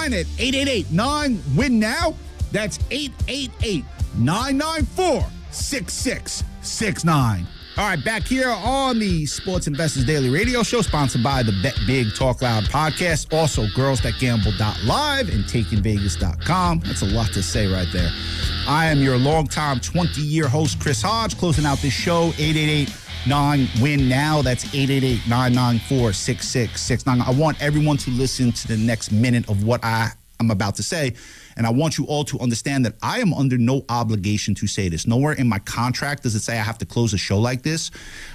line at 888-9-WIN-NOW. That's 888-994-6669. All right, back here on the Sports Investors Daily Radio Show, sponsored by the Bet Big Talk Loud podcast. Also, girlsthatgamble.live and takingvegas.com. That's a lot to say right there. I am your longtime 20-year host, Chris Hodge, closing out this show, 888-9-WIN-NOW. That's 888-994-6669. I want everyone to listen to the next minute of what I'm about to say. And I want you all to understand that I am under no obligation to say this. Nowhere in my contract does it say I have to close a show like this.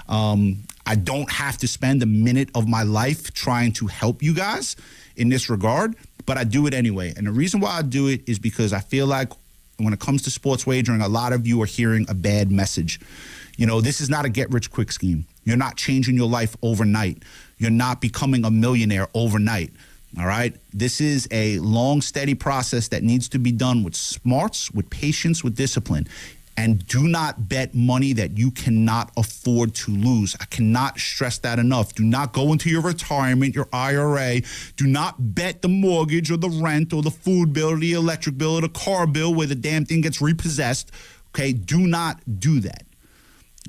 I don't have to spend a minute of my life trying to help you guys in this regard, but I do it anyway. And the reason why I do it is because I feel like when it comes to sports wagering, a lot of you are hearing a bad message. You know, this is not a get-rich-quick scheme. You're not changing your life overnight. You're not becoming a millionaire overnight. All right. This is a long, steady process that needs to be done with smarts, with patience, with discipline. And do not bet money that you cannot afford to lose. I cannot stress that enough. Do not go into your retirement, your IRA. Do not bet the mortgage or the rent or the food bill or the electric bill or the car bill where the damn thing gets repossessed. Okay. Do not do that.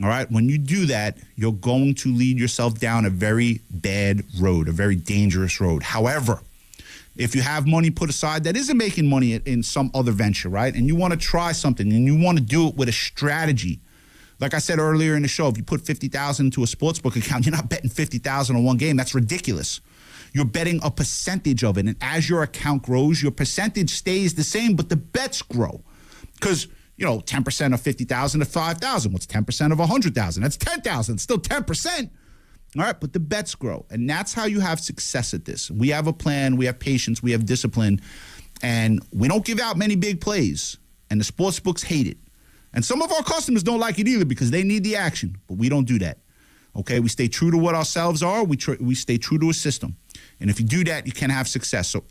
All right. When you do that, you're going to lead yourself down a very bad road, a very dangerous road. However, if you have money put aside that isn't making money in some other venture, right, and you want to try something and you want to do it with a strategy, like I said earlier in the show, if you put $50,000 into a sportsbook account, you're not betting $50,000 on one game. That's ridiculous. You're betting a percentage of it. And as your account grows, your percentage stays the same, but the bets grow. Because 10% of 50,000 to 5,000. What's 10% of 100,000? That's 10,000. It's still 10%. All right, but the bets grow. And that's how you have success at this. We have a plan. We have patience. We have discipline. And we don't give out many big plays. And the sports books hate it. And some of our customers don't like it either because they need the action. But we don't do that. Okay, we stay true to what ourselves are. We stay true to a system. And if you do that, you can have success. So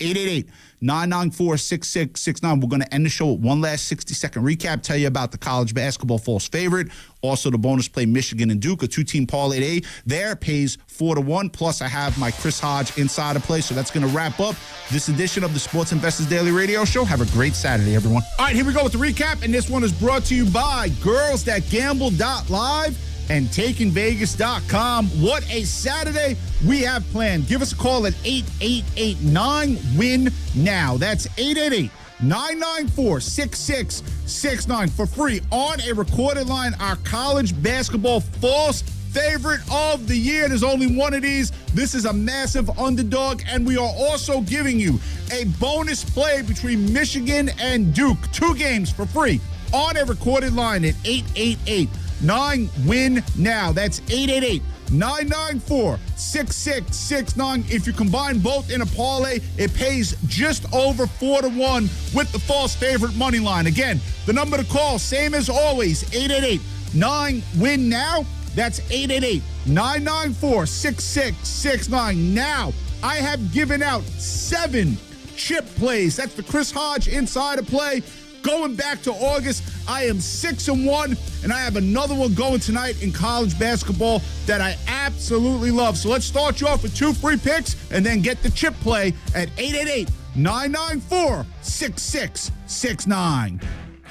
888-994-6669. We're going to end the show with one last 60-second recap, tell you about the college basketball false favorite. Also, the bonus play Michigan and Duke, a two-team parlay A. There pays 4-1. Plus, I have my Chris Hodge insider play. So that's going to wrap up this edition of the Sports Investors Daily Radio Show. Have a great Saturday, everyone. All right, here we go with the recap. And this one is brought to you by girlsthatgamble.live and takingvegas.com. What a Saturday we have planned. Give us a call at 888-9-WIN-NOW. That's 888-994-6669 for free on a recorded line. Our college basketball false favorite of the year. There's only one of these. This is a massive underdog, and we are also giving you a bonus play between Michigan and Duke. 2 games for free on a recorded line at 888-9-WIN-NOW. That's 888-994-6669. If you combine both in a parlay, it pays just over 4-1 with the false favorite money line. Again, the number to call, same as always, 888-9-WIN-NOW. That's 888-994-6669. Now, I have given out 7 chip plays. That's the Chris Hodge Insider Play. Going back to August, I am 6-1, and I have another one going tonight in college basketball that I absolutely love. So let's start you off with 2 free picks and then get the chip play at 888-994-6669.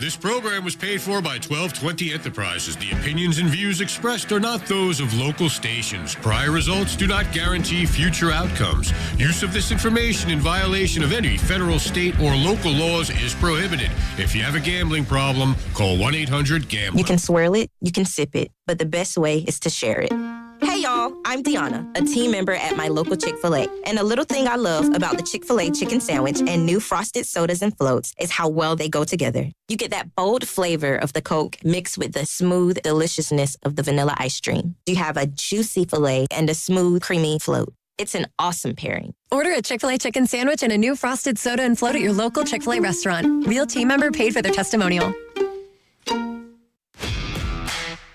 This program was paid for by 1220 Enterprises. The opinions and views expressed are not those of local stations. Prior results do not guarantee future outcomes. Use of this information in violation of any federal, state, or local laws is prohibited. If you have a gambling problem, call 1-800-GAMBLER. You can swirl it, you can sip it, but the best way is to share it. Hey y'all, I'm Deanna, a team member at my local Chick-fil-A. And a little thing I love about the Chick-fil-A chicken sandwich and new frosted sodas and floats is how well they go together. You get that bold flavor of the Coke mixed with the smooth deliciousness of the vanilla ice cream. You have a juicy filet and a smooth, creamy float. It's an awesome pairing. Order a Chick-fil-A chicken sandwich and a new frosted soda and float at your local Chick-fil-A restaurant. Real team member paid for their testimonial.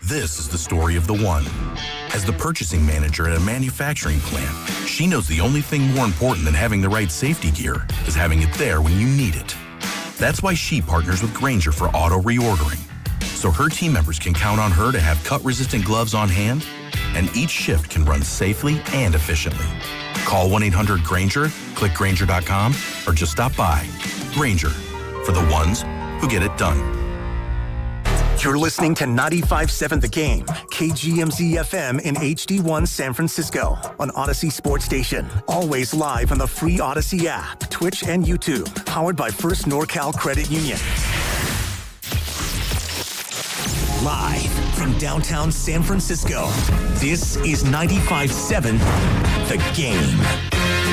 This is the story of the one. As the purchasing manager at a manufacturing plant, she knows the only thing more important than having the right safety gear is having it there when you need it. That's why she partners with Grainger for auto reordering, so her team members can count on her to have cut-resistant gloves on hand, and each shift can run safely and efficiently. Call 1-800-GRAINGER, click Grainger.com, or just stop by. Grainger, for the ones who get it done. You're listening to 95.7 The Game, KGMZ FM in HD1 San Francisco on Odyssey Sports Station. Always live on the free Odyssey app, Twitch, and YouTube. Powered by First NorCal Credit Union. Live from downtown San Francisco, this is 95.7 The Game.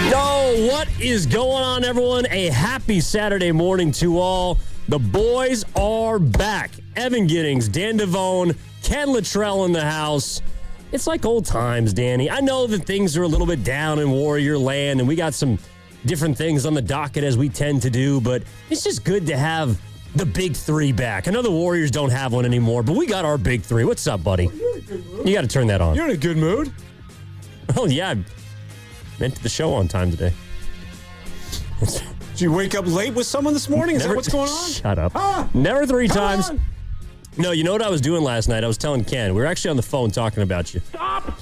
Yo, what is going on, everyone? A happy Saturday morning to all. The boys are back. Evan Giddings, Dan Devone, Ken Luttrell in the house. It's like old times, Danny. I know that things are a little bit down in Warrior Land, and we got some different things on the docket as we tend to do, but it's just good to have the big three back. I know the Warriors don't have one anymore, but we got our big three. What's up, buddy? You got to turn that on. You're in a good mood. Oh, yeah. I meant the show on time today. Did you wake up late with someone this morning? Is that what's going on? Shut up. Never three times. On. No, you know what I was doing last night? I was telling Ken. We were actually on the phone talking about you. Stop!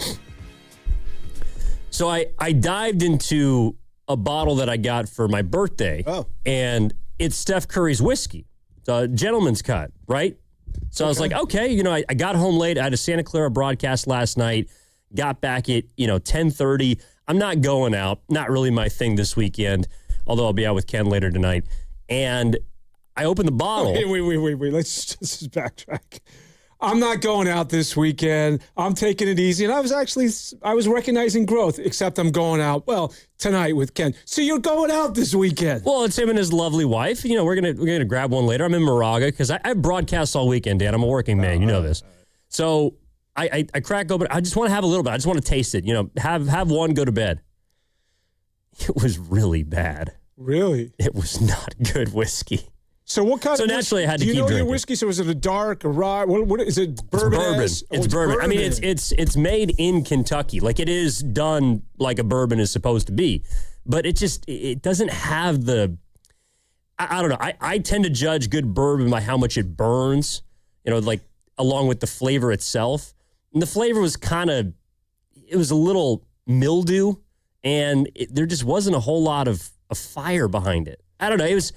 So I dived into a bottle that I got for my birthday. Oh. And it's Steph Curry's whiskey. It's a gentleman's cut, right? So I was like, okay, I got home late. I had a Santa Clara broadcast last night. Got back at, 10:30. I'm not going out. Not really my thing this weekend. Although I'll be out with Ken later tonight. And I opened the bottle. Wait. Let's just backtrack. I'm not going out this weekend. I'm taking it easy. And I was recognizing growth, except I'm going out, tonight with Ken. So you're going out this weekend. Well, it's him and his lovely wife. We're gonna grab one later. I'm in Moraga because I broadcast all weekend, Dan. I'm a working man. You know this. So I crack open. I just want to have a little bit. I just want to taste it. Have one, go to bed. It was really bad. Really? It was not good whiskey. So what kind of whiskey? Naturally, I had to keep drinking. Do you know your whiskey? So is it a dark, a rye? What is it? Bourbon? It's bourbon. I mean, it's made in Kentucky. Like, it is done like a bourbon is supposed to be. But it doesn't have the, I don't know. I tend to judge good bourbon by how much it burns, along with the flavor itself. And the flavor was it was a little mildew. And there just wasn't a whole lot of fire behind it. I don't know. It was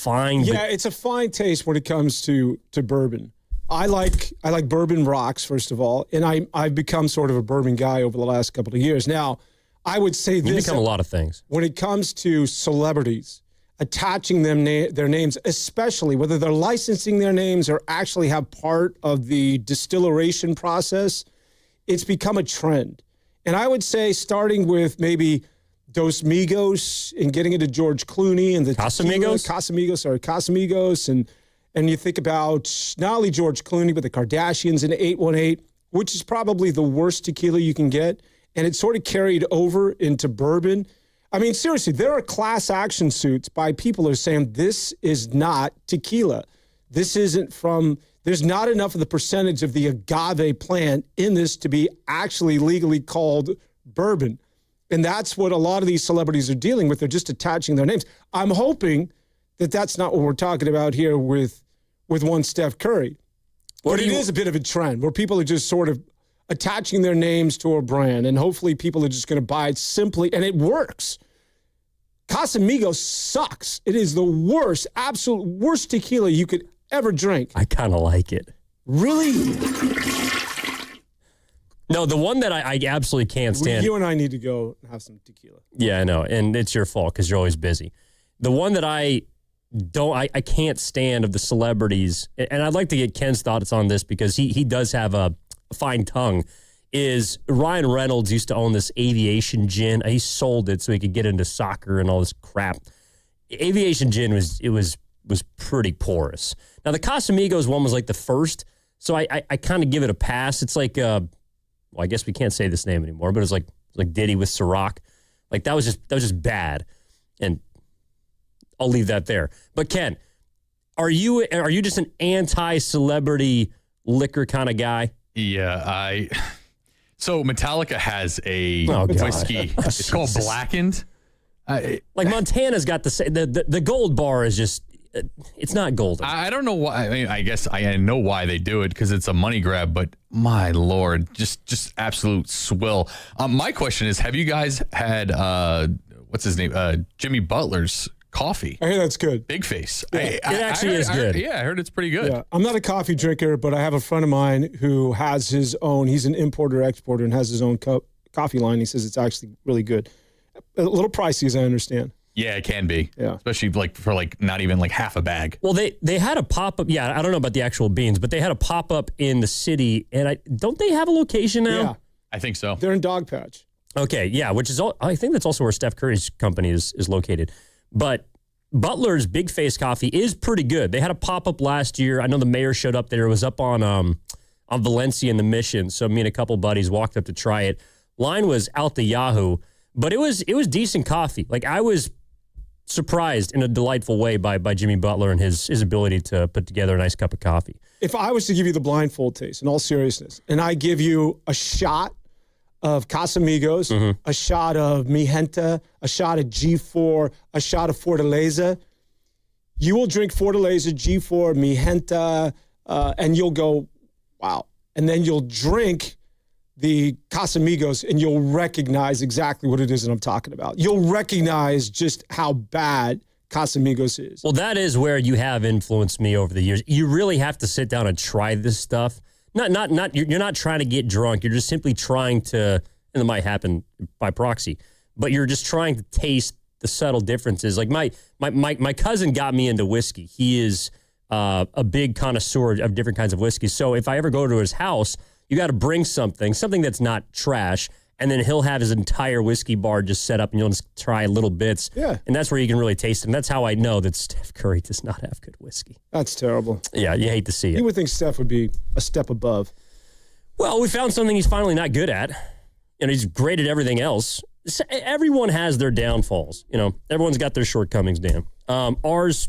fine. Yeah, it's a fine taste when it comes to bourbon. I like bourbon rocks, first of all, and I've become sort of a bourbon guy over the last couple of years. Now, I would say this. You become a lot of things. When it comes to celebrities, attaching their names, especially whether they're licensing their names or actually have part of the distillation process, it's become a trend. And I would say starting with maybe Dos Migos and getting into George Clooney and the Casamigos? Casamigos. And you think about not only George Clooney, but the Kardashians in 818, which is probably the worst tequila you can get. And it sort of carried over into bourbon. I mean, seriously, there are class action suits by people who are saying this is not tequila. This isn't from... There's not enough of the percentage of the agave plant in this to be actually legally called bourbon. And that's what a lot of these celebrities are dealing with. They're just attaching their names. I'm hoping that that's not what we're talking about here with one Steph Curry. But it is a bit of a trend where people are just sort of attaching their names to a brand. And hopefully people are just going to buy it simply. And it works. Casamigos sucks. It is the worst, absolute worst tequila you could ever drink. I kind of like it. Really? No, the one that I absolutely can't stand. You and I need to go have some tequila. Yeah, I know. And it's your fault because you're always busy. The one that I can't stand of the celebrities, and I'd like to get Ken's thoughts on this because he does have a fine tongue, is Ryan Reynolds used to own this aviation gin. He sold it so he could get into soccer and all this crap. Aviation gin was pretty porous. Now, the Casamigos one was like the first, so I kind of give it a pass. It's like, I guess we can't say this name anymore, but it's like Diddy with Ciroc. Like, that was just bad, and I'll leave that there. But Ken, are you just an anti-celebrity liquor kind of guy? Yeah, so Metallica has a whiskey. It's called Blackened. Montana's got the gold bar is just, it's not golden. I don't know why. I mean, I guess I know why they do it because it's a money grab, but my Lord, just absolute swill. My question is, have you guys had what's his name? Jimmy Butler's coffee. I hear that's good. Big Face. Yeah. It actually is good. I heard it's pretty good. Yeah, I'm not a coffee drinker, but I have a friend of mine who has his own. He's an importer-exporter and has his own coffee line. He says it's actually really good. A little pricey, as I understand. Yeah, it can be. Yeah. Especially for not even half a bag. Well, they had a pop-up. Yeah, I don't know about the actual beans, but they had a pop-up in the city. And don't they have a location now? Yeah. I think so. They're in Dogpatch. Okay, yeah, which is I think that's also where Steph Curry's company is located. But Butler's Big Face coffee is pretty good. They had a pop-up last year. I know the mayor showed up there. It was up on Valencia and the Mission. So me and a couple buddies walked up to try it. Line was out the Yahoo, but it was decent coffee. I was surprised in a delightful way by Jimmy Butler and his ability to put together a nice cup of coffee. If I was to give you the blindfold taste, in all seriousness, and I give you a shot of Casamigos, a shot of Mi Gente, a shot of G4, a shot of Fortaleza, you will drink Fortaleza, G4, Mi Gente, and you'll go, wow. And then you'll drink the Casamigos, and you'll recognize exactly what it is that I'm talking about. You'll recognize just how bad Casamigos is. Well, that is where you have influenced me over the years. You really have to sit down and try this stuff. You're not trying to get drunk. You're just simply trying to, and it might happen by proxy, but you're just trying to taste the subtle differences. My cousin got me into whiskey. He is a big connoisseur of different kinds of whiskeys. So if I ever go to his house, you got to bring something that's not trash, and then he'll have his entire whiskey bar just set up, and you'll just try little bits. Yeah. And that's where you can really taste it. And that's how I know that Steph Curry does not have good whiskey. That's terrible. Yeah, you hate to see it. You would think Steph would be a step above. Well, we found something he's finally not good at, and he's great at everything else. Everyone has their downfalls. Everyone's got their shortcomings, Dan. Ours,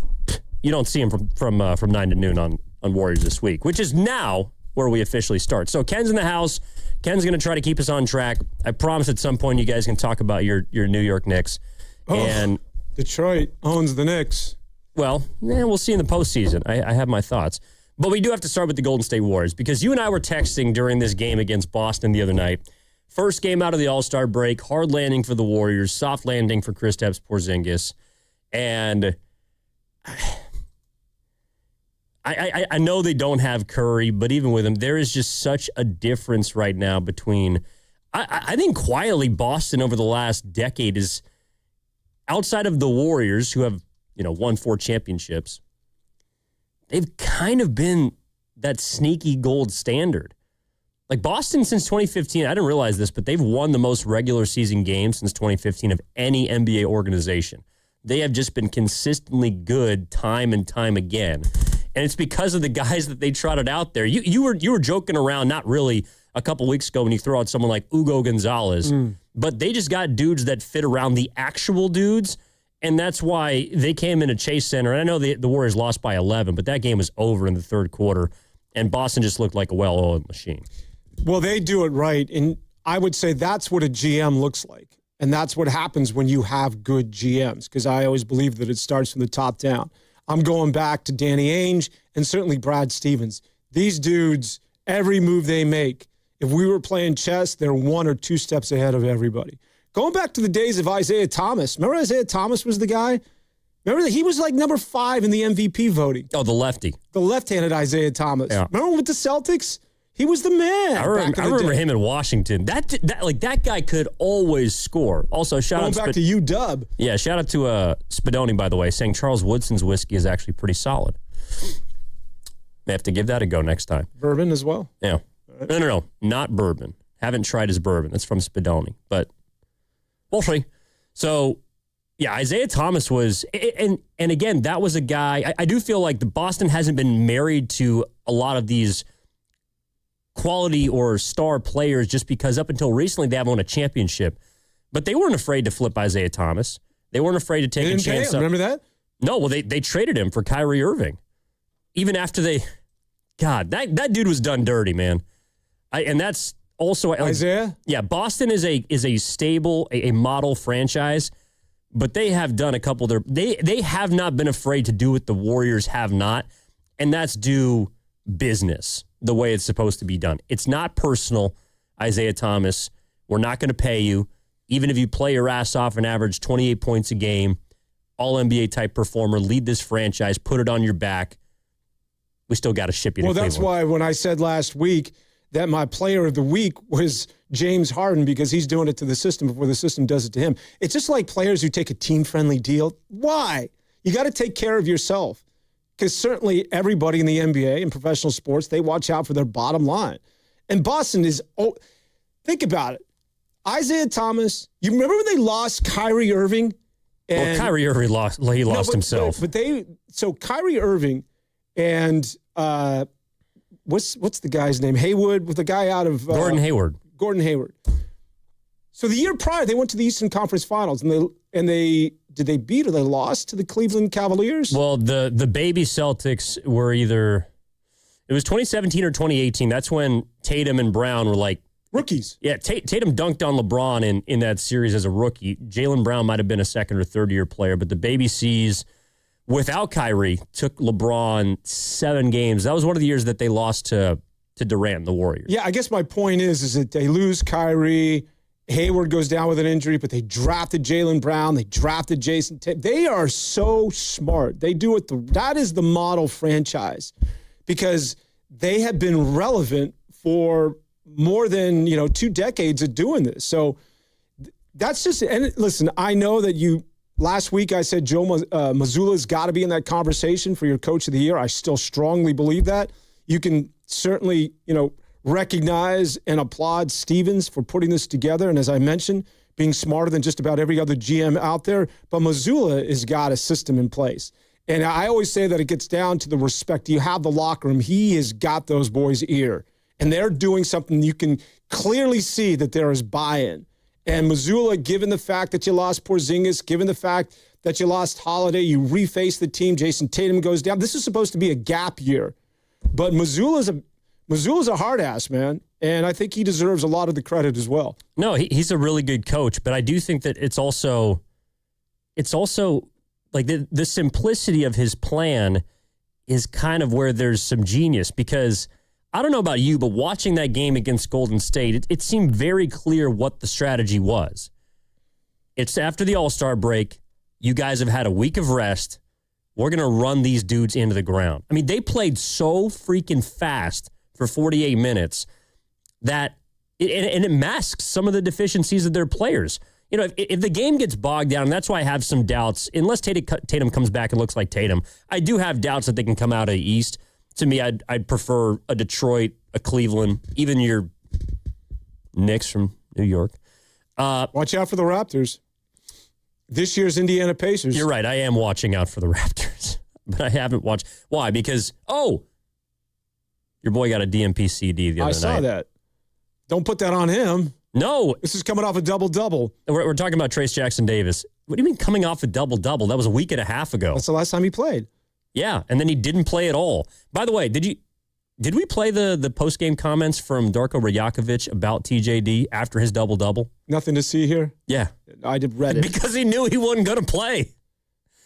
you don't see him from 9 to noon on Warriors This Week, which is now where we officially start. So Ken's in the house. Ken's going to try to keep us on track. I promise at some point you guys can talk about your New York Knicks. And Detroit owns the Knicks. Well, we'll see in the postseason. I have my thoughts. But we do have to start with the Golden State Warriors because you and I were texting during this game against Boston the other night. First game out of the All-Star break, hard landing for the Warriors, soft landing for Kristaps Porzingis. And I know they don't have Curry, but even with him, there is just such a difference right now between, I think quietly Boston over the last decade is, outside of the Warriors who have, won 4 championships, they've kind of been that sneaky gold standard. Boston since 2015, I didn't realize this, but they've won the most regular season games since 2015 of any NBA organization. They have just been consistently good time and time again. And it's because of the guys that they trotted out there. You were joking around, not really, a couple weeks ago when you throw out someone like Hugo Gonzalez. But they just got dudes that fit around the actual dudes, and that's why they came into Chase Center. And I know the Warriors lost by 11, but that game was over in the third quarter, and Boston just looked like a well-oiled machine. Well, they do it right, and I would say that's what a GM looks like. And that's what happens when you have good GMs, because I always believe that it starts from the top down. I'm going back to Danny Ainge and certainly Brad Stevens. These dudes, every move they make, if we were playing chess, they're 1 or 2 steps ahead of everybody. Going back to the days of Isaiah Thomas. Remember Isaiah Thomas was the guy? Remember that he was number 5 in the MVP voting. Oh, the lefty. The left-handed Isaiah Thomas. Yeah. Remember with the Celtics? He was the man. I remember him in Washington. That guy could always score. Also, shout out to UW. Yeah, shout out to Spadoni, by the way, saying Charles Woodson's whiskey is actually pretty solid. May have to give that a go next time. Bourbon as well? Yeah. Right. No, not bourbon. Haven't tried his bourbon. That's from Spadoni, but we'll see. So, yeah, Isaiah Thomas was, and again, that was a guy. I do feel like the Boston hasn't been married to a lot of these quality or star players just because up until recently they haven't won a championship. But they weren't afraid to flip Isaiah Thomas. They weren't afraid to take a chance. Remember that? No, well, they traded him for Kyrie Irving. Even after that dude was done dirty, man. And that's also Isaiah? Yeah, Boston is a stable, a model franchise, but they have done a couple of they have not been afraid to do what the Warriors have not, and that's do business the way it's supposed to be done. It's not personal, Isaiah Thomas. We're not going to pay you. even if you play your ass off and average 28 points a game, all-NBA type performer, lead this franchise, put it on your back, we still got to ship you to Cleveland. That's why when I said last week that my player of the week was James Harden because he's doing it to the system before the system does it to him. It's just like players who take a team-friendly deal. Why? You got to take care of yourself because certainly everybody in the NBA and professional sports, they watch out for their bottom line. And Boston is think about it. Isaiah Thomas, you remember when they lost Kyrie Irving? Well, Kyrie Irving lost himself. But Kyrie Irving and what's the guy's name? Haywood, with the guy out of Gordon Hayward. Gordon Hayward. So the year prior, they went to the Eastern Conference Finals, and they did they beat or they lost to the Cleveland Cavaliers? Well, the baby Celtics were either it was 2017 or 2018. That's when Tatum and Brown were like rookies. Yeah, Tatum dunked on LeBron in that series as a rookie. Jaylen Brown might have been a second or third year player, but the baby C's without Kyrie took LeBron 7 games. That was one of the years that they lost to Durant, the Warriors. Yeah, I guess my point is that they lose Kyrie. Hayward goes down with an injury, but they drafted Jaylen Brown. They drafted Jason Tatum. They are so smart. They do it. That is the model franchise because they have been relevant for more than 2 decades of doing this. So that's just. And listen, I know that last week I said Joe Mazzulla's got to be in that conversation for your coach of the year. I still strongly believe that. You can certainly recognize and applaud Stevens for putting this together. And as I mentioned, being smarter than just about every other GM out there. But Mazzulla has got a system in place. And I always say that it gets down to the respect. You have the locker room. He has got those boys' ear. And they're doing something you can clearly see that there is buy-in. And Mazzulla, given the fact that you lost Porzingis, given the fact that you lost Holiday, you reface the team, Jason Tatum goes down. This is supposed to be a gap year. But Mazzulla's a hard ass, man, and I think he deserves a lot of the credit as well. No, he's a really good coach, but I do think that it's also like the simplicity of his plan is kind of where there's some genius because I don't know about you, but watching that game against Golden State, it seemed very clear what the strategy was. It's after the All-Star break. You guys have had a week of rest. We're going to run these dudes into the ground. I mean, they played so freaking fast for 48 minutes that it masks some of the deficiencies of their players. If the game gets bogged down, and that's why I have some doubts, unless Tatum comes back and looks like Tatum, I do have doubts that they can come out of the East. To me, I'd prefer a Detroit, a Cleveland, even your Knicks from New York. Watch out for the Raptors. This year's Indiana Pacers. You're right. I am watching out for the Raptors, but I haven't watched. Why? Because, your boy got a DMP CD the other night. I saw that. Don't put that on him. No. This is coming off a double-double. We're talking about Trace Jackson-Davis. What do you mean coming off a double-double? That was a week and a half ago. That's the last time he played. Yeah, and then he didn't play at all. By the way, did we play the post-game comments from Darko Rajakovic about TJD after his double-double? Nothing to see here? Yeah. I read it. Because he knew he wasn't going to play.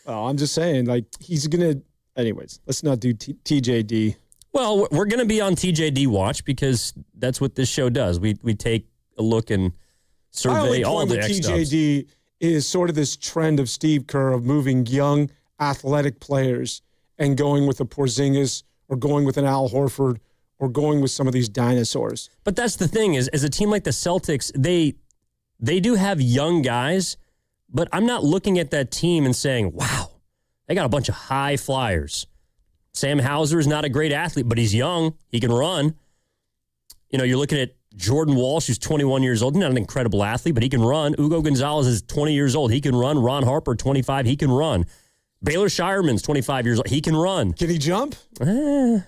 Oh, I'm just saying, he's going to... Anyways, let's not do TJD. Well, we're going to be on TJD watch because that's what this show does. We take a look and survey all the X-dubs. TJD is sort of this trend of Steve Kerr of moving young athletic players and going with a Porzingis or going with an Al Horford or going with some of these dinosaurs. But that's the thing is, as a team like the Celtics, they do have young guys, but I'm not looking at that team and saying, wow, they got a bunch of high flyers. Sam Hauser is not a great athlete, but he's young. He can run. You're looking at Jordan Walsh, who's 21 years old. Not an incredible athlete, but he can run. Ugo Gonzalez is 20 years old. He can run. Ron Harper, 25. He can run. Baylor Shireman's 25 years old. He can run. Can he jump? Did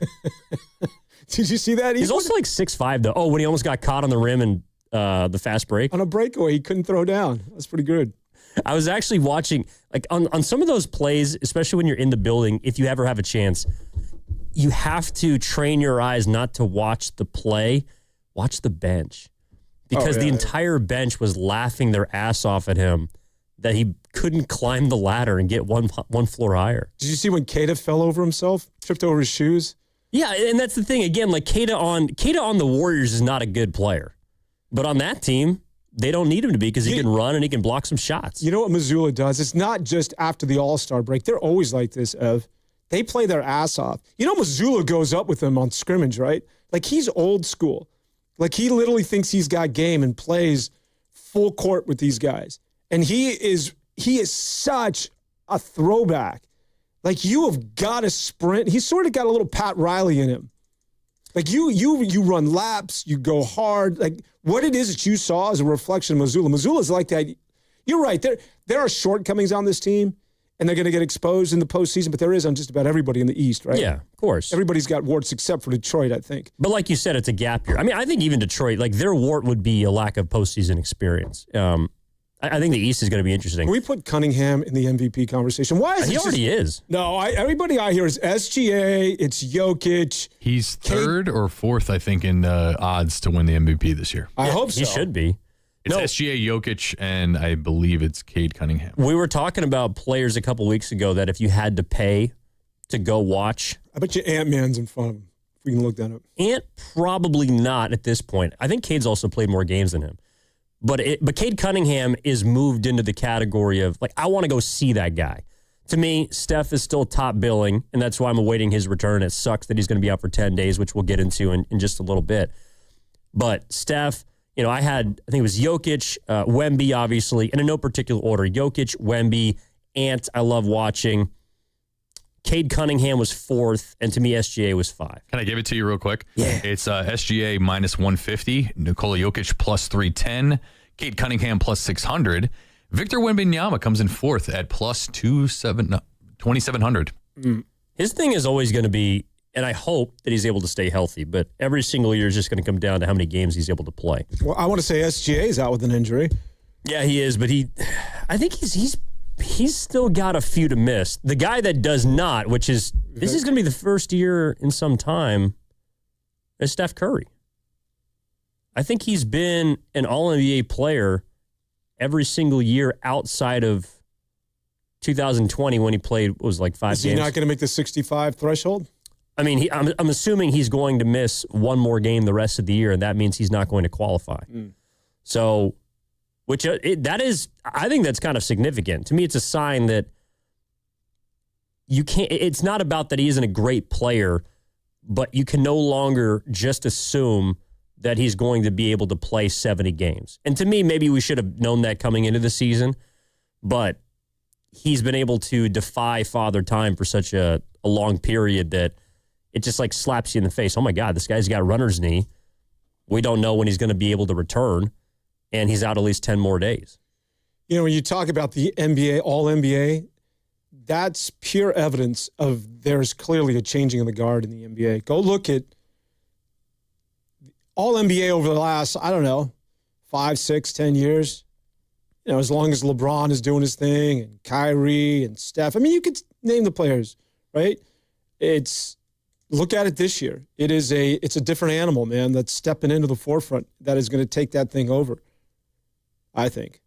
you see that? He's also like 6'5", though. Oh, when he almost got caught on the rim and the fast break. On a breakaway, he couldn't throw down. That's pretty good. I was actually watching, on some of those plays, especially when you're in the building, if you ever have a chance, you have to train your eyes not to watch the play, watch the bench. Because the entire bench was laughing their ass off at him that he couldn't climb the ladder and get one floor higher. Did you see when Keita fell over himself, tripped over his shoes? Yeah, and that's the thing. Again, Keita on the Warriors is not a good player. But on that team, they don't need him to be because he can run and he can block some shots. You know what Missoula does? It's not just after the All-Star break. They're always like this, Ev. They play their ass off. You know Missoula goes up with them on scrimmage, right? Like, he's old school. Like, he literally thinks he's got game and plays full court with these guys. And he is such a throwback. Like, you have got to sprint. He's sort of got a little Pat Riley in him. Like, you run laps, you go hard. Like, what it is that you saw is a reflection of Missoula. Missoula's like that. You're right. There are shortcomings on this team, and they're going to get exposed in the postseason, but there is on just about everybody in the East, right? Yeah, of course. Everybody's got warts except for Detroit, I think. But like you said, it's a gap year. I mean, I think even Detroit, like, their wart would be a lack of postseason experience. I think the East is going to be interesting. Can we put Cunningham in the MVP conversation? Why is he already is? No, everybody I hear is SGA, it's Jokic. He's third or fourth, I think, in odds to win the MVP this year. I hope so. He should be. It's SGA, Jokic, and I believe it's Cade Cunningham. We were talking about players a couple weeks ago that if you had to pay to go watch. I bet you Ant-Man's in front of him. If we can look that up. Ant probably not at this point. I think Cade's also played more games than him. But Cade Cunningham is moved into the category of, like, I want to go see that guy. To me, Steph is still top billing, and that's why I'm awaiting his return. It sucks that he's going to be out for 10 days, which we'll get into in just a little bit. But Steph, I think it was Jokic, Wemby, obviously, and in no particular order. Jokic, Wemby, Ant, I love watching. Cade Cunningham was fourth, and to me, SGA was 5. Can I give it to you real quick? Yeah. It's SGA minus 150, Nikola Jokic plus 310, Cade Cunningham plus 600. Victor Wembanyama comes in fourth at plus 2,700. His thing is always going to be, and I hope that he's able to stay healthy, but every single year is just going to come down to how many games he's able to play. Well, I want to say SGA is out with an injury. Yeah, he is, but I think he's still got a few to miss. The guy that does not, this is going to be the first year in some time, is Steph Curry. I think he's been an All-NBA player every single year outside of 2020 when he played, what was it, like 5 games. Is he not going to make the 65 threshold? I mean, I'm assuming he's going to miss one more game the rest of the year, and that means he's not going to qualify. So, I think that's kind of significant. To me, it's a sign that you can't, it's not about that he isn't a great player, but you can no longer just assume that he's going to be able to play 70 games. And to me, maybe we should have known that coming into the season, but he's been able to defy Father Time for such a long period that it just like slaps you in the face. Oh my God, this guy's got runner's knee. We don't know when he's going to be able to return, and he's out at least 10 more days. When you talk about the NBA, All-NBA, that's pure evidence of there's clearly a changing of the guard in the NBA. Go look at All-NBA over the last, 5, 6, 10 years. As long as LeBron is doing his thing and Kyrie and Steph. I mean, you could name the players, right? Look at it this year. It's a different animal, man, that's stepping into the forefront that is going to take that thing over, I think.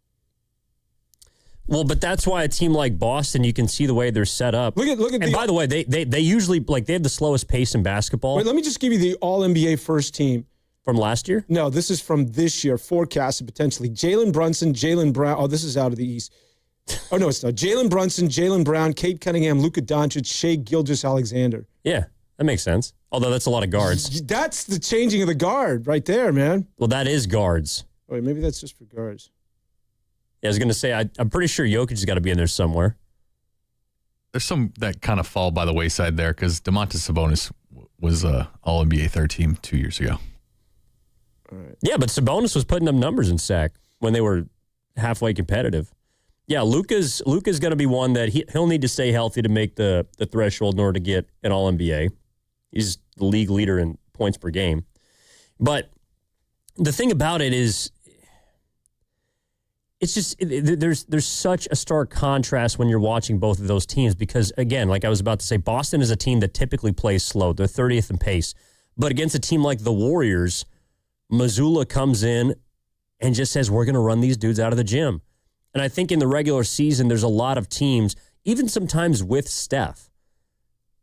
Well, but that's why a team like Boston, you can see the way they're set up. Look at. And by the way, they usually they have the slowest pace in basketball. Wait, let me just give you the All-NBA first team. From last year? No, this is from this year, forecasted potentially. Jalen Brunson, Jaylen Brown. Oh, this is out of the East. Oh, no, it's not. Jalen Brunson, Jaylen Brown, Cade Cunningham, Luka Doncic, Shai Gilgeous-Alexander. Yeah, that makes sense. Although that's a lot of guards. That's the changing of the guard right there, man. Well, that is guards. Wait, maybe that's just for guards. Yeah, I was going to say, I'm pretty sure Jokic has got to be in there somewhere. There's some that kind of fall by the wayside there because Domantas Sabonis was All-NBA third team 2 years ago. All right. Yeah, but Sabonis was putting up numbers in SAC when they were halfway competitive. Yeah, Luka's going to be one that he'll need to stay healthy to make the threshold in order to get an All-NBA. He's the league leader in points per game. But the thing about it is, it's just there's such a stark contrast when you're watching both of those teams because, again, like I was about to say, Boston is a team that typically plays slow. They're 30th in pace. But against a team like the Warriors, Missoula comes in and just says, we're going to run these dudes out of the gym. And I think in the regular season, there's a lot of teams, even sometimes with Steph,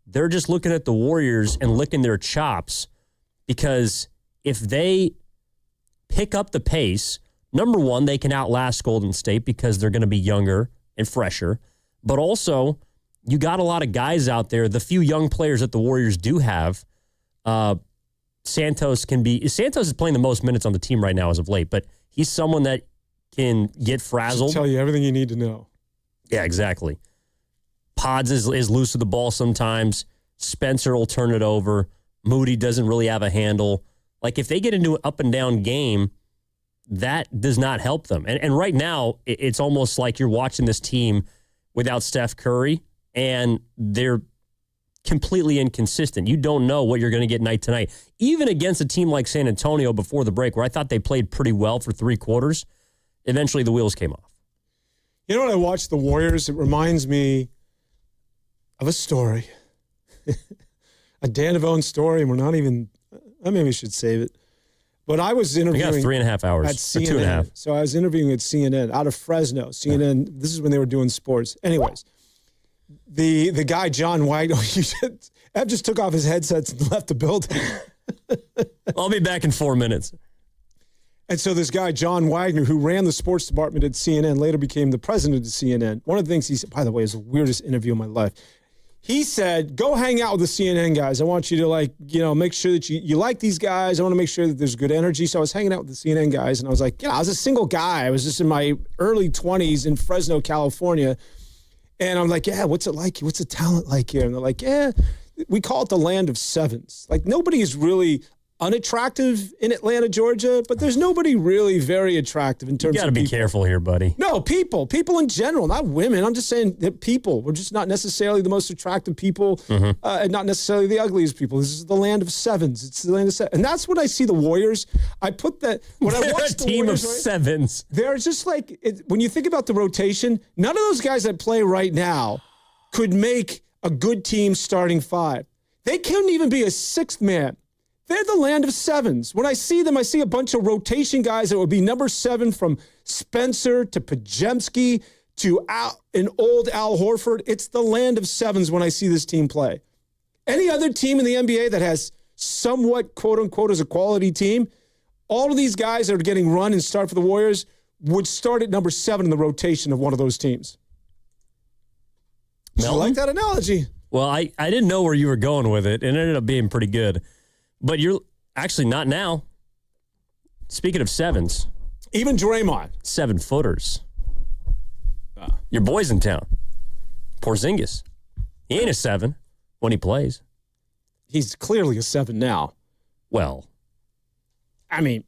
they're just looking at the Warriors and licking their chops because if they pick up the pace, number one, they can outlast Golden State because they're going to be younger and fresher. But also, you got a lot of guys out there. The few young players that the Warriors do have, Santos is playing the most minutes on the team right now as of late, but he's someone that can get frazzled. Should tell you everything you need to know. Yeah, exactly. Pods is loose with the ball sometimes. Spencer will turn it over. Moody doesn't really have a handle. Like, if they get into an up and down game, that does not help them. And right now, it's almost like you're watching this team without Steph Curry, and they're completely inconsistent. You don't know what you're going to get night to night. Even against a team like San Antonio before the break, where I thought they played pretty well for 3 quarters, eventually the wheels came off. You know, when I watch the Warriors, it reminds me of a story. A Dan Devone story, and we're not even, maybe we should save it. But I was interviewing. We got 3.5 hours. At CNN. 2.5. So I was interviewing at CNN out of Fresno. CNN, this is when they were doing sports. Anyways, the guy, John Wagner, Ev just took off his headsets and left the building. I'll be back in 4 minutes. And so this guy, John Wagner, who ran the sports department at CNN, later became the president of CNN. One of the things he said, by the way, is the weirdest interview of my life. He said, go hang out with the CNN guys. I want you to, make sure that you like these guys. I want to make sure that there's good energy. So I was hanging out with the CNN guys, and I was like, I was a single guy. I was just in my early 20s in Fresno, California. And I'm like, yeah, what's it like? What's the talent like here? And they're like, yeah, we call it the land of sevens. Like, nobody is really unattractive in Atlanta, Georgia, but there's nobody really very attractive in terms of You got to be careful here, buddy. No, people in general, not women. I'm just saying that people. We're just not necessarily the most attractive people, and not necessarily the ugliest people. This is the land of sevens. It's the land of sevens. And that's when I see the Warriors. I put that, when I watch the team Warriors, of sevens. They're just like, when you think about the rotation, none of those guys that play right now could make a good team starting 5. They couldn't even be a 6th man. They're the land of sevens. When I see them, I see a bunch of rotation guys that would be number 7 from Spencer to Podziemski to an old Al Horford. It's the land of sevens when I see this team play. Any other team in the NBA that has somewhat, quote unquote, as a quality team, all of these guys that are getting run and start for the Warriors would start at number 7 in the rotation of one of those teams. I like that analogy. Well, I didn't know where you were going with it, and it ended up being pretty good. But you're actually not now. Speaking of sevens. Even Draymond. 7-footers. Your boy's in town. Porzingis. He ain't a 7 when he plays. He's clearly a 7 now. Well. I mean.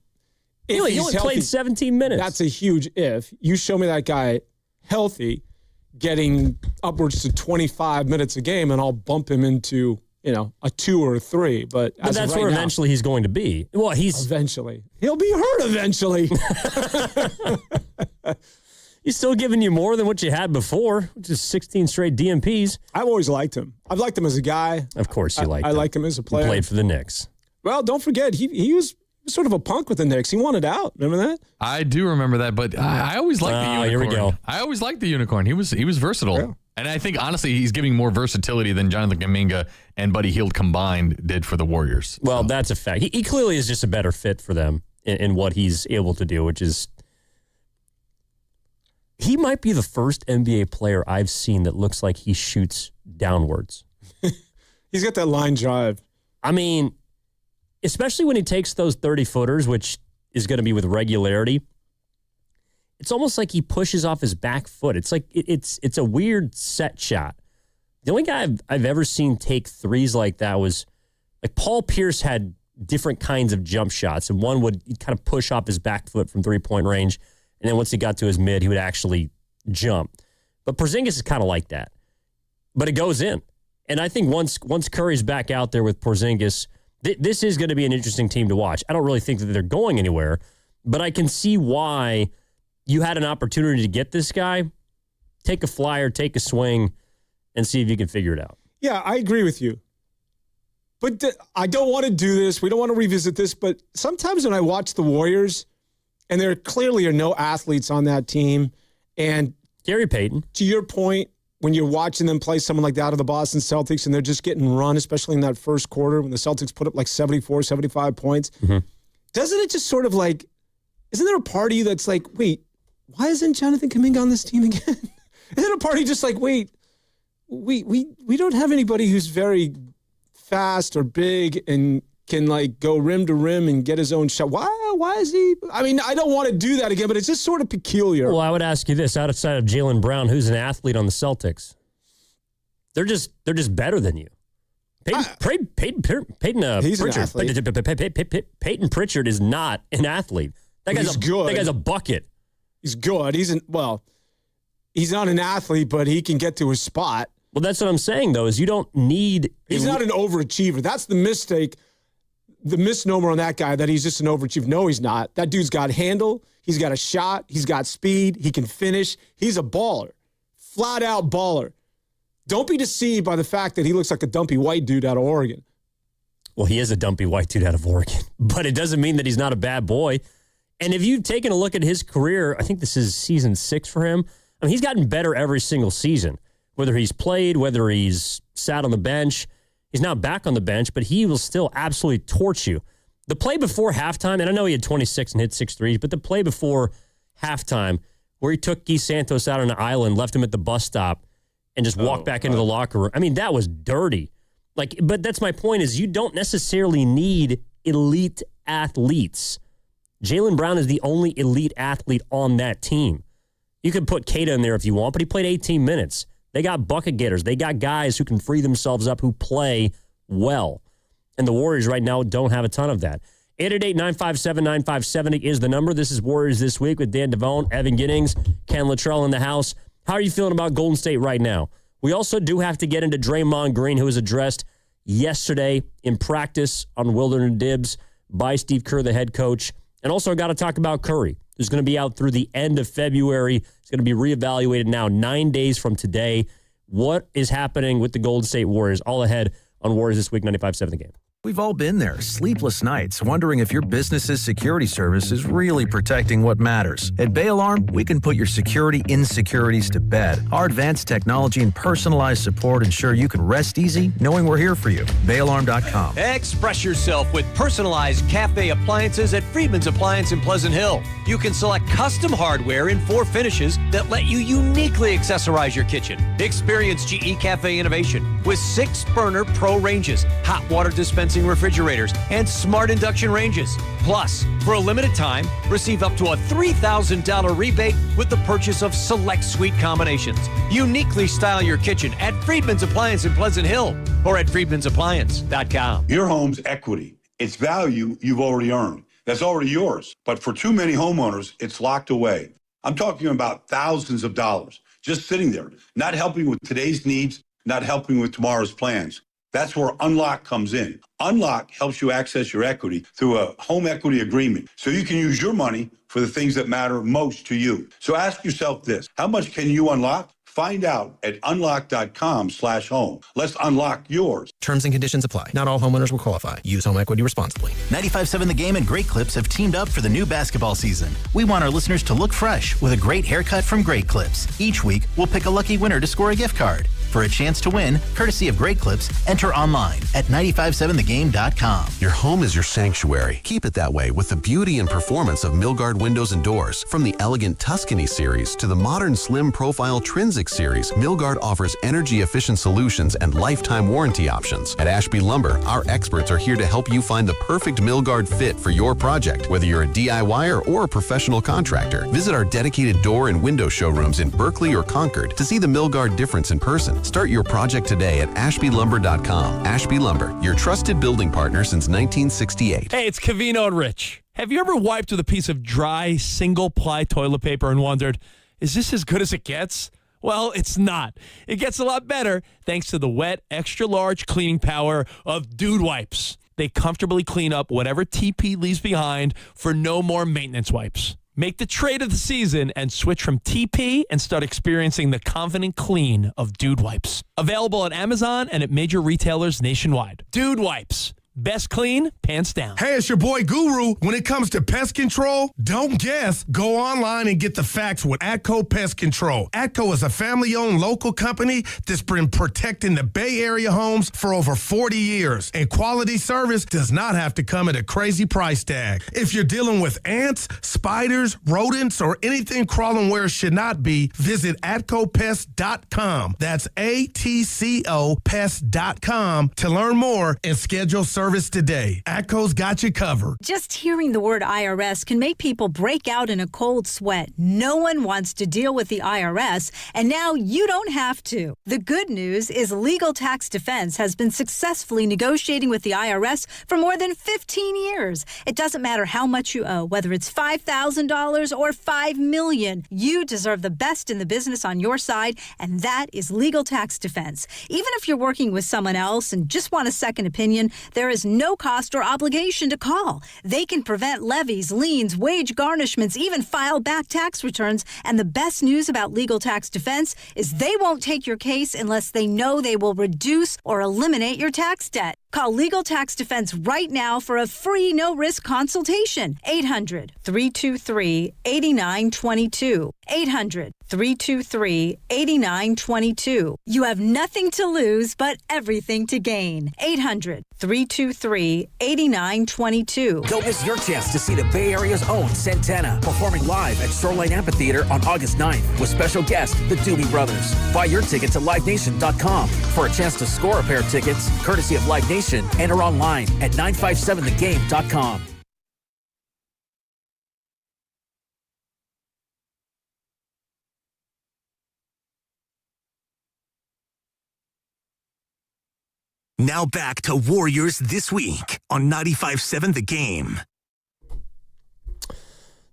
He only played 17 minutes. That's a huge if. You show me that guy healthy, getting upwards to 25 minutes a game, and I'll bump him into a 2 or a 3, but that's where eventually he's going to be. Well, eventually. He'll be hurt eventually. He's still giving you more than what you had before, which is 16 straight DMPs. I've always liked him. I've liked him as a guy. Of course you liked him. I like him as a player. He played for the Knicks. Well, don't forget, he was sort of a punk with the Knicks. He wanted out. Remember that? I do remember that, but I always liked the unicorn. Here we go. I always liked the unicorn. He was versatile. Yeah. And I think, honestly, he's giving more versatility than Jonathan Kuminga and Buddy Hield combined did for the Warriors. Well, that's a fact. He clearly is just a better fit for them in what he's able to do, which is he might be the first NBA player I've seen that looks like he shoots downwards. He's got that line drive. I mean, especially when he takes those 30-footers, which is going to be with regularity. It's almost like he pushes off his back foot. It's like it's a weird set shot. The only guy I've ever seen take threes like that was like Paul Pierce had different kinds of jump shots, and one would kind of push off his back foot from 3-point range, and then once he got to his mid, he would actually jump. But Porzingis is kind of like that, but it goes in. And I think once Curry's back out there with Porzingis, this is going to be an interesting team to watch. I don't really think that they're going anywhere, but I can see why. You had an opportunity to get this guy, take a flyer, take a swing, and see if you can figure it out. Yeah, I agree with you. But I don't want to do this. We don't want to revisit this. But sometimes when I watch the Warriors, and there clearly are no athletes on that team, and Gary Payton, to your point, when you're watching them play someone like that of the Boston Celtics, and they're just getting run, especially in that first quarter when the Celtics put up like 74, 75 points, doesn't it just sort of like, Isn't there a part of you that's like, wait, why isn't Jonathan Kuminga on this team again? Isn't a party just like, wait, we don't have anybody who's very fast or big and can like go rim to rim and get his own shot. Why is he? I mean, I don't want to do that again, but it's just sort of peculiar. Well, I would ask you this: outside of Jaylen Brown, who's an athlete on the Celtics? They're just better than you. Peyton He's an athlete. Peyton Pritchard is not an athlete. He's good. That guy's a bucket. He's good. He's not an athlete, but he can get to his spot. Well, that's what I'm saying, though, is you don't need... He's not an overachiever. That's the mistake, the misnomer on that guy, that he's just an overachiever. No, he's not. That dude's got handle. He's got a shot. He's got speed. He can finish. He's a baller. Flat-out baller. Don't be deceived by the fact that he looks like a dumpy white dude out of Oregon. Well, he is a dumpy white dude out of Oregon, but it doesn't mean that he's not a bad boy. And if you've taken a look at his career, I think this is season 6 for him. I mean, he's gotten better every single season. Whether he's played, whether he's sat on the bench. He's now back on the bench, but he will still absolutely torch you. The play before halftime, and I know he had 26 and hit 6 threes, but the play before halftime where he took Guy Santos out on an island, left him at the bus stop, and just walked back into the locker room. I mean, that was dirty. But that's my point is you don't necessarily need elite athletes. Jaylen Brown is the only elite athlete on that team. You could put Keita in there if you want, but he played 18 minutes. They got bucket getters. They got guys who can free themselves up, who play well. And the Warriors right now don't have a ton of that. 888-957-9570 is the number. This is Warriors This Week with Dan Devone, Evan Giddings, Ken Luttrell in the house. How are you feeling about Golden State right now? We also do have to get into Draymond Green, who was addressed yesterday in practice on Wilderness Dibs by Steve Kerr, the head coach. And also got to talk about Curry, who's going to be out through the end of February. He's going to be reevaluated now 9 days from today. What is happening with the Golden State Warriors? All ahead on Warriors This Week, 95.7 The Game. We've all been there, sleepless nights, wondering if your business's security service is really protecting what matters. At Bay Alarm, we can put your security insecurities to bed. Our advanced technology and personalized support ensure you can rest easy knowing we're here for you. BayAlarm.com. Express yourself with personalized cafe appliances at Friedman's Appliance in Pleasant Hill. You can select custom hardware in 4 finishes that let you uniquely accessorize your kitchen. Experience GE Cafe innovation with 6-burner Pro ranges, hot water dispensing refrigerators, and smart induction ranges. Plus, for a limited time, receive up to a $3,000 rebate with the purchase of select suite combinations. Uniquely style your kitchen at Friedman's Appliance in Pleasant Hill or at friedmansappliance.com. Your home's equity. It's value you've already earned. That's already yours. But for too many homeowners, it's locked away. I'm talking about thousands of dollars just sitting there, not helping with today's needs, not helping with tomorrow's plans. That's where Unlock comes in. Unlock helps you access your equity through a home equity agreement so you can use your money for the things that matter most to you. So ask yourself this: how much can you unlock? Find out at unlock.com/home. Let's unlock yours. Terms and conditions apply. Not all homeowners will qualify. Use home equity responsibly. 95.7 The Game and Great Clips have teamed up for the new basketball season. We want our listeners to look fresh with a great haircut from Great Clips. Each week, we'll pick a lucky winner to score a gift card. For a chance to win, courtesy of Great Clips, enter online at 957thegame.com. Your home is your sanctuary. Keep it that way with the beauty and performance of Milgard windows and doors. From the elegant Tuscany series to the modern slim profile Trinsic series, Milgard offers energy-efficient solutions and lifetime warranty options. At Ashby Lumber, our experts are here to help you find the perfect Milgard fit for your project, whether you're a DIYer or a professional contractor. Visit our dedicated door and window showrooms in Berkeley or Concord to see the Milgard difference in person. Start your project today at ashbylumber.com. Ashby Lumber, your trusted building partner since 1968. Hey, it's Covino and Rich. Have you ever wiped with a piece of dry, single-ply toilet paper and wondered, is this as good as it gets? Well, it's not. It gets a lot better thanks to the wet, extra-large cleaning power of Dude Wipes. They comfortably clean up whatever TP leaves behind for no more maintenance wipes. Make the trade of the season and switch from TP and start experiencing the confident clean of Dude Wipes. Available at Amazon and at major retailers nationwide. Dude Wipes. Best clean, pants down. Hey, it's your boy Guru. When it comes to pest control, don't guess. Go online and get the facts with Atco Pest Control. Atco is a family-owned local company that's been protecting the Bay Area homes for over 40 years. And quality service does not have to come at a crazy price tag. If you're dealing with ants, spiders, rodents, or anything crawling where it should not be, visit AtcoPest.com. That's ATCO Pest.com to learn more and schedule service today. Atco's got you covered. Just hearing the word IRS can make people break out in a cold sweat. No one wants to deal with the IRS, and now you don't have to. The good news is Legal Tax Defense has been successfully negotiating with the IRS for more than 15 years. It doesn't matter how much you owe, whether it's $5,000 or $5 million. You deserve the best in the business on your side, and that is Legal Tax Defense. Even if you're working with someone else and just want a second opinion, there is no cost or obligation to call. They can prevent levies, liens, wage garnishments, even file back tax returns. And the best news about Legal Tax Defense is they won't take your case unless they know they will reduce or eliminate your tax debt. Call Legal Tax Defense right now for a free no-risk consultation. 800-323-8922. 800-323-8922. You have nothing to lose but everything to gain. 800-323-8922. Don't miss your chance to see the Bay Area's own Santana performing live at Shoreline Amphitheater on August 9th with special guest, the Doobie Brothers. Buy your tickets at LiveNation.com for a chance to score a pair of tickets, courtesy of Live Nation, and are online at 957thegame.com. Now back to Warriors This Week on 95.7 The Game.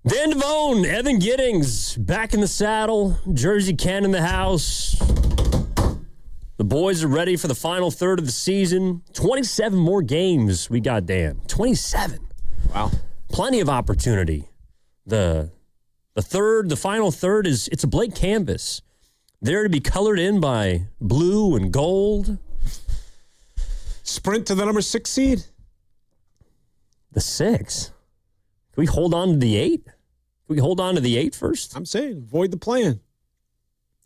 Dan Devone, Evan Giddings, back in the saddle. Jersey Ken in the house. The boys are ready for the final third of the season. 27 more games we got, Dan. 27. Wow. Plenty of opportunity. The final third it's a blank canvas. There to be colored in by blue and gold. Sprint to the number 6 seed. The 6? Can we hold on to the 8? Can we hold on to the 8 first? I'm saying avoid the plan.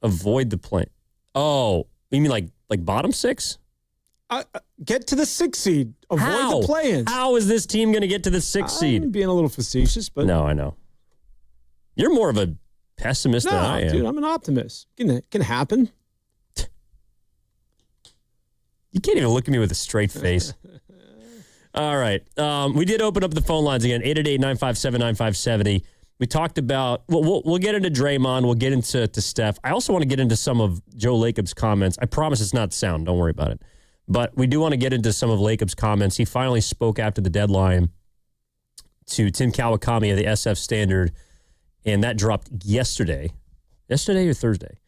Avoid the plan. Oh, you mean like bottom 6? Get to the 6 seed. Avoid the play-in. How is this team going to get to the 6 seed? I'm being a little facetious, but no, I know. You're more of a pessimist than I am. Dude, I'm an optimist. It can happen. You can't even look at me with a straight face. All right. We did open up the phone lines again, 888-957-9570. We talked about, we'll get into Draymond. We'll get into Steph. I also want to get into some of Joe Lacob's comments. I promise it's not sound. Don't worry about it. But we do want to get into some of Lacob's comments. He finally spoke after the deadline to Tim Kawakami of the SF Standard, and that dropped yesterday. Yesterday or Thursday?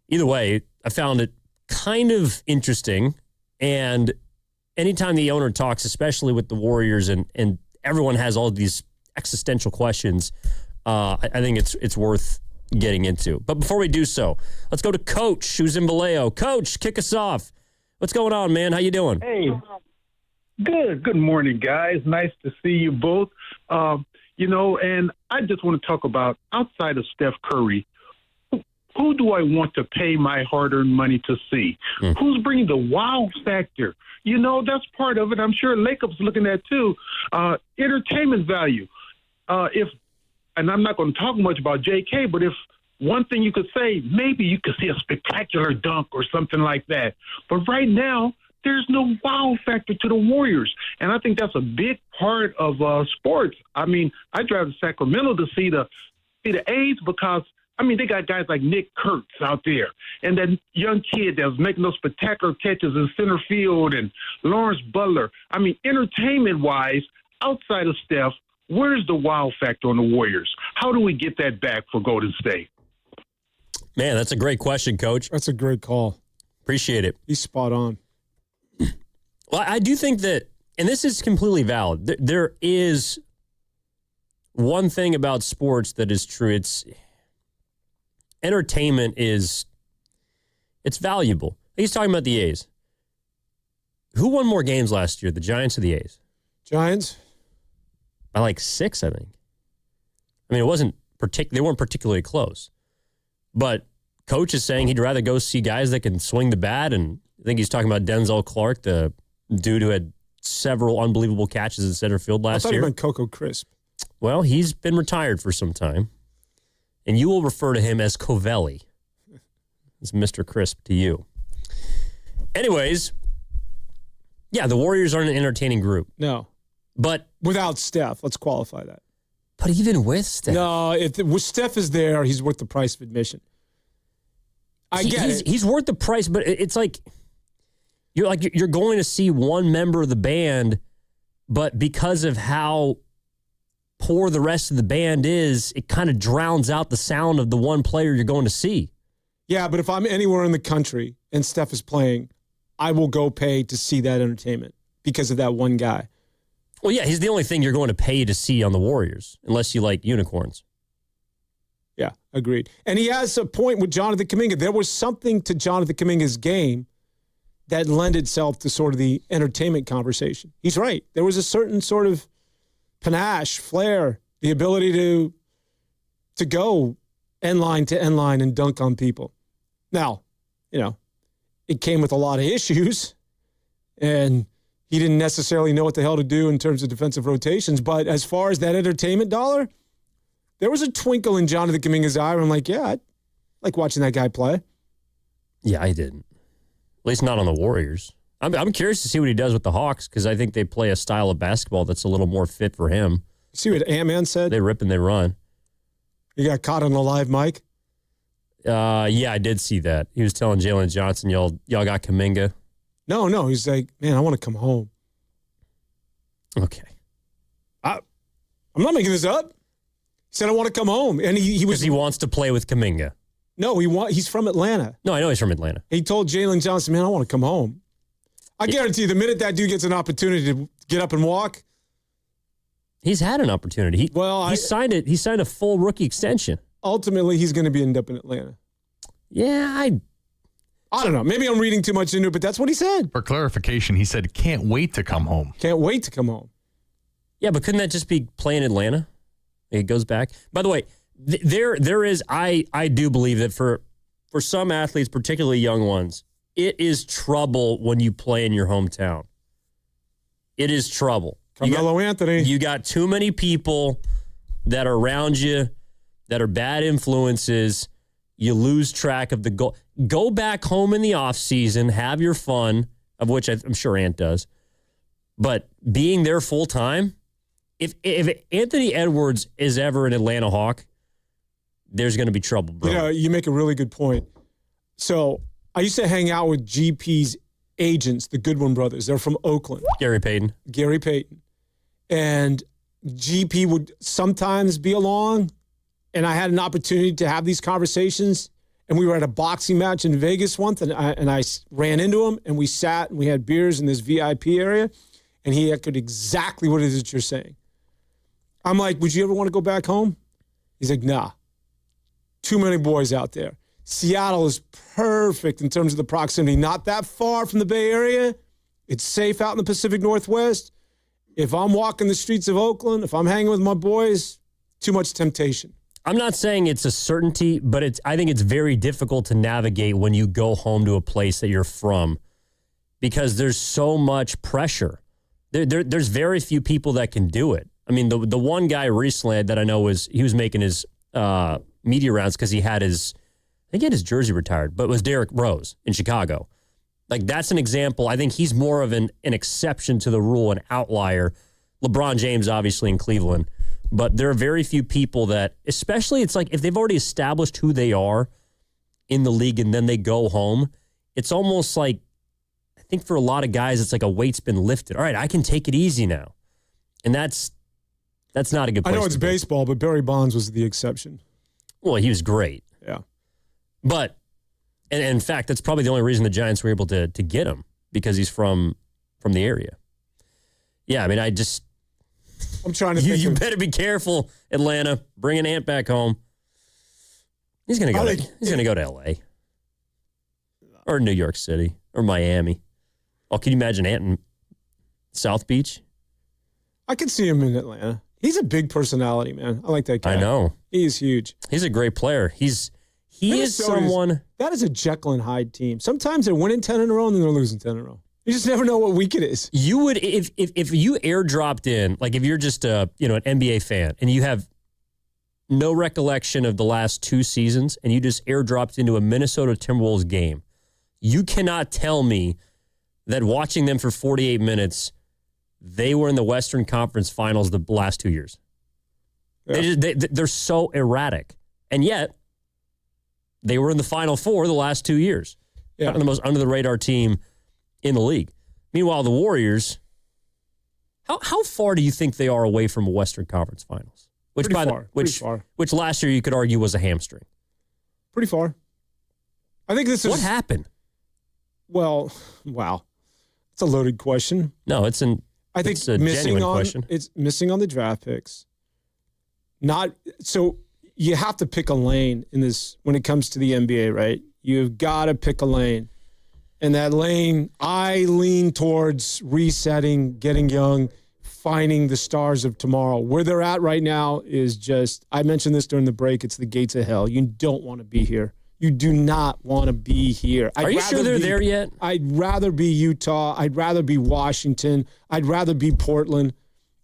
Either way, I found it kind of interesting. And anytime the owner talks, especially with the Warriors, and everyone has all these existential questions, I think it's worth getting into. But before we do so, let's go to Coach, who's in Vallejo. Coach, kick us off. What's going on, man? How you doing? Hey, good. Good morning, guys. Nice to see you both. And I just want to talk about, outside of Steph Curry, who do I want to pay my hard-earned money to see? Who's bringing the wow factor? That's part of it. I'm sure Lacob's looking at, too. Entertainment value. And I'm not going to talk much about J.K., but if one thing you could say, maybe you could see a spectacular dunk or something like that. But right now, there's no wow factor to the Warriors. And I think that's a big part of sports. I mean, I drive to Sacramento to see the A's because, they got guys like Nick Kurtz out there and that young kid that was making those spectacular catches in center field and Lawrence Butler. Entertainment-wise, outside of Steph, where's the wow factor on the Warriors? How do we get that back for Golden State? Man, that's a great question, Coach. That's a great call. Appreciate it. He's spot on. Well, I do think that, and this is completely valid, there is one thing about sports that is true. Entertainment it's valuable. He's talking about the A's. Who won more games last year, the Giants or the A's? Giants? By like 6, I think. I mean, they weren't particularly close. But coach is saying he'd rather go see guys that can swing the bat, and I think he's talking about Denzel Clark, the dude who had several unbelievable catches in center field last year. I thought he meant Coco Crisp. Well, he's been retired for some time, and you will refer to him as Covelli. It's Mr. Crisp to you. Anyways, yeah, the Warriors aren't an entertaining group. No. But without Steph, let's qualify that. But even with Steph. No, if Steph is there, he's worth the price of admission. I get it. He's worth the price, but it's like you're going to see one member of the band, but because of how poor the rest of the band is, it kind of drowns out the sound of the one player you're going to see. Yeah, but if I'm anywhere in the country and Steph is playing, I will go pay to see that entertainment because of that one guy. Well, yeah, he's the only thing you're going to pay to see on the Warriors, unless you like unicorns. Yeah, agreed. And he has a point with Jonathan Kuminga. There was something to Jonathan Kuminga's game that lent itself to sort of the entertainment conversation. He's right. There was a certain sort of panache, flair, the ability to go end line to end line and dunk on people. Now, it came with a lot of issues, and he didn't necessarily know what the hell to do in terms of defensive rotations. But as far as that entertainment dollar, there was a twinkle in Jonathan Kuminga's eye. I'm like, yeah, I like watching that guy play. Yeah, I didn't. At least not on the Warriors. I'm curious to see what he does with the Hawks because I think they play a style of basketball that's a little more fit for him. See what Ant-Man said? They rip and they run. You got caught on the live mic? Yeah, I did see that. He was telling Jalen Johnson, y'all got Kuminga. No. He's like, man, I want to come home. Okay. I'm not making this up. He said, I want to come home. And he wants to play with Kuminga. No, he's from Atlanta. No, I know he's from Atlanta. He told Jalen Johnson, man, I want to come home. I guarantee you, the minute that dude gets an opportunity to get up and walk. He's had an opportunity. He signed a full rookie extension. Ultimately, he's going to end up in Atlanta. Yeah, I don't know. Maybe I'm reading too much into it, but that's what he said. For clarification, he said, can't wait to come home. Can't wait to come home. Yeah, but couldn't that just be play in Atlanta? It goes back. By the way, there is, I do believe that for some athletes, particularly young ones, it is trouble when you play in your hometown. It is trouble. Carmelo Anthony. You got too many people that are around you that are bad influences. You lose track of the goal. Go back home in the offseason, have your fun, of which I'm sure Ant does. But being there full time, if Anthony Edwards is ever an Atlanta Hawk, there's going to be trouble, bro. You make a really good point. So I used to hang out with GP's agents, the Goodwin brothers. They're from Oakland. Gary Payton. And GP would sometimes be along, and I had an opportunity to have these conversations. And we were at a boxing match in Vegas once, and I ran into him, and we sat and we had beers in this VIP area, and he echoed exactly what it is that you're saying. I'm like, would you ever want to go back home? He's like, nah. Too many boys out there. Seattle is perfect in terms of the proximity. Not that far from the Bay Area. It's safe out in the Pacific Northwest. If I'm walking the streets of Oakland, if I'm hanging with my boys, too much temptation. I'm not saying it's a certainty, but I think it's very difficult to navigate when you go home to a place that you're from because there's so much pressure. There's very few people that can do it. I mean, the one guy recently that I know was making his media rounds because he had his jersey retired, but it was Derrick Rose in Chicago. Like, that's an example. I think he's more of an exception to the rule, an outlier. LeBron James, obviously, in Cleveland. But there are very few people that, especially it's like if they've already established who they are in the league and then they go home, it's almost like, I think for a lot of guys, it's like a weight's been lifted. All right, I can take it easy now. And that's not a good place I know it's baseball, but Barry Bonds was the exception. Well, he was great. Yeah. But, and in fact, that's probably the only reason the Giants were able to get him, because he's from the area. Yeah, I mean, I'm trying to think. You better be careful, Atlanta. Bringing Ant back home. He's going to go to L.A. or New York City or Miami. Oh, can you imagine Ant in South Beach? I can see him in Atlanta. He's a big personality, man. I like that guy. I know. He is huge. He's a great player. He is someone. That is a Jekyll and Hyde team. Sometimes they're winning 10 in a row and then they're losing 10 in a row. You just never know what week it is. You would, if you airdropped in, like if you're just an NBA fan and you have no recollection of the last 2 seasons and you just airdropped into a Minnesota Timberwolves game, you cannot tell me that watching them for 48 minutes, they were in the Western Conference Finals the last 2 years. Yeah. They're so erratic. And yet, they were in the Final Four the last 2 years. Yeah. The most under-the-radar team in the league. Meanwhile, the Warriors, how far do you think they are away from a Western Conference Finals? Which pretty far. Which last year you could argue was a hamstring. Pretty far. I think this is... What happened? Well, wow. It's a loaded question. No, it's a genuine question. It's missing on the draft picks. So you have to pick a lane in this when it comes to the NBA, right? You've got to pick a lane. And that lane, I lean towards resetting, getting young, finding the stars of tomorrow. Where they're at right now is just, I mentioned this during the break, it's the gates of hell. You don't want to be here. You do not want to be here. Are you sure they're there yet? I'd rather be Utah. I'd rather be Washington. I'd rather be Portland.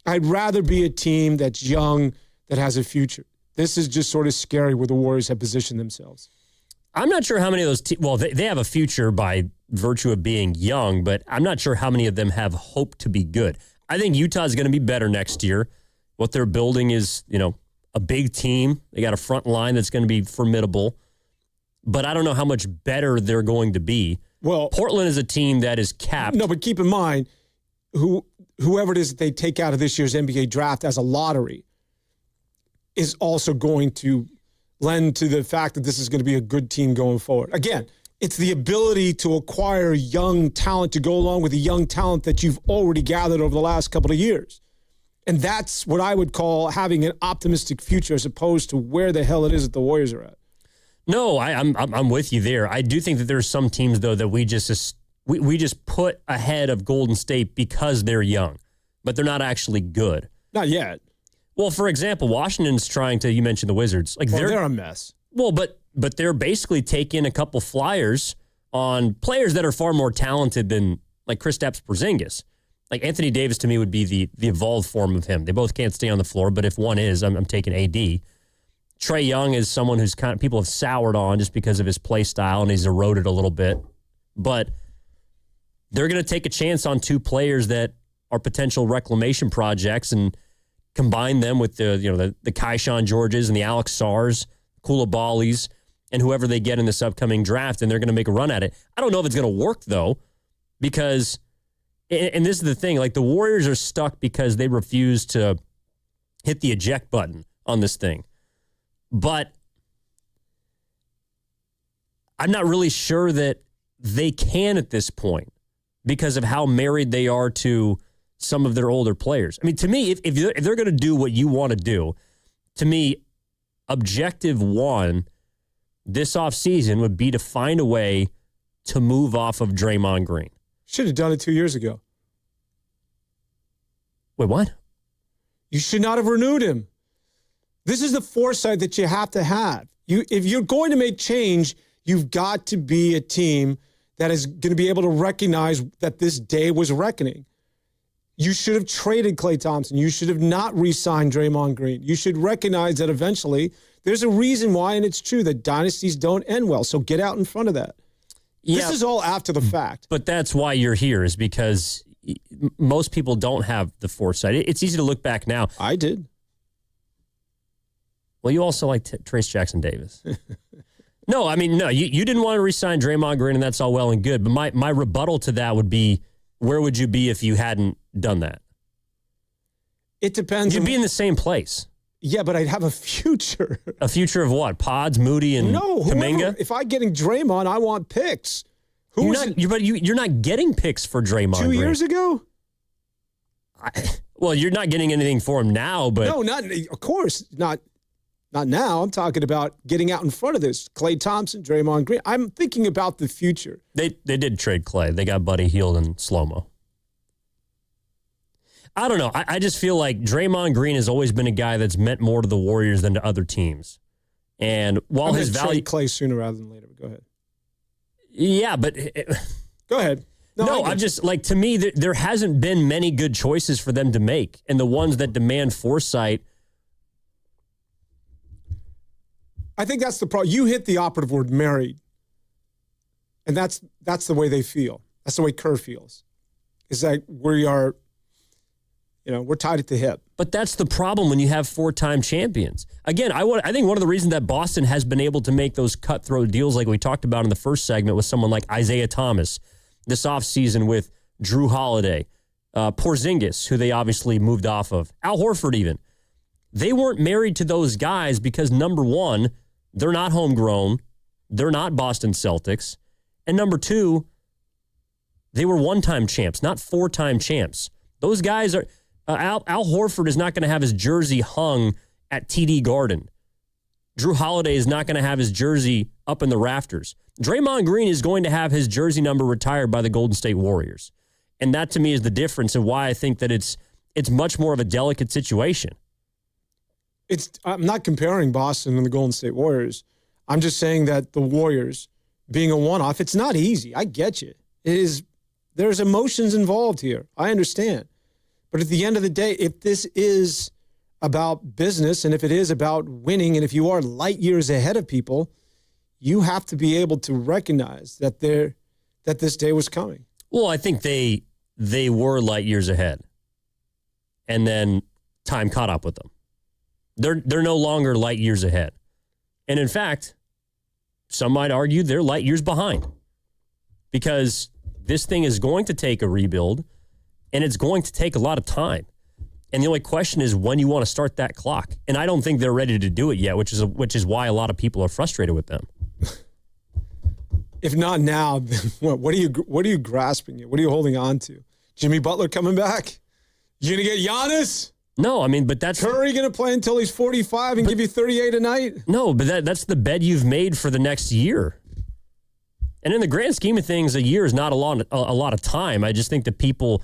I'd rather be a team that's young, that has a future. This is just sort of scary where the Warriors have positioned themselves. I'm not sure how many of those teams, they have a future by virtue of being young, but I'm not sure how many of them have hope to be good. I think Utah is going to be better next year. What they're building is, a big team. They got a front line that's going to be formidable, but I don't know how much better they're going to be. Well, Portland is a team that is capped. No, but keep in mind, whoever it is that they take out of this year's NBA draft as a lottery is also going to lend to the fact that this is going to be a good team going forward. Again, it's the ability to acquire young talent to go along with the young talent that you've already gathered over the last couple of years. And that's what I would call having an optimistic future as opposed to where the hell it is that the Warriors are at. No, I'm with you there. I do think that there's some teams, though, that we just put ahead of Golden State because they're young, but they're not actually good. Not yet. Well, for example, Washington's trying to, you mentioned the Wizards. They're a mess. Well, but they're basically taking a couple flyers on players that are far more talented than like Kristaps Porzingis. Like Anthony Davis to me would be the evolved form of him. They both can't stay on the floor, but if one is, I'm taking AD. Trae Young is someone who's kind of people have soured on just because of his play style and he's eroded a little bit. But they're going to take a chance on 2 players that are potential reclamation projects and combine them with the Keyshawn Georges and the Alex Sars, Koulibalys, and whoever they get in this upcoming draft, and they're going to make a run at it. I don't know if it's going to work, though, because, and this is the thing, like the Warriors are stuck because they refuse to hit the eject button on this thing. But I'm not really sure that they can at this point because of how married they are to some of their older players. I mean, to me, if they're going to do what you want to do, to me, objective one this offseason would be to find a way to move off of Draymond Green. Should have done it 2 years ago. Wait, what? You should not have renewed him. This is the foresight that you have to have. If you're going to make change, you've got to be a team that is going to be able to recognize that this day was reckoning. You should have traded Klay Thompson. You should have not re-signed Draymond Green. You should recognize that eventually there's a reason why, and it's true, that dynasties don't end well. So get out in front of that. Yeah, this is all after the fact. But that's why you're here, is because most people don't have the foresight. It's easy to look back now. I did. Well, you also like Trace Jackson Davis. No, you didn't want to re-sign Draymond Green, and that's all well and good. But my rebuttal to that would be, where would you be if you hadn't done that? It depends. You'd be in the same place. Yeah, but I'd have a future. A future of what? Pods, Moody, and Kuminga? If I'm getting Draymond, I want picks. You're not getting picks for Draymond 2 years ago? Well, you're not getting anything for him now, but... No, not, of course not. Not now. I'm talking about getting out in front of this. Klay Thompson, Draymond Green. I'm thinking about the future. They did trade Klay. They got Buddy Hield and slow-mo. I don't know. I just feel like Draymond Green has always been a guy that's meant more to the Warriors than to other teams. And while his value... Klay sooner rather than later, but go ahead. Yeah, but... Go ahead. No, I'm just, like, to me, there hasn't been many good choices for them to make. And the ones that demand foresight... I think that's the problem. You hit the operative word, married. And that's the way they feel. That's the way Kerr feels. Is that we are... we're tied at the hip. But that's the problem when you have 4-time champions. Again, I think one of the reasons that Boston has been able to make those cutthroat deals like we talked about in the first segment with someone like Isaiah Thomas, this offseason with Drew Holiday, Porzingis, who they obviously moved off of, Al Horford even. They weren't married to those guys because, number one, they're not homegrown. They're not Boston Celtics. And number two, they were 1-time champs, not 4-time champs. Those guys are... Al Horford is not going to have his jersey hung at TD Garden. Drew Holiday is not going to have his jersey up in the rafters. Draymond Green is going to have his jersey number retired by the Golden State Warriors. And that, to me, is the difference of why I think that it's much more of a delicate situation. I'm not comparing Boston and the Golden State Warriors. I'm just saying that the Warriors, being a one-off, it's not easy. I get you. There's emotions involved here. I understand. But at the end of the day, if this is about business and if it is about winning and if you are light years ahead of people, you have to be able to recognize that this day was coming. Well, I think they were light years ahead. And then time caught up with them. They're no longer light years ahead. And in fact, some might argue they're light years behind. Because this thing is going to take a rebuild. And it's going to take a lot of time. And the only question is when you want to start that clock. And I don't think they're ready to do it yet, which is why a lot of people are frustrated with them. If not now, then what are you grasping at? What are you holding on to? Jimmy Butler coming back? You going to get Giannis? No, I mean, but that's... Curry going to play until he's 45 and give you 38 a night? No, but that's the bed you've made for the next year. And in the grand scheme of things, a year is not a lot of time. I just think that people...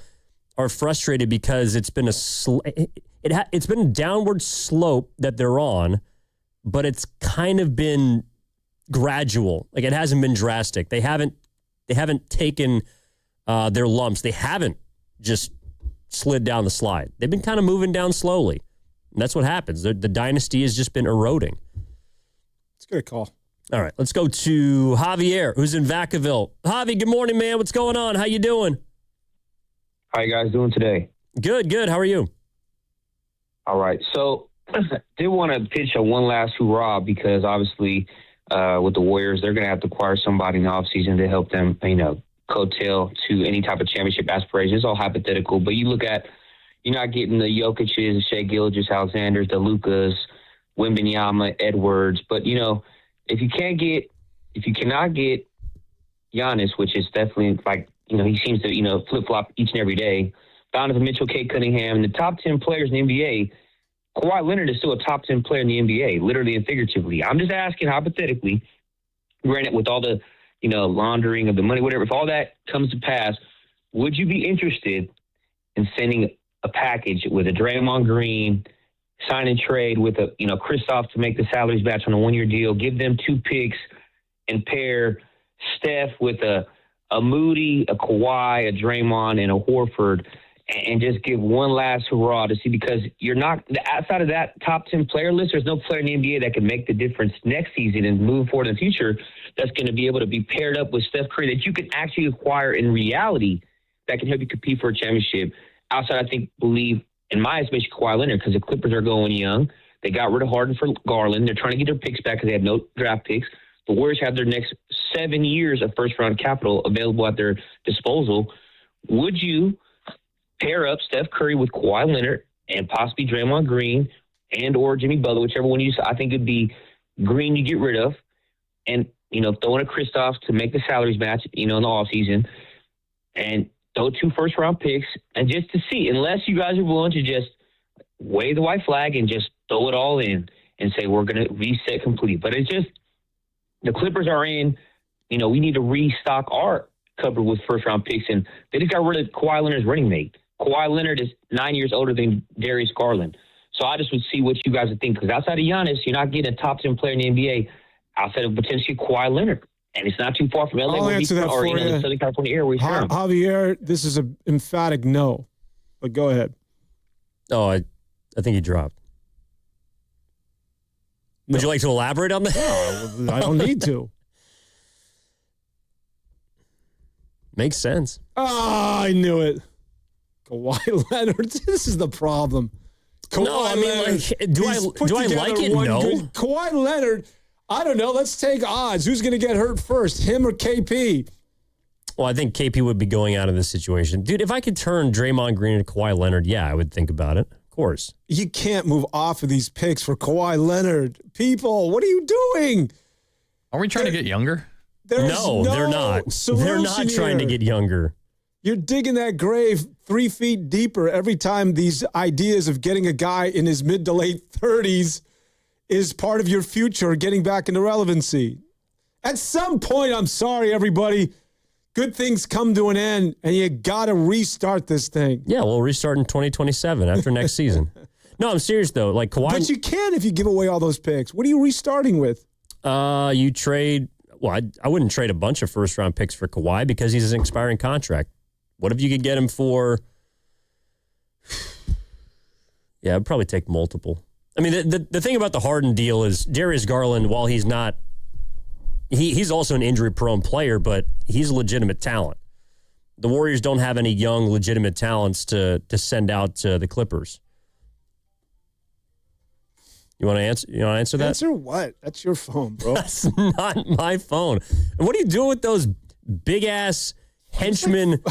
are frustrated because it's been it's been a downward slope that they're on, but it's kind of been gradual. Like, it hasn't been drastic. They haven't taken their lumps. They haven't just slid down the slide. They've been kind of moving down slowly. And that's what happens. The dynasty has just been eroding. It's a good call. All right, let's go to Javier, who's in Vacaville. Javi, good morning, man. What's going on? How you doing? How you guys doing today? Good. How are you? All right. So did want to pitch a one last hurrah because obviously with the Warriors, they're going to have to acquire somebody in the offseason to help them, coattail to any type of championship aspirations. It's all hypothetical. But you look at, you're not getting the Jokic's, the Shai Gilgeous, Alexanders, the Lucas, Wembanyama, Edwards. But, if you cannot get Giannis, which is definitely like, he seems to, flip-flop each and every day. Donovan Mitchell, Kate Cunningham, the top 10 players in the NBA, Kawhi Leonard is still a top 10 player in the NBA, literally and figuratively. I'm just asking hypothetically, granted with all the, laundering of the money, whatever, if all that comes to pass, would you be interested in sending a package with a Draymond Green, sign and trade with a, Kristaps to make the salaries match on a one-year deal, give them 2 picks and pair Steph with a Moody, a Kawhi, a Draymond, and a Horford, and just give one last hurrah to see, because you're not outside of that top 10 player list. There's no player in the NBA that can make the difference next season and move forward in the future that's going to be able to be paired up with Steph Curry that you can actually acquire in reality that can help you compete for a championship. Outside, I believe, in my estimation, Kawhi Leonard, because the Clippers are going young. They got rid of Harden for Garland. They're trying to get their picks back because they have no draft picks. The Warriors have their next 7 years of first-round capital available at their disposal. Would you pair up Steph Curry with Kawhi Leonard and possibly Draymond Green and or Jimmy Butler, whichever one you say? I think it'd be Green you get rid of, and, throw in a Kristaps to make the salaries match, in the offseason, and throw 2 first-round picks, and just to see, unless you guys are willing to just wave the white flag and just throw it all in and say we're going to reset completely. But it's just the Clippers are in, we need to restock our cupboard with first-round picks, and they just got rid of Kawhi Leonard's running mate. Kawhi Leonard is 9 years older than Darius Garland. So I just would see what you guys would think, because outside of Giannis, you're not getting a top 10 player in the NBA outside of potentially Kawhi Leonard. And it's not too far from LA I'll answer that or for you. the Southern California area where he's from. Javier, this is an emphatic no. But go ahead. Oh, I think he dropped. Would you like to elaborate on that? No, I don't need to. Makes sense. Oh, I knew it. Kawhi Leonard. This is the problem. No, I mean, like, do I like it? No. Kawhi Leonard, I don't know. Let's take odds. Who's going to get hurt first, him or KP? Well, I think KP would be going out of this situation. Dude, if I could turn Draymond Green into Kawhi Leonard, yeah, I would think about it. Of course. You can't move off of these picks for Kawhi Leonard. People, what are you doing? Are we trying to get younger? No, they're not. They're not trying to get younger. You're digging that grave 3 feet deeper every time these ideas of getting a guy in his mid to late 30s is part of your future, getting back into relevancy. At some point, I'm sorry, everybody, good things come to an end, and you got to restart this thing. Yeah, we'll restart in 2027 after next season. No, I'm serious, though. Like Kawhi. But you can if you give away all those picks. What are you restarting with? You trade. Well, I wouldn't trade a bunch of first-round picks for Kawhi because he's an expiring contract. What if you could get him for? Yeah, I'd probably take multiple. I mean, the thing about the Harden deal is Darius Garland, while he's not, he's also an injury-prone player, but he's a legitimate talent. The Warriors don't have any young, legitimate talents to send out to the Clippers. You want to answer? You want to answer that? Answer what? That's your phone, bro. That's not my phone. And what are you doing with those big ass henchmen?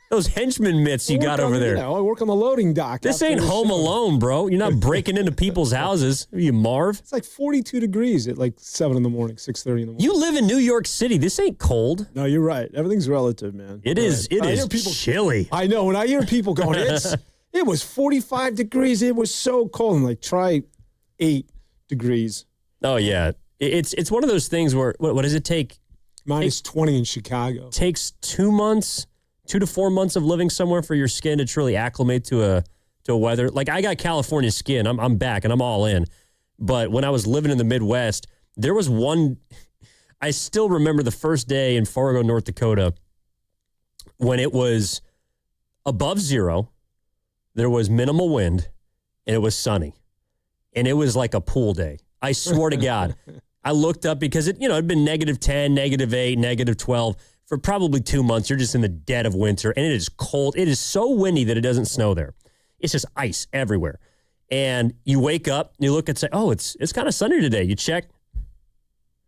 Those henchman mitts you got over there. I work on the loading dock. This ain't Home Alone, bro. You're not breaking into people's houses. Are you Marv? It's like 42 degrees at like 7 in the morning, 6:30 in the morning. You live in New York City. This ain't cold. No, you're right. Everything's relative, man. It is. It is chilly. I know. When I hear people going, it was 45 degrees. It was so cold. I'm like, try 8 degrees. Oh, yeah. It's one of those things where, what does it take? Minus 20 in Chicago. Takes 2 months. 2 to 4 months of living somewhere for your skin to truly acclimate to a weather. Like, I got California skin. I'm back and I'm all in. But when I was living in the Midwest, there was one. I still remember the first day in Fargo, North Dakota, when it was above zero, there was minimal wind, and it was sunny. And it was like a pool day. I swear to God. I looked up because it'd been -10, -8, -12. For probably 2 months, you're just in the dead of winter, and it is cold. It is so windy that it doesn't snow there. It's just ice everywhere. And you wake up, you look and say, oh, it's kind of sunny today. You check,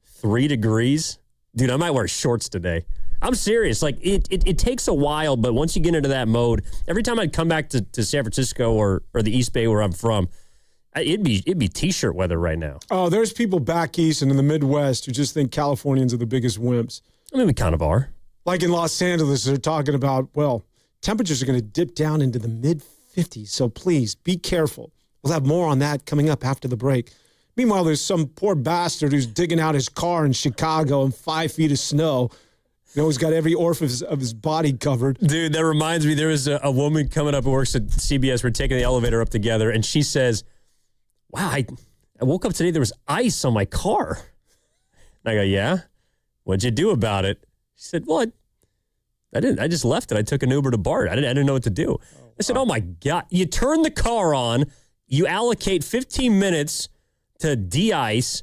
3 degrees. Dude, I might wear shorts today. I'm serious. Like, it takes a while, but once you get into that mode, every time I'd come back to San Francisco or the East Bay where I'm from, it'd be T-shirt weather right now. Oh, there's people back east and in the Midwest who just think Californians are the biggest wimps. I mean, we kind of are. Like in Los Angeles, they're talking about, well, temperatures are going to dip down into the mid-50s, so please be careful. We'll have more on that coming up after the break. Meanwhile, there's some poor bastard who's digging out his car in Chicago in 5 feet of snow. He's got every orifice of his body covered. Dude, that reminds me, there was a woman coming up who works at CBS. We're taking the elevator up together, and she says, wow, I woke up today, there was ice on my car. And I go, yeah? What'd you do about it? She said, well, I didn't. I just left it. I took an Uber to BART. I didn't know what to do. I said, oh, my God. You turn the car on, you allocate 15 minutes to de-ice,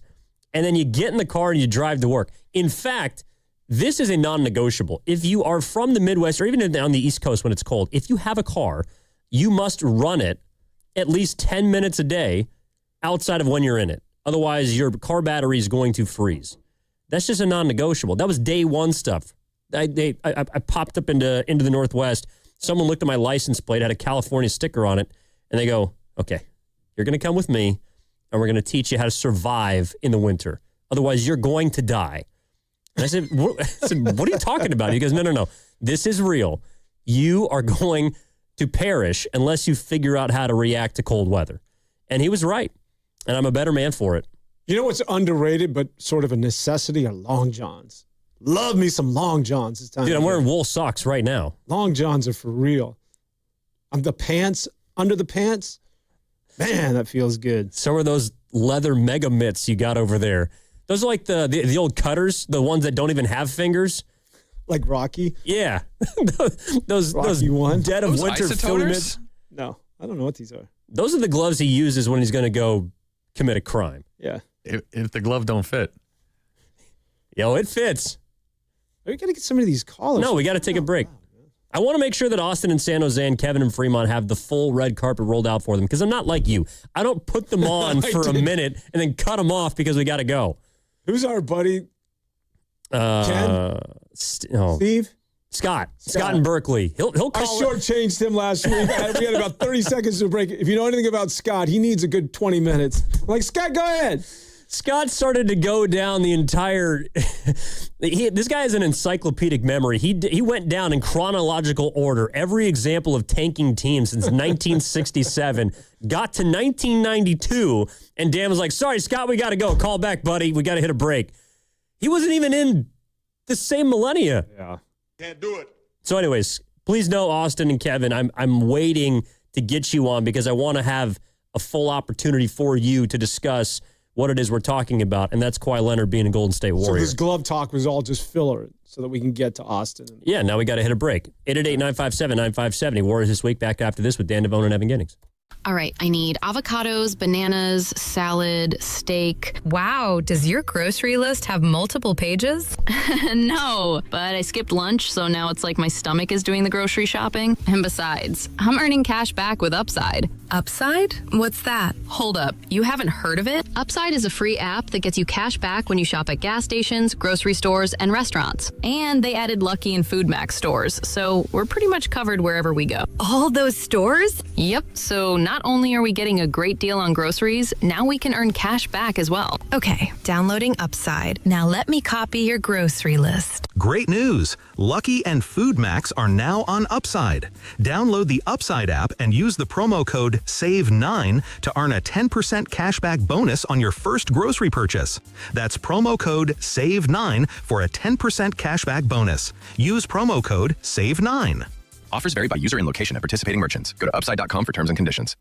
and then you get in the car and you drive to work. In fact, this is a non-negotiable. If you are from the Midwest or even on the East Coast when it's cold, if you have a car, you must run it at least 10 minutes a day outside of when you're in it. Otherwise, your car battery is going to freeze. That's just a non-negotiable. That was day one stuff. I popped up into the Northwest. Someone looked at my license plate, had a California sticker on it, and they go, okay, you're going to come with me, and we're going to teach you how to survive in the winter. Otherwise, you're going to die. And I said, what are you talking about? He goes, no. This is real. You are going to perish unless you figure out how to react to cold weather. And he was right. And I'm a better man for it. You know what's underrated but sort of a necessity are long johns. Love me some long johns this time. Dude, I'm wearing wool socks right now. Long johns are for real. The pants, under the pants, man, that feels good. So are those leather mega mitts you got over there. Those are like the old cutters, the ones that don't even have fingers. Like Rocky? Yeah. those one? dead of Those winter isotoners? Philly mitts. No, I don't know what these are. Those are the gloves he uses when he's going to go commit a crime. Yeah. If the glove don't fit. Yo, it fits. We got to get some of these callers. No, we got to take a break. I want to make sure that Austin and San Jose and Kevin and Fremont have the full red carpet rolled out for them because I'm not like you. I don't put them on for a minute and then cut them off because we got to go. Who's our buddy? Ken? Steve? Scott in Berkeley. He'll call. I shortchanged him last week. We had about 30 seconds to break. If you know anything about Scott, he needs a good 20 minutes. I'm like, Scott, go ahead. Scott started to go down the entire. This guy has an encyclopedic memory. He went down in chronological order every example of tanking teams since 1967. Got to 1992, and Dan was like, "Sorry, Scott, we got to go. Call back, buddy. We got to hit a break." He wasn't even in the same millennia. Yeah, can't do it. So, anyways, please know, Austin and Kevin, I'm waiting to get you on because I want to have a full opportunity for you to discuss what it is we're talking about, and that's Kawhi Leonard being a Golden State Warrior. So this glove talk was all just filler so that we can get to Austin. Yeah, now we got to hit a break. 888-957-9570. Warriors this week, back after this with Dan Devone and Evan Giddings. All right, I need avocados, bananas, salad, steak. Wow, does your grocery list have multiple pages? No, but I skipped lunch, so now it's like my stomach is doing the grocery shopping. And besides, I'm earning cash back with Upside. Upside? What's that? Hold up, you haven't heard of it? Upside is a free app that gets you cash back when you shop at gas stations, grocery stores, and restaurants. And they added Lucky and Food Max stores, so we're pretty much covered wherever we go. All those stores? Yep, so not only are we getting a great deal on groceries, now we can earn cash back as well. Okay, downloading Upside. Now let me copy your grocery list. Great news! Lucky and Food Max are now on Upside. Download the Upside app and use the promo code SAVE9 to earn a 10% cashback bonus on your first grocery purchase. That's promo code SAVE9 for a 10% cashback bonus. Use promo code SAVE9. Offers vary by user and location at participating merchants. Go to upside.com for terms and conditions.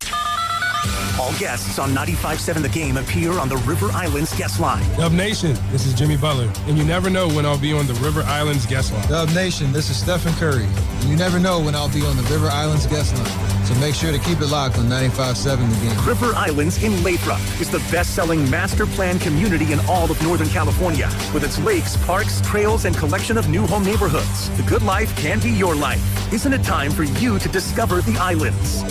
All guests on 95.7 The Game appear on the River Islands guest line. Dub Nation, this is Jimmy Butler, and you never know when I'll be on the River Islands guest line. Dub Nation, this is Stephen Curry, and you never know when I'll be on the River Islands guest line. So make sure to keep it locked on 95.7 The Game. River Islands in Lathrop is the best-selling master plan community in all of Northern California. With its lakes, parks, trails, and collection of new home neighborhoods, the good life can be your life. Isn't it time for you to discover the islands?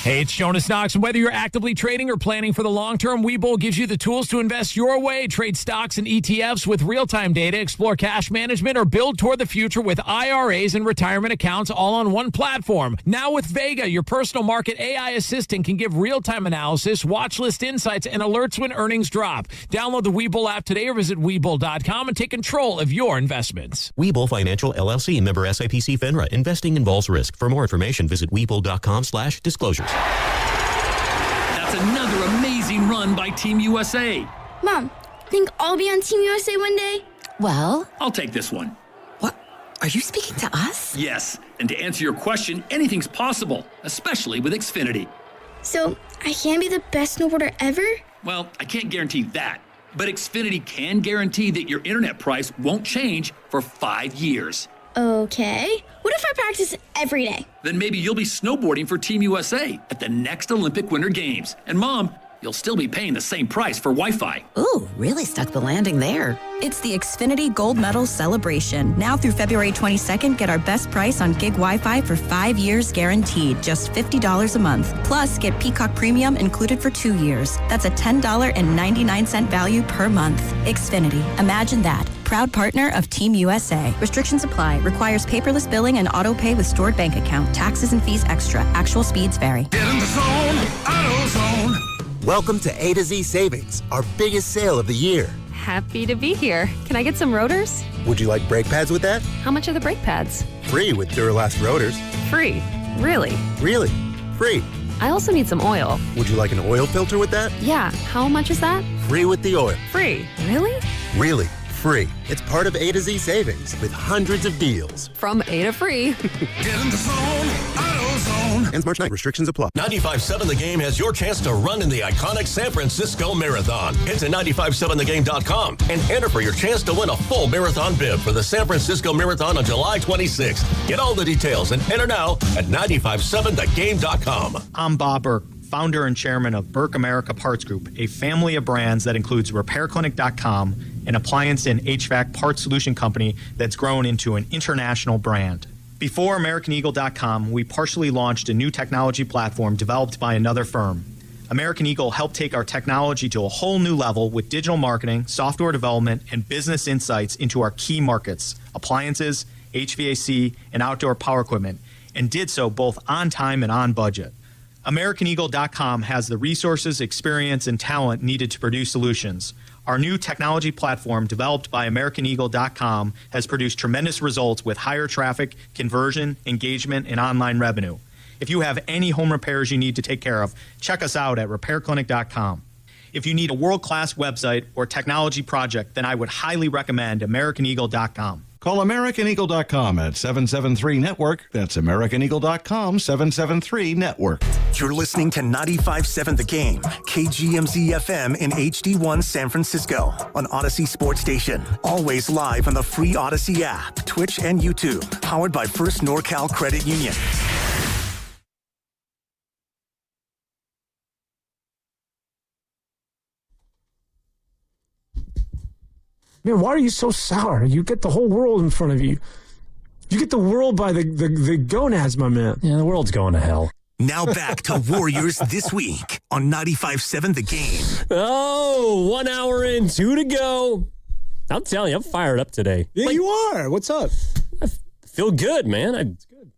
Hey, it's Jonas Knox, and whether you're actively trading or planning for the long term, Webull gives you the tools to invest your way. Trade stocks and ETFs with real-time data, explore cash management, or build toward the future with IRAs and retirement accounts all on one platform. Now with Vega, your personal market AI assistant can give real-time analysis, watch list insights, and alerts when earnings drop. Download the Webull app today or visit Webull.com and take control of your investments. Webull Financial LLC, member SIPC FINRA. Investing involves risk. For more information, visit Webull.com/disclosures. That's another amazing run by Team USA. Mom, think I'll be on Team USA one day? Well, I'll take this one. What? Are you speaking to us? Yes, and to answer your question, anything's possible, especially with Xfinity. So, I can be the best snowboarder ever? Well, I can't guarantee that, but Xfinity can guarantee that your internet price won't change for 5 years. Okay. What if I practice every day? Then maybe you'll be snowboarding for Team USA at the next Olympic Winter Games. And Mom, you'll still be paying the same price for Wi-Fi. Ooh, really stuck the landing there. It's the Xfinity Gold Medal Celebration. Now through February 22nd, get our best price on gig Wi-Fi for 5 years guaranteed, just $50 a month. Plus, get Peacock Premium included for 2 years. That's a $10.99 value per month. Xfinity, imagine that. Proud partner of Team USA. Restrictions apply. Requires paperless billing and auto pay with stored bank account. Taxes and fees extra. Actual speeds vary. Get in the zone, AutoZone. Welcome to A to Z Savings, our biggest sale of the year. Happy to be here. Can I get some rotors? Would you like brake pads with that? How much are the brake pads? Free with Duralast rotors. Free. Really? Really. Free. I also need some oil. Would you like an oil filter with that? Yeah, how much is that? Free with the oil. Free. Really? Really, free. It's part of A to Z Savings with hundreds of deals. From A to free. Get in the zone, AutoZone. Ends March 9th. Restrictions apply. 95.7 The Game has your chance to run in the iconic San Francisco Marathon. Head to 957thegame.com and enter for your chance to win a full marathon bib for the San Francisco Marathon on July 26th. Get all the details and enter now at 957thegame.com. I'm Bob Burke, founder and chairman of Burke America Parts Group, a family of brands that includes RepairClinic.com, an appliance and HVAC parts solution company that's grown into an international brand. Before AmericanEagle.com, we partially launched a new technology platform developed by another firm. American Eagle helped take our technology to a whole new level with digital marketing, software development, and business insights into our key markets, appliances, HVAC, and outdoor power equipment, and did so both on time and on budget. AmericanEagle.com has the resources, experience, and talent needed to produce solutions. Our new technology platform, developed by AmericanEagle.com, has produced tremendous results with higher traffic, conversion, engagement, and online revenue. If you have any home repairs you need to take care of, check us out at RepairClinic.com. If you need a world-class website or technology project, then I would highly recommend AmericanEagle.com. Call AmericanEagle.com at 773-NETWORK. That's AmericanEagle.com, 773-NETWORK. You're listening to 95.7 The Game, KGMZ FM in HD1 San Francisco on Odyssey Sports Station. Always live on the free Odyssey app, Twitch, and YouTube. Powered by First NorCal Credit Union. Man, why are you so sour? You get the whole world in front of you. You get the world by the gonads, my man. Yeah, the world's going to hell. Now back to Warriors This Week on 95.7 The Game. Oh, 1 hour in, 2 to go. I'm telling you, I'm fired up today. Yeah, you are. What's up? I feel good, man. I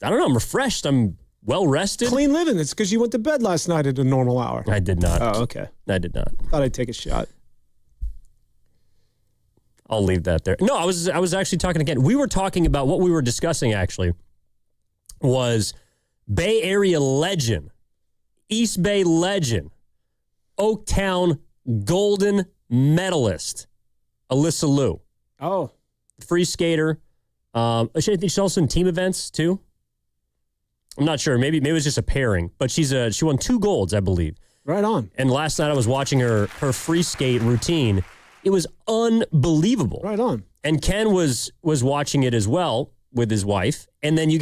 don't know. I'm refreshed. I'm well rested. Clean living. It's because you went to bed last night at a normal hour. I did not. Oh, okay. I did not. Thought I'd take a shot. I'll leave that there. No, I was actually talking again. We were talking about what we were discussing, actually, was Bay Area legend, East Bay legend, Oaktown Golden medalist, Alyssa Liu. Oh. Free skater. She's also in team events, too. I'm not sure. Maybe it was just a pairing. But she won 2 golds, I believe. Right on. And last night I was watching her free skate routine. It was unbelievable. Right on. And Ken was watching it as well with his wife. And then you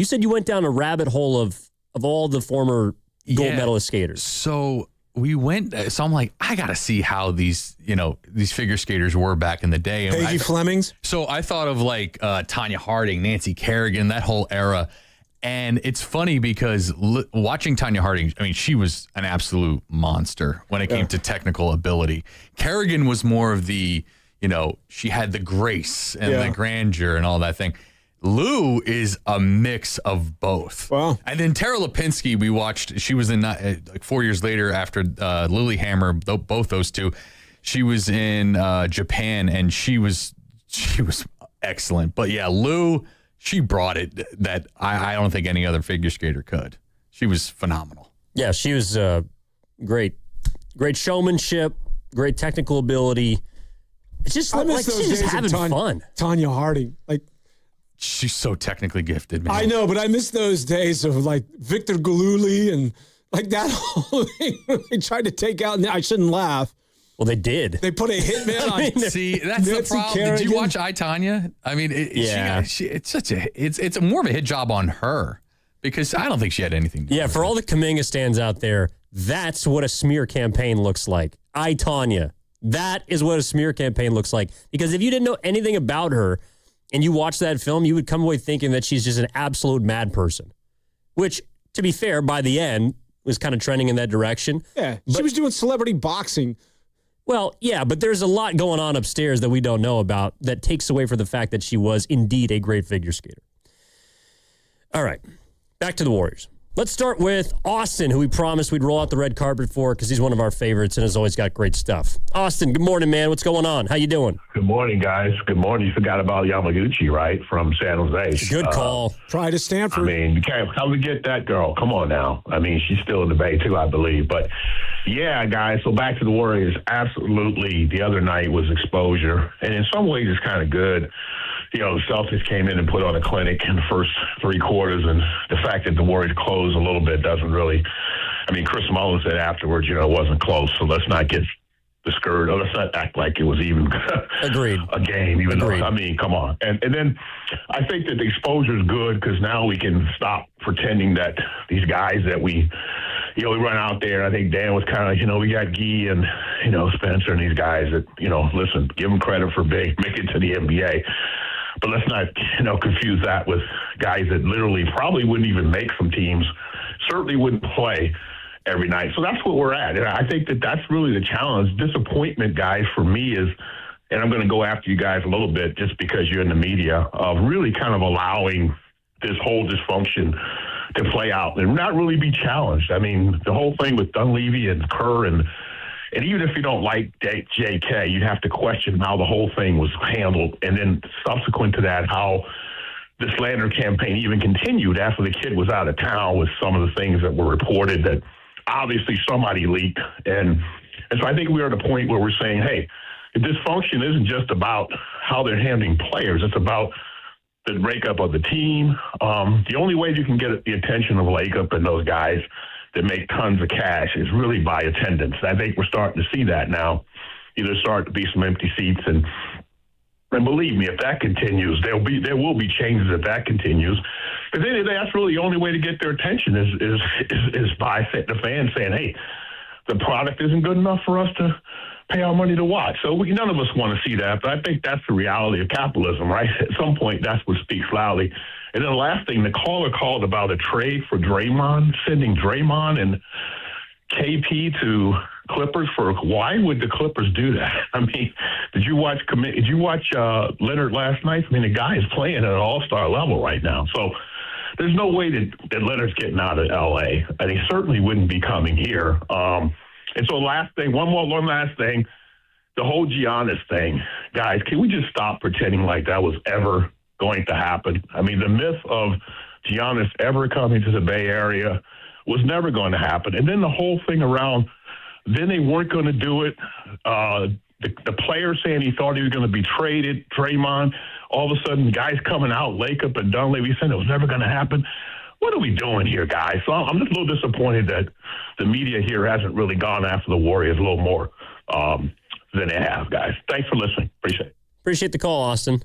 said you went down a rabbit hole of all the former gold medalist skaters. So we went, so I'm like, I got to see how these figure skaters were back in the day. Paige Flemings. So I thought of like Tanya Harding, Nancy Kerrigan, that whole era. And it's funny because watching Tanya Harding, I mean, she was an absolute monster when it came to technical ability. Kerrigan was more of the, she had the grace and the grandeur and all that thing. Liu is a mix of both. Wow. And then Tara Lipinski, we watched, she was in like 4 years later after Lillehammer, both those two. She was in Japan and she was excellent. But yeah, Liu, she brought it that I don't think any other figure skater could. She was phenomenal. Yeah, she was great showmanship, great technical ability. It's just I like miss those she's days having of fun. Tanya Harding, like she's so technically gifted, man. I know, but I miss those days of like Victor Galuli and like that whole thing. They tried to take out. I shouldn't laugh. Well, they did. They put a hitman on. See, that's the problem. Kerrigan. Did you watch I, Tanya? I mean, it's more of a hit job on her because I don't think she had anything to do with for all the Kuminga stands out there, that's what a smear campaign looks like. I, Tanya. That is what a smear campaign looks like. Because if you didn't know anything about her and you watched that film, you would come away thinking that she's just an absolute mad person. Which, to be fair, by the end, was kind of trending in that direction. Yeah, she was doing celebrity boxing. Well, yeah, but there's a lot going on upstairs that we don't know about that takes away from the fact that she was indeed a great figure skater. All right, back to the Warriors. Let's start with Austin, who we promised we'd roll out the red carpet for because he's one of our favorites and has always got great stuff. Austin, good morning, man. What's going on? How you doing? Good morning, guys. Good morning. You forgot about Yamaguchi, right, from San Jose. Good call. Try to Stanford. I mean, you can't get that girl. Come on now. I mean, she's still in the Bay, too, I believe. But, yeah, guys, so back to the Warriors. Absolutely, the other night was exposure. And in some ways, it's kind of good. You know, the Celtics came in and put on a clinic in the first 3 quarters, and the fact that the Warriors closed a little bit doesn't really – I mean, Chris Mullin said afterwards, you know, it wasn't close, so let's not get discouraged. Let's not act like it was even Agreed. a game, even Agreed. though – I mean, come on. And then I think that the exposure is good because now we can stop pretending that these guys that we run out there. I think Dan was kind of like, we got Guy and, Spencer and these guys that, listen, give them credit for making it to the NBA. But let's not, confuse that with guys that literally probably wouldn't even make some teams, certainly wouldn't play every night. So that's what we're at. And I think that that's really the challenge. Disappointment, guys, for me is, and I'm going to go after you guys a little bit just because you're in the media, of really kind of allowing this whole dysfunction to play out and not really be challenged. I mean, the whole thing with Dunleavy and Kerr and even if you don't like JK, you'd have to question how the whole thing was handled. And then subsequent to that, how the slander campaign even continued after the kid was out of town with some of the things that were reported that obviously somebody leaked. And so I think we're at a point where we're saying, hey, the dysfunction isn't just about how they're handling players. It's about the breakup of the team. The only way you can get the attention of Lacob and those guys that make tons of cash is really by attendance. I think we're starting to see that now. There's starting to be some empty seats, and believe me, if that continues, there will be changes if that continues. But then that's really the only way to get their attention is by the fans saying, "Hey, the product isn't good enough for us to pay our money to watch." So none of us want to see that, but I think that's the reality of capitalism, right? At some point, that's what speaks loudly. And then the last thing, the caller called about a trade for Draymond, sending Draymond and KP to Clippers for. Why would the Clippers do that? I mean, did you watch Leonard last night? I mean, the guy is playing at an all-star level right now. So there's no way that Leonard's getting out of L.A., and he certainly wouldn't be coming here. And so last thing, one last thing, the whole Giannis thing. Guys, can we just stop pretending like that was ever going to happen? I mean, the myth of Giannis ever coming to the Bay Area was never going to happen. And then the whole thing around, then they weren't going to do it. The player saying he thought he was going to be traded, Draymond, all of a sudden guys coming out, Lacob and Dunleavy saying it was never going to happen. What are we doing here, guys? So I'm just a little disappointed that the media here hasn't really gone after the Warriors a little more than they have, guys. Thanks for listening. Appreciate it. Appreciate the call, Austin.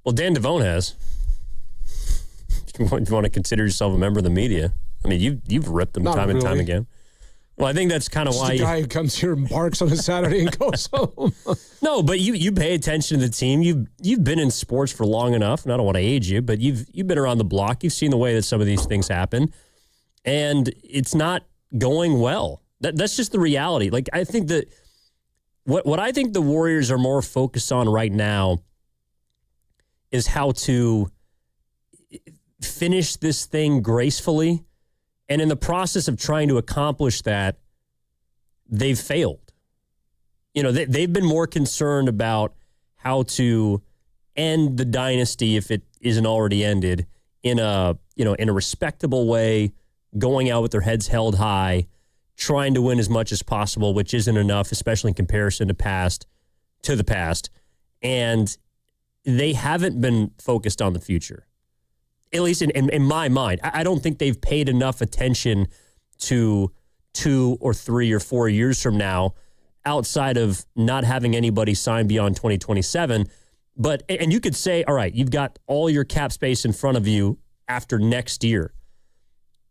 Well, Dan Devone has. You want to consider yourself a member of the media? I mean, you've ripped them time and time again. Well, I think that's kind of why the guy who comes here and barks on a Saturday and goes home. No, but you pay attention to the team. You've been in sports for long enough, and I don't want to age you, but you've been around the block. You've seen the way that some of these things happen, and it's not going well. That's just the reality. Like, I think that what I think the Warriors are more focused on right now is how to finish this thing gracefully. And in the process of trying to accomplish that, they've failed. They've been more concerned about how to end the dynasty, if it isn't already ended, in a respectable way, going out with their heads held high, trying to win as much as possible, which isn't enough, especially in comparison to the past. And they haven't been focused on the future. At least in my mind. I don't think they've paid enough attention to 2 or 3 or 4 years from now, outside of not having anybody sign beyond 2027. And you could say, all right, you've got all your cap space in front of you after next year.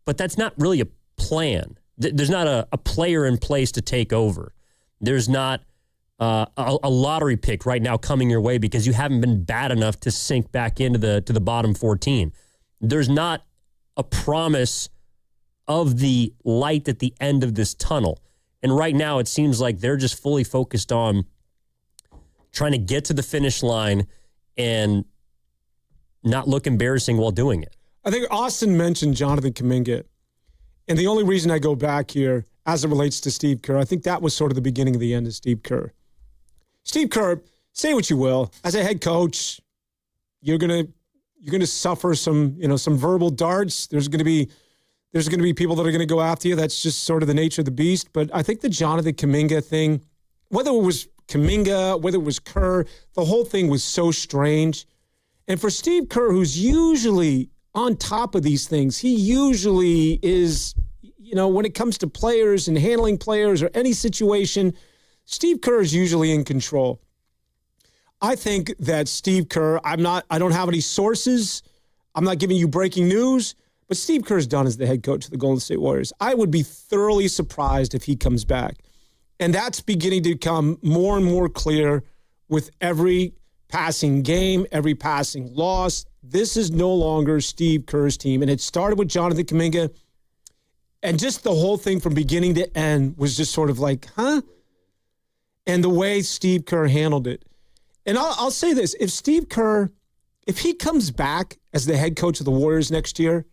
But that's not really a plan. There's not a player in place to take over. There's not a lottery pick right now coming your way because you haven't been bad enough to sink back into the bottom 14. There's not a promise of the light at the end of this tunnel. And right now it seems like they're just fully focused on trying to get to the finish line and not look embarrassing while doing it. I think Austin mentioned Jonathan Kuminga. And the only reason I go back here as it relates to Steve Kerr, I think that was sort of the beginning of the end of Steve Kerr. Steve Kerr, say what you will, as a head coach, you're gonna suffer some verbal darts. There's gonna be people that are gonna go after you. That's just sort of the nature of the beast. But I think the Jonathan Kuminga thing, whether it was Kuminga, whether it was Kerr, the whole thing was so strange. And for Steve Kerr, who's usually on top of these things, he usually is, when it comes to players and handling players or any situation, Steve Kerr is usually in control. I think that Steve Kerr, I don't have any sources. I'm not giving you breaking news, but Steve Kerr is done as the head coach of the Golden State Warriors. I would be thoroughly surprised if he comes back. And that's beginning to become more and more clear with every passing game, every passing loss. This is no longer Steve Kerr's team. And it started with Jonathan Kuminga. And just the whole thing from beginning to end was just sort of like, huh? And the way Steve Kerr handled it. And I'll say this, if Steve Kerr, if he comes back as the head coach of the Warriors next year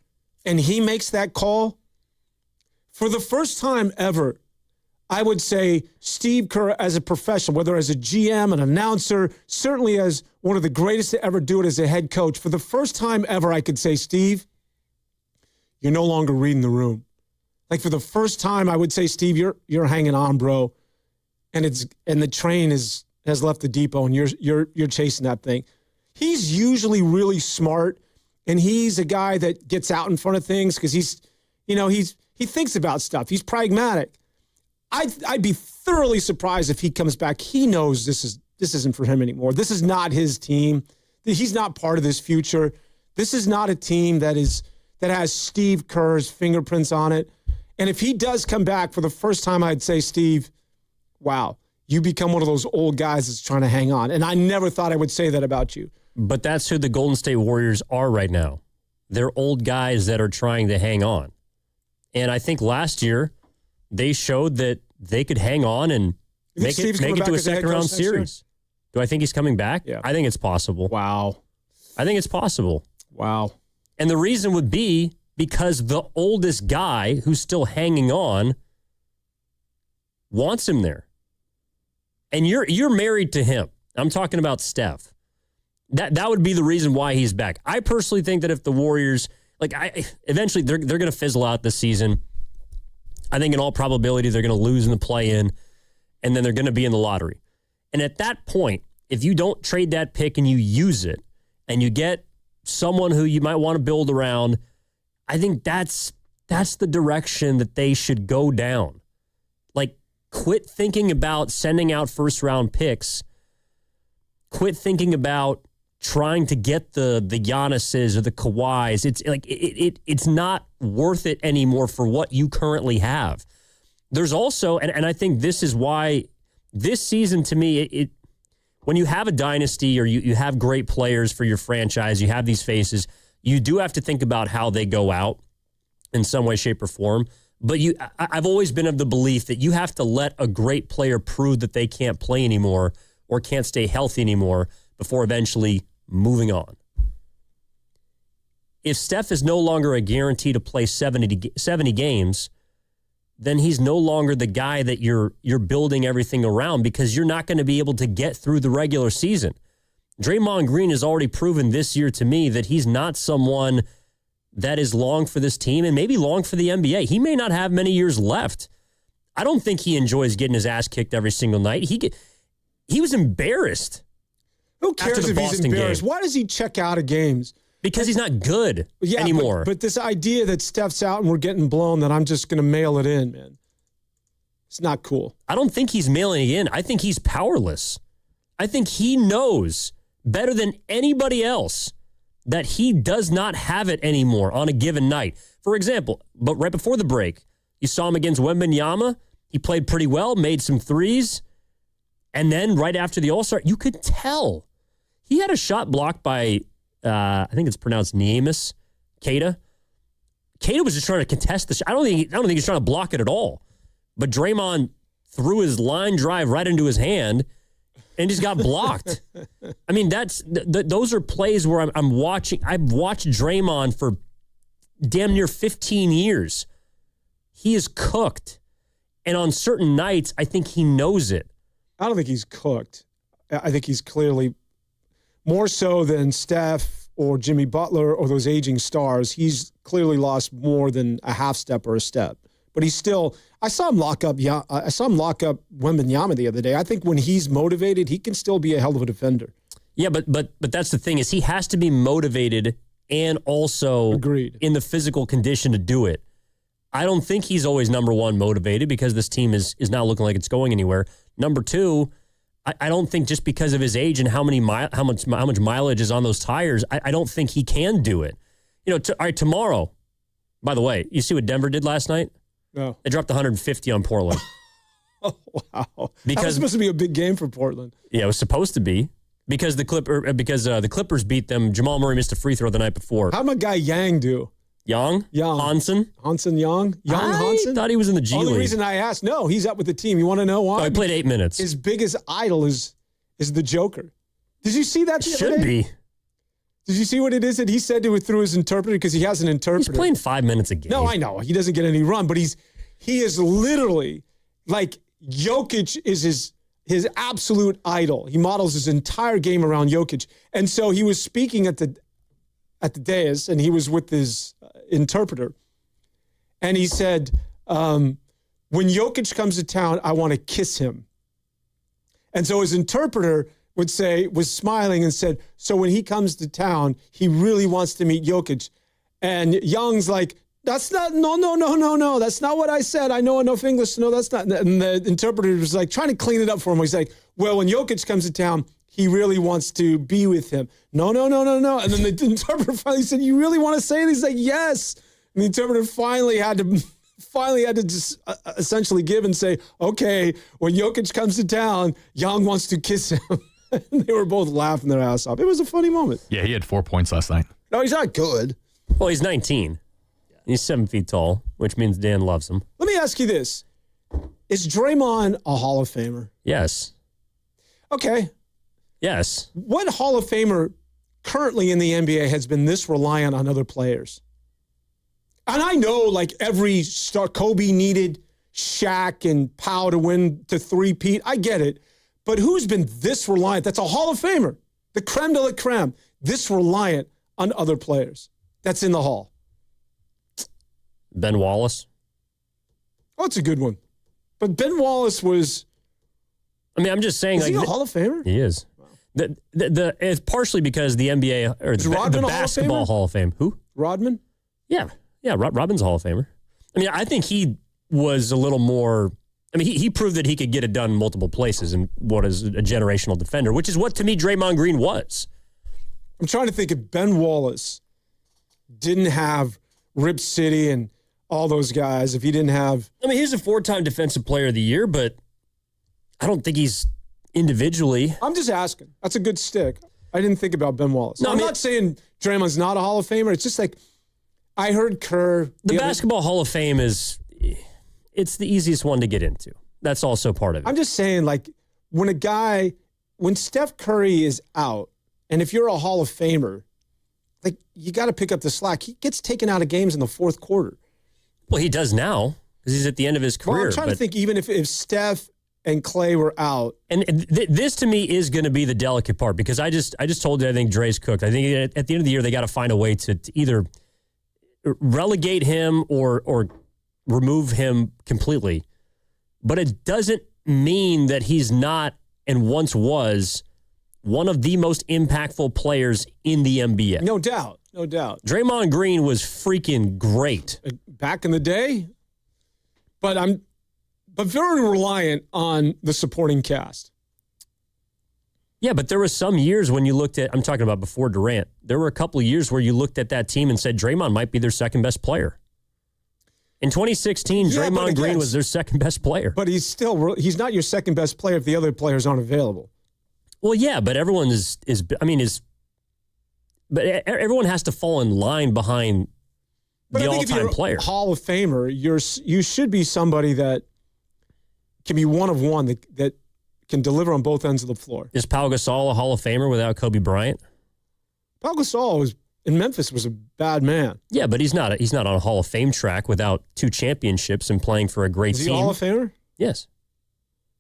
and he makes that call, for the first time ever, I would say Steve Kerr as a professional, whether as a GM, an announcer, certainly as one of the greatest to ever do it as a head coach, for the first time ever, I could say, Steve, you're no longer reading the room. Like for the first time, I would say, Steve, you're hanging on, bro. And the train has left the depot and you're chasing that thing. He's usually really smart, and he's a guy that gets out in front of things because he thinks about stuff. He's pragmatic. I'd be thoroughly surprised if he comes back. He knows this isn't for him anymore. This is not his team. He's not part of this future. This is not a team that has Steve Kerr's fingerprints on it. And if he does come back for the first time, I'd say, Steve, wow, you become one of those old guys that's trying to hang on. And I never thought I would say that about you. But that's who the Golden State Warriors are right now. They're old guys that are trying to hang on. And I think last year they showed that they could hang on and make it to a second-round series. Do I think he's coming back? Yeah. I think it's possible. Wow. I think it's possible. Wow. And the reason would be because the oldest guy who's still hanging on wants him there. And you're married to him. I'm talking about Steph. That would be the reason why he's back. I personally think that if the Warriors, eventually they're going to fizzle out this season. I think in all probability they're going to lose in the play-in, and then they're going to be in the lottery. And at that point, if you don't trade that pick and you use it, and you get someone who you might want to build around, I think that's the direction that they should go down. Quit thinking about sending out first-round picks. Quit thinking about trying to get the Giannis's or the Kawhis. It's not worth it anymore for what you currently have. There's also, and I think this is why this season to me, when you have a dynasty or you have great players for your franchise, you have these faces, you do have to think about how they go out in some way, shape, or form. But I've always been of the belief that you have to let a great player prove that they can't play anymore or can't stay healthy anymore before eventually moving on. If Steph is no longer a guarantee to play 70 games, then he's no longer the guy that you're building everything around because you're not going to be able to get through the regular season. Draymond Green has already proven this year to me that he's not someone that is long for this team and maybe long for the NBA. He may not have many years left. I don't think he enjoys getting his ass kicked every single night. He was embarrassed. Who cares if he's embarrassed? Why does he check out of games? Because he's not good anymore. But this idea that Steph's out and we're getting blown, that I'm just going to mail it in, man. It's not cool. I don't think he's mailing it in. I think he's powerless. I think he knows better than anybody else that he does not have it anymore on a given night. For example, but right before the break, you saw him against Wembanyama. He played pretty well, made some threes. And then right after the All-Star, you could tell. He had a shot blocked by, I think it's pronounced Niemus, Keita. Keita was just trying to contest the shot. I don't think he's trying to block it at all. But Draymond threw his line drive right into his hand and just got blocked. I mean, those are plays where I'm watching. I've watched Draymond for damn near 15 years. he is cooked. And on certain nights, I think he knows it. I don't think he's cooked. I think he's clearly more so than Steph or Jimmy Butler or those aging stars. He's clearly lost more than a half step or a step. But he's still. I saw him lock up Wembanyama the other day. I think when he's motivated, he can still be a hell of a defender. Yeah, but that's the thing is he has to be motivated and also in the physical condition to do it. I don't think he's always number one motivated because this team is not looking like it's going anywhere. Number two, I don't think just because of his age and how much mileage is on those tires, I don't think he can do it. You know, all right, tomorrow. By the way, you see what Denver did last night? No. They dropped 150 on Portland. Oh, wow. Because that was supposed to be a big game for Portland. Yeah, it was supposed to be. Because the Clippers beat them. Jamal Murray missed a free throw the night before. How'd my guy Yang do? Yang? Hansen Yang? I thought he was in the G League. Only reason I asked, no, he's up with the team. You want to know why? Oh, he played 8 minutes. His biggest idol is the Joker. Did you see that? Should be. Did you see what it is that he said through his interpreter? Because he has an interpreter. He's playing 5 minutes a game. No, I know. He doesn't get any run, but he is literally like Jokic is his absolute idol. He models his entire game around Jokic. And so he was speaking at the dais, and he was with his interpreter. And he said, when Jokic comes to town, I want to kiss him. And so his interpreter was smiling and said, so when he comes to town, he really wants to meet Jokic. And Young's like, that's not, no. That's not what I said. I know enough English to know that's not. And the interpreter was like trying to clean it up for him. He's like, well, when Jokic comes to town, he really wants to be with him. No. And then the interpreter finally said, you really want to say it? He's like, yes. And the interpreter finally had to just essentially give and say, okay, when Jokic comes to town, Young wants to kiss him. And they were both laughing their ass off. It was a funny moment. Yeah, he had 4 points last night. No, he's not good. Well, he's 19. He's 7 feet tall, which means Dan loves him. Let me ask you this. Is Draymond a Hall of Famer? Yes. Okay. Yes. What Hall of Famer currently in the NBA has been this reliant on other players? And I know, like, every star, Kobe needed Shaq and Powell to win to three-peat. I get it. But who's been this reliant? That's a Hall of Famer. The creme de la creme. This reliant on other players. That's in the Hall. Ben Wallace. Oh, it's a good one. But Ben Wallace was... I mean, I'm just saying... Is he a Hall of Famer? He is. Wow. It's partially because the NBA... or the Basketball Hall of Fame. Who? Rodman? Yeah. Yeah, Rodman's a Hall of Famer. I mean, I think he was a little more... I mean, he proved that he could get it done in multiple places and what is a generational defender, which is what, to me, Draymond Green was. I'm trying to think if Ben Wallace didn't have Rip City and all those guys, if he didn't have... I mean, he's a 4-time Defensive Player of the Year, but I don't think he's individually... I'm just asking. That's a good stick. I didn't think about Ben Wallace. No, I'm not saying Draymond's not a Hall of Famer. It's just like, I heard Kerr... The Basketball Hall of Fame is... It's the easiest one to get into. That's also part of it. I'm just saying, like, when Steph Curry is out, and if you're a Hall of Famer, like, you got to pick up the slack. He gets taken out of games in the fourth quarter. Well, he does now because he's at the end of his career. Well, I'm trying to think, even if Steph and Clay were out. And this, to me, is going to be the delicate part because I just told you I think Dre's cooked. I think at the end of the year, they got to find a way to either relegate him or remove him completely. But it doesn't mean that he's not and once was one of the most impactful players in the NBA. No doubt. No doubt. Draymond Green was freaking great. Back in the day. But very reliant on the supporting cast. Yeah, but there were some years when you looked at, I'm talking about before Durant, there were a couple of years where you looked at that team and said Draymond might be their second best player. In 2016, Draymond Green was their second best player. But he's not your second best player if the other players aren't available. Well, yeah, but everyone but everyone has to fall in line behind the all-time player. Hall of Famer, you should be somebody that can be one of one that can deliver on both ends of the floor. Is Pau Gasol a Hall of Famer without Kobe Bryant? Pau Gasol in Memphis was a bad man. Yeah, but he's not on a Hall of Fame track without 2 championships and playing for a great Is team. he a Hall of Famer? Yes.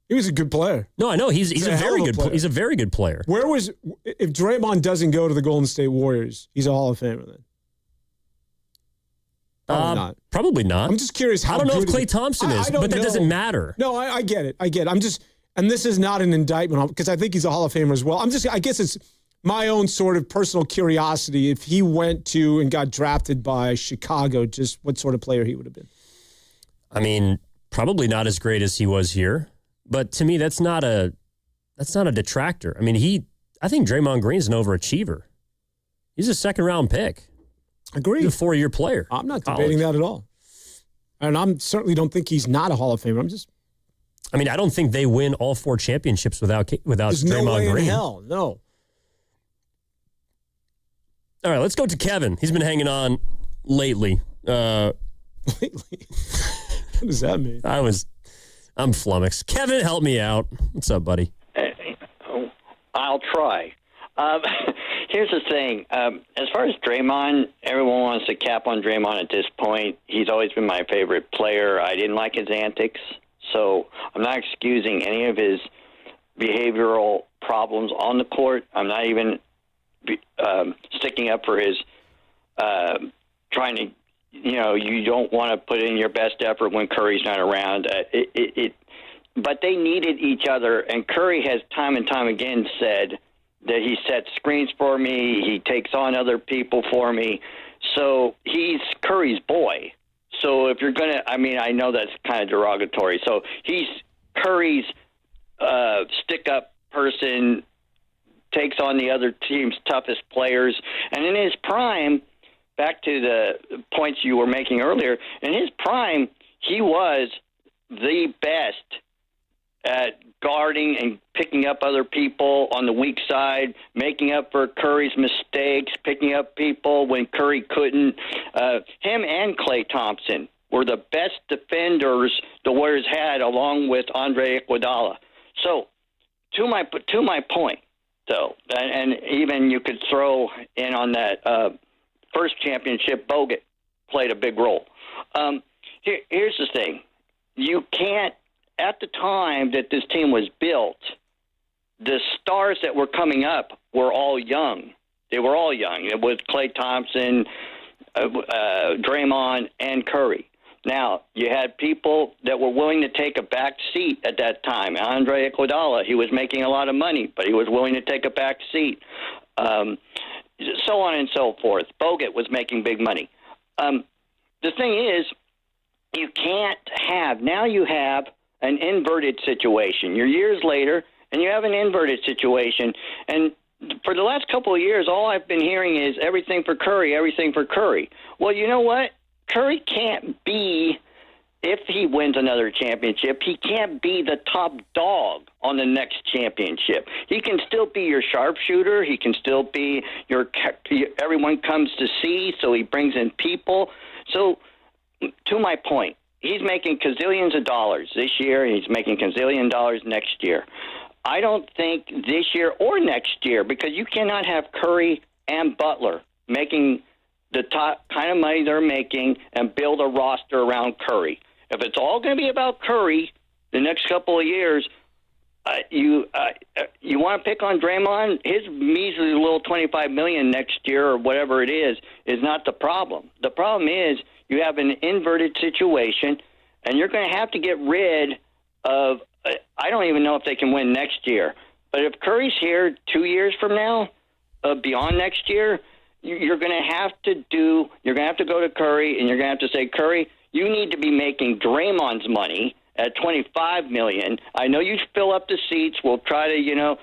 He was a good player. No, I know he's a very good player. He's a very good player. If Draymond doesn't go to the Golden State Warriors, he's a Hall of Famer then? Probably not. Probably not. I'm just curious how I don't know if good Klay Thompson is, I don't but that know. doesn't matter. No, I get it. I'm just, and this is not an indictment because I think he's a Hall of Famer as well. I guess it's my own sort of personal curiosity. If he went to and got drafted by Chicago, just what sort of player he would have been. I mean, probably not as great as he was here, but to me, that's not a detractor. I mean, I think Draymond Green's an overachiever. He's a 2nd-round pick. Agreed. He's a 4-year player. I'm not debating that at all. And I certainly don't think he's not a Hall of Famer. I mean, I don't think they win all 4 championships without There's Draymond no way Green. in hell, no. All right, let's go to Kevin. He's been hanging on lately. Lately? What does that mean? I'm flummoxed. Kevin, help me out. What's up, buddy? I'll try. Here's the thing. As far as Draymond, everyone wants to cap on Draymond at this point. He's always been my favorite player. I didn't like his antics, so I'm not excusing any of his behavioral problems on the court. I'm not even sticking up for his trying to, you don't want to put in your best effort when Curry's not around. But they needed each other, and Curry has time and time again said that he sets screens for me, he takes on other people for me. So he's Curry's boy. So if you're going to, I know that's kind of derogatory. So he's Curry's stick-up person, takes on the other team's toughest players. And in his prime, back to the points you were making earlier, in his prime, he was the best at guarding and picking up other people on the weak side, making up for Curry's mistakes, picking up people when Curry couldn't. Him and Klay Thompson were the best defenders the Warriors had, along with Andre Iguodala. So, to my point, though, and even you could throw in on that first championship, Bogut played a big role. Here's the thing. You can't, at the time that this team was built, the stars that were coming up were all young. They were all young. It was Klay Thompson, Draymond, and Curry. Now, you had people that were willing to take a back seat at that time. Andre Iguodala, he was making a lot of money, but he was willing to take a back seat. So on and so forth. Bogut was making big money. The thing is, you can't have, now you have an inverted situation. You're years later, and you have an inverted situation. And for the last couple of years, all I've been hearing is everything for Curry, everything for Curry. Well, you know what? Curry can't be, if he wins another championship, he can't be the top dog on the next championship. He can still be your sharpshooter. He can still be everyone comes to see, so he brings in people. So, to my point, he's making gazillions of dollars this year, and he's making gazillion dollars next year. I don't think this year or next year, because you cannot have Curry and Butler making the top kind of money they're making and build a roster around Curry. If it's all going to be about Curry the next couple of years, you want to pick on Draymond? His measly little $25 million next year or whatever it is not the problem. The problem is you have an inverted situation, and you're going to have to get rid of I don't even know if they can win next year. But if Curry's here 2 years from now, beyond next year, you're going to have to go to Curry, and you're going to have to say, Curry, you need to be making Draymond's money at $25 million. I know you fill up the seats. We'll try to,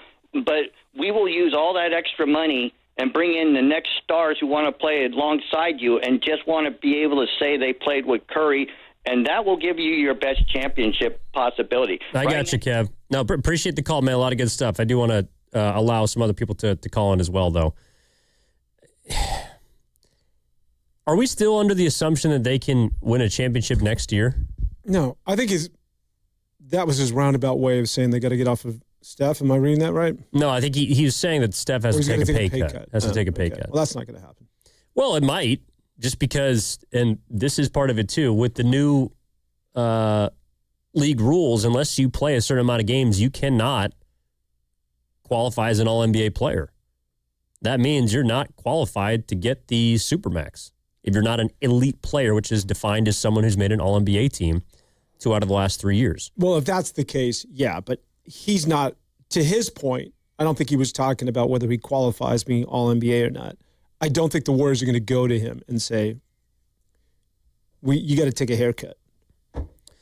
but we will use all that extra money and bring in the next stars who want to play alongside you and just want to be able to say they played with Curry, and that will give you your best championship possibility. I got you, Kev. No, appreciate the call, man. A lot of good stuff. I do want to allow some other people to call in as well, though. Are we still under the assumption that they can win a championship next year? No, I think that was his roundabout way of saying they got to get off of Steph. Am I reading that right? No, I think he was saying that Steph has to take a pay cut. Has to take a pay cut. Well, that's not going to happen. Well, it might, just because, and this is part of it too, with the new league rules, unless you play a certain amount of games, you cannot qualify as an All-NBA player. That means you're not qualified to get the Supermax if you're not an elite player, which is defined as someone who's made an All-NBA team 2 out of the last 3 years. Well, if that's the case, yeah, but he's not, to his point, I don't think he was talking about whether he qualifies being All-NBA or not. I don't think the Warriors are going to go to him and say, you got to take a haircut.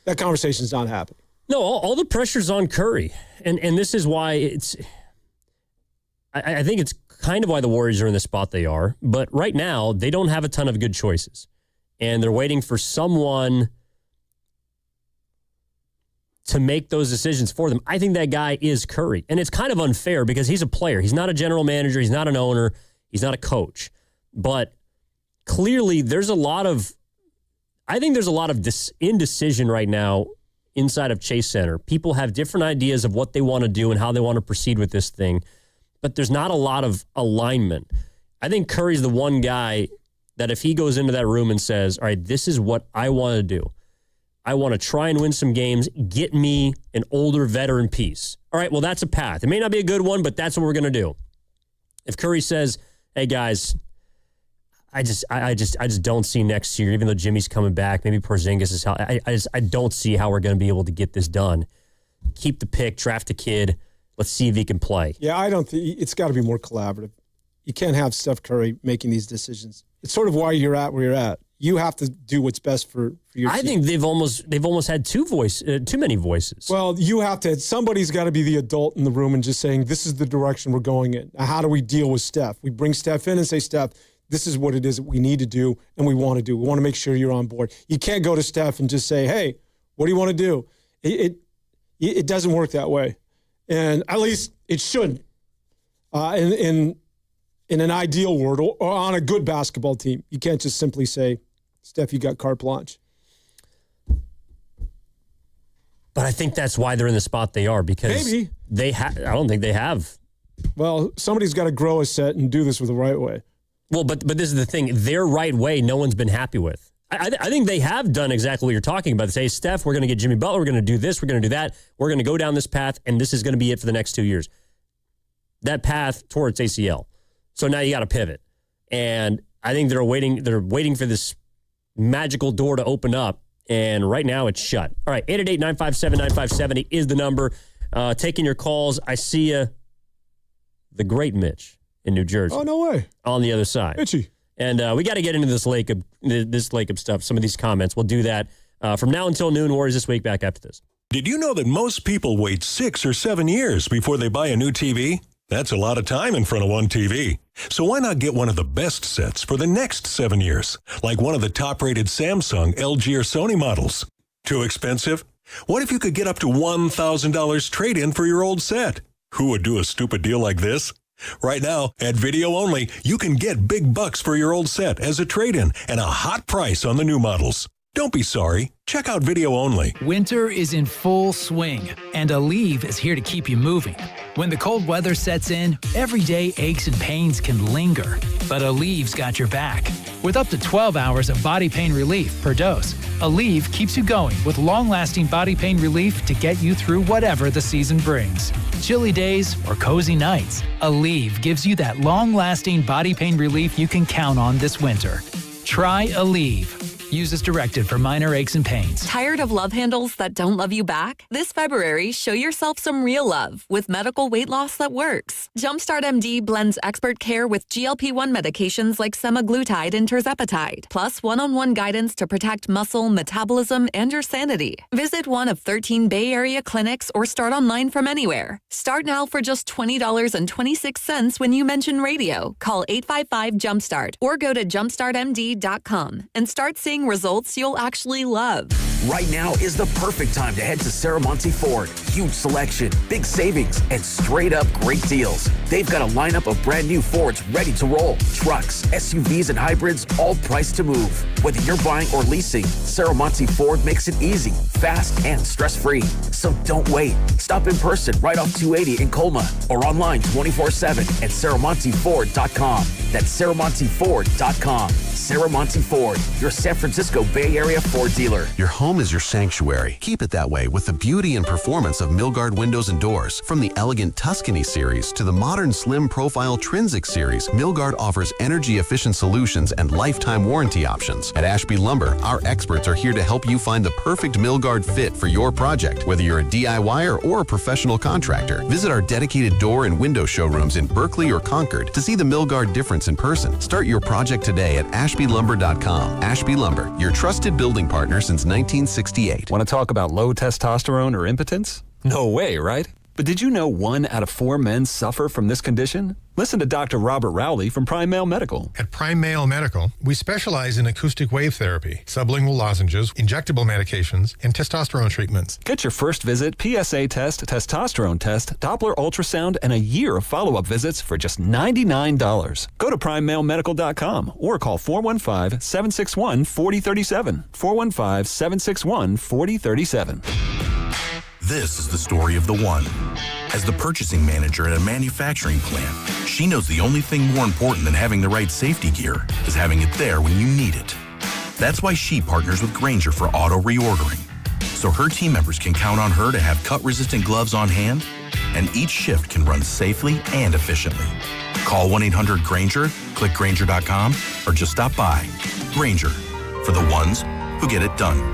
That conversation's not happening. No, all the pressure's on Curry. And this is why it's, I think it's kind of why the Warriors are in the spot they are. But right now, they don't have a ton of good choices. And they're waiting for someone to make those decisions for them. I think that guy is Curry. And it's kind of unfair because he's a player. He's not a general manager. He's not an owner. He's not a coach. But clearly, there's a lot of indecision right now inside of Chase Center. People have different ideas of what they want to do and how they want to proceed with this thing. But there's not a lot of alignment. I think Curry's the one guy that if he goes into that room and says, all right, this is what I want to do. I want to try and win some games, get me an older veteran piece. All right, well, that's a path. It may not be a good one, but that's what we're going to do. If Curry says, hey, guys, I just don't see next year, even though Jimmy's coming back, maybe Porzingis is how I don't see how we're going to be able to get this done. Keep the pick, draft a kid. Let's see if he can play. Yeah, I don't think it's got to be more collaborative. You can't have Steph Curry making these decisions. It's sort of why you're at where you're at. You have to do what's best for your team. I think they've almost had too many voices. Well, you have to. Somebody's got to be the adult in the room and just saying, this is the direction we're going in. Now, how do we deal with Steph? We bring Steph in and say, Steph, this is what it is that we need to do and we want to do. We want to make sure you're on board. You can't go to Steph and just say, hey, what do you want to do? It doesn't work that way. And at least it shouldn't. In an ideal world or on a good basketball team, you can't just simply say, Steph, you got carte blanche. But I think that's why they're in the spot they are, because maybe I don't think they have. Well, somebody's got to grow a set and do this with the right way. Well, but this is the thing. Their right way, no one's been happy with. I think they have done exactly what you're talking about. They say, Steph, we're going to get Jimmy Butler. We're going to do this. We're going to do that. We're going to go down this path, and this is going to be it for the next 2 years. That path towards ACL. So now you got to pivot. And I think they're waiting for this magical door to open up, and right now it's shut. All right, 888-957-9570 is the number. Taking your calls. I see you, the great Mitch in New Jersey. Oh, no way. On the other side. Mitchie. And we got to get into this Lacob stuff, some of these comments. We'll do that from now until noon. Warriors This Week, back after this. Did you know that most people wait 6 or 7 years before they buy a new TV? That's a lot of time in front of one TV. So why not get one of the best sets for the next 7 years, like one of the top-rated Samsung, LG, or Sony models? Too expensive? What if you could get up to $1,000 trade-in for your old set? Who would do a stupid deal like this? Right now, at Video Only, you can get big bucks for your old set as a trade-in and a hot price on the new models. Don't be sorry. Check out Video Only. Winter is in full swing, and Aleve is here to keep you moving. When the cold weather sets in, everyday aches and pains can linger, but Aleve's got your back. With up to 12 hours of body pain relief per dose, Aleve keeps you going with long-lasting body pain relief to get you through whatever the season brings. Chilly days or cozy nights, Aleve gives you that long-lasting body pain relief you can count on this winter. Try Aleve. Use as directed for minor aches and pains. Tired of love handles that don't love you back? This February, show yourself some real love with medical weight loss that works. Jumpstart MD blends expert care with GLP-1 medications like semaglutide and tirzepatide, plus one-on-one guidance to protect muscle, metabolism, and your sanity. Visit one of 13 Bay Area clinics or start online from anywhere. Start now for just $20.26 when you mention radio. Call 855-JUMPSTART or go to jumpstartmd.com and start seeing results you'll actually love. Right now is the perfect time to head to Saramonte Ford. Huge selection, big savings, and straight up great deals. They've got a lineup of brand new Fords ready to roll. Trucks, SUVs, and hybrids, all priced to move. Whether you're buying or leasing, Saramonte Ford makes it easy, fast, and stress-free. So don't wait. Stop in person right off 280 in Colma or online 24/7 at SaramonteFord.com. That's SaramonteFord.com. Saramonte Ford, your San Francisco Bay Area Ford dealer. Your home is your sanctuary. Keep it that way with the beauty and performance of Milgard windows and doors. From the elegant Tuscany series to the modern slim profile Trinsic series, Milgard offers energy-efficient solutions and lifetime warranty options. At Ashby Lumber, our experts are here to help you find the perfect Milgard fit for your project, whether you're a DIYer or a professional contractor. Visit our dedicated door and window showrooms in Berkeley or Concord to see the Milgard difference in person. Start your project today at ashbylumber.com. Ashby Lumber, your trusted building partner since 1968. Want to talk about low testosterone or impotence? No way, right? But did you know 1 out of 4 men suffer from this condition? Listen to Dr. Robert Rowley from Prime Male Medical. At Prime Male Medical, we specialize in acoustic wave therapy, sublingual lozenges, injectable medications, and testosterone treatments. Get your first visit, PSA test, testosterone test, Doppler ultrasound, and a year of follow-up visits for just $99. Go to PrimeMaleMedical.com or call 415-761-4037. 415-761-4037. This is the story of the one. As the purchasing manager at a manufacturing plant, she knows the only thing more important than having the right safety gear is having it there when you need it. That's why she partners with Grainger for auto reordering, so her team members can count on her to have cut-resistant gloves on hand, and each shift can run safely and efficiently. Call 1-800-GRAINGER, click Grainger.com, or just stop by. Grainger, for the ones who get it done.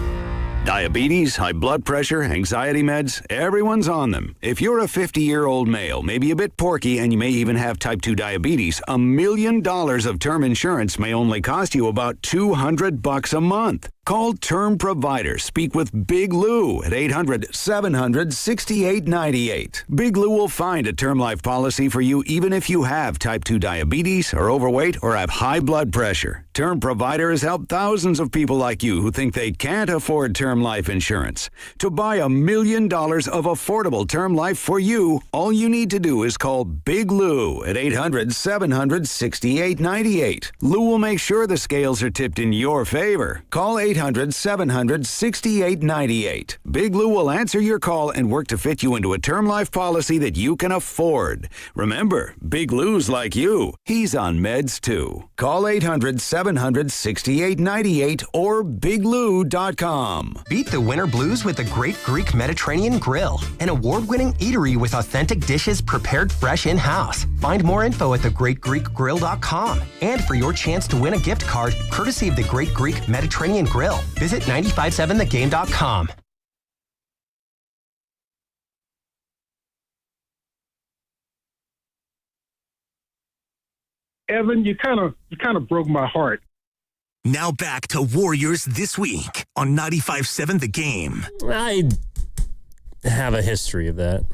Diabetes, high blood pressure, anxiety meds, everyone's on them. If you're a 50-year-old male, maybe a bit porky, and you may even have type 2 diabetes, $1 million of term insurance may only cost you about $200 a month. Call Term Provider. Speak with Big Lou at 800-700-6898. Big Lou will find a term life policy for you even if you have type 2 diabetes, are overweight, or have high blood pressure. Term Provider has helped thousands of people like you who think they can't afford term life insurance. To buy $1 million of affordable term life for you, all you need to do is call Big Lou at 800-700-6898. Lou will make sure the scales are tipped in your favor. Call 800-700-6898. Big Lou will answer your call and work to fit you into a term life policy that you can afford. Remember, Big Lou's like you. He's on meds too. Call 800-700-6898 or biglou.com. Beat the winter blues with the Great Greek Mediterranean Grill, an award-winning eatery with authentic dishes prepared fresh in-house. Find more info at thegreatgreekgrill.com. And for your chance to win a gift card, courtesy of the Great Greek Mediterranean Grill, visit 957thegame.com. Evan, you kind of broke my heart. Now back to Warriors This Week on 95.7 The Game. I have a history of that.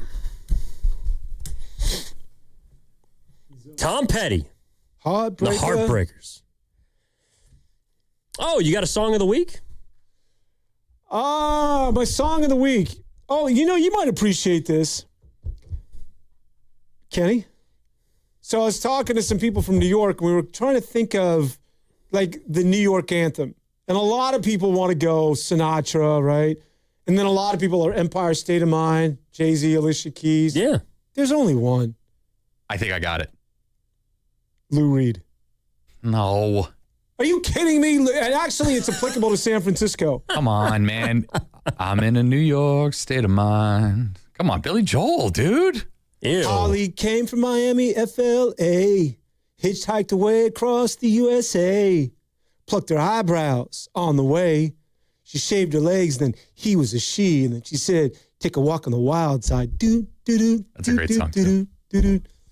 Tom Petty. Heartbreaker. The Heartbreakers. Oh, you got a song of the week? My song of the week. Oh, you might appreciate this. Kenny? So I was talking to some people from New York, and we were trying to think of, like, the New York anthem. And a lot of people want to go Sinatra, right? And then a lot of people are Empire State of Mind, Jay-Z, Alicia Keys. Yeah. There's only one. I think I got it. Lou Reed. No. Are you kidding me? And actually, it's applicable to San Francisco. Come on, man. I'm in a New York state of mind. Come on, Billy Joel, dude. Ew. Holly came from Miami, FLA. Hitchhiked away across the USA. Plucked her eyebrows on the way. She shaved her legs, then he was a she. And then she said, take a walk on the wild side. That's a great song, too.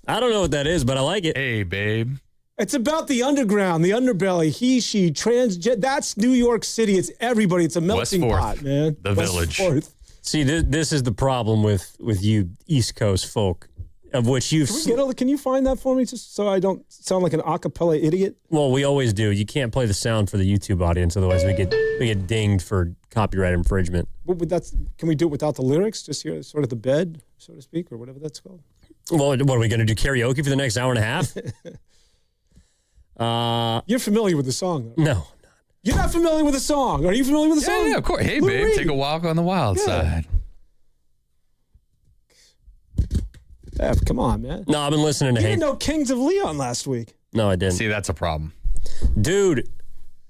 I don't know what that is, but I like it. Hey, babe. It's about the underground, the underbelly, he, she, transgender. That's New York City. It's everybody. It's a melting pot, man. The village. Fourth. See, this is the problem with you East Coast folk. of which you've. Can you find that for me, just so I don't sound like an a cappella idiot? Well, we always do. You can't play the sound for the YouTube audience, otherwise we get dinged for copyright infringement. But can we do it without the lyrics? Just hear sort of the bed, so to speak, or whatever that's called. Well, what are we going to do? Karaoke for the next hour and a half? You're familiar with the song, though. No, I'm not. You're not familiar with the song. Are you familiar with the song? Yeah, of course. Hey, babe, take a walk on the wild side. F, come on, man. No, I've been listening to You didn't know Kings of Leon last week. No, I didn't. See, that's a problem. Dude,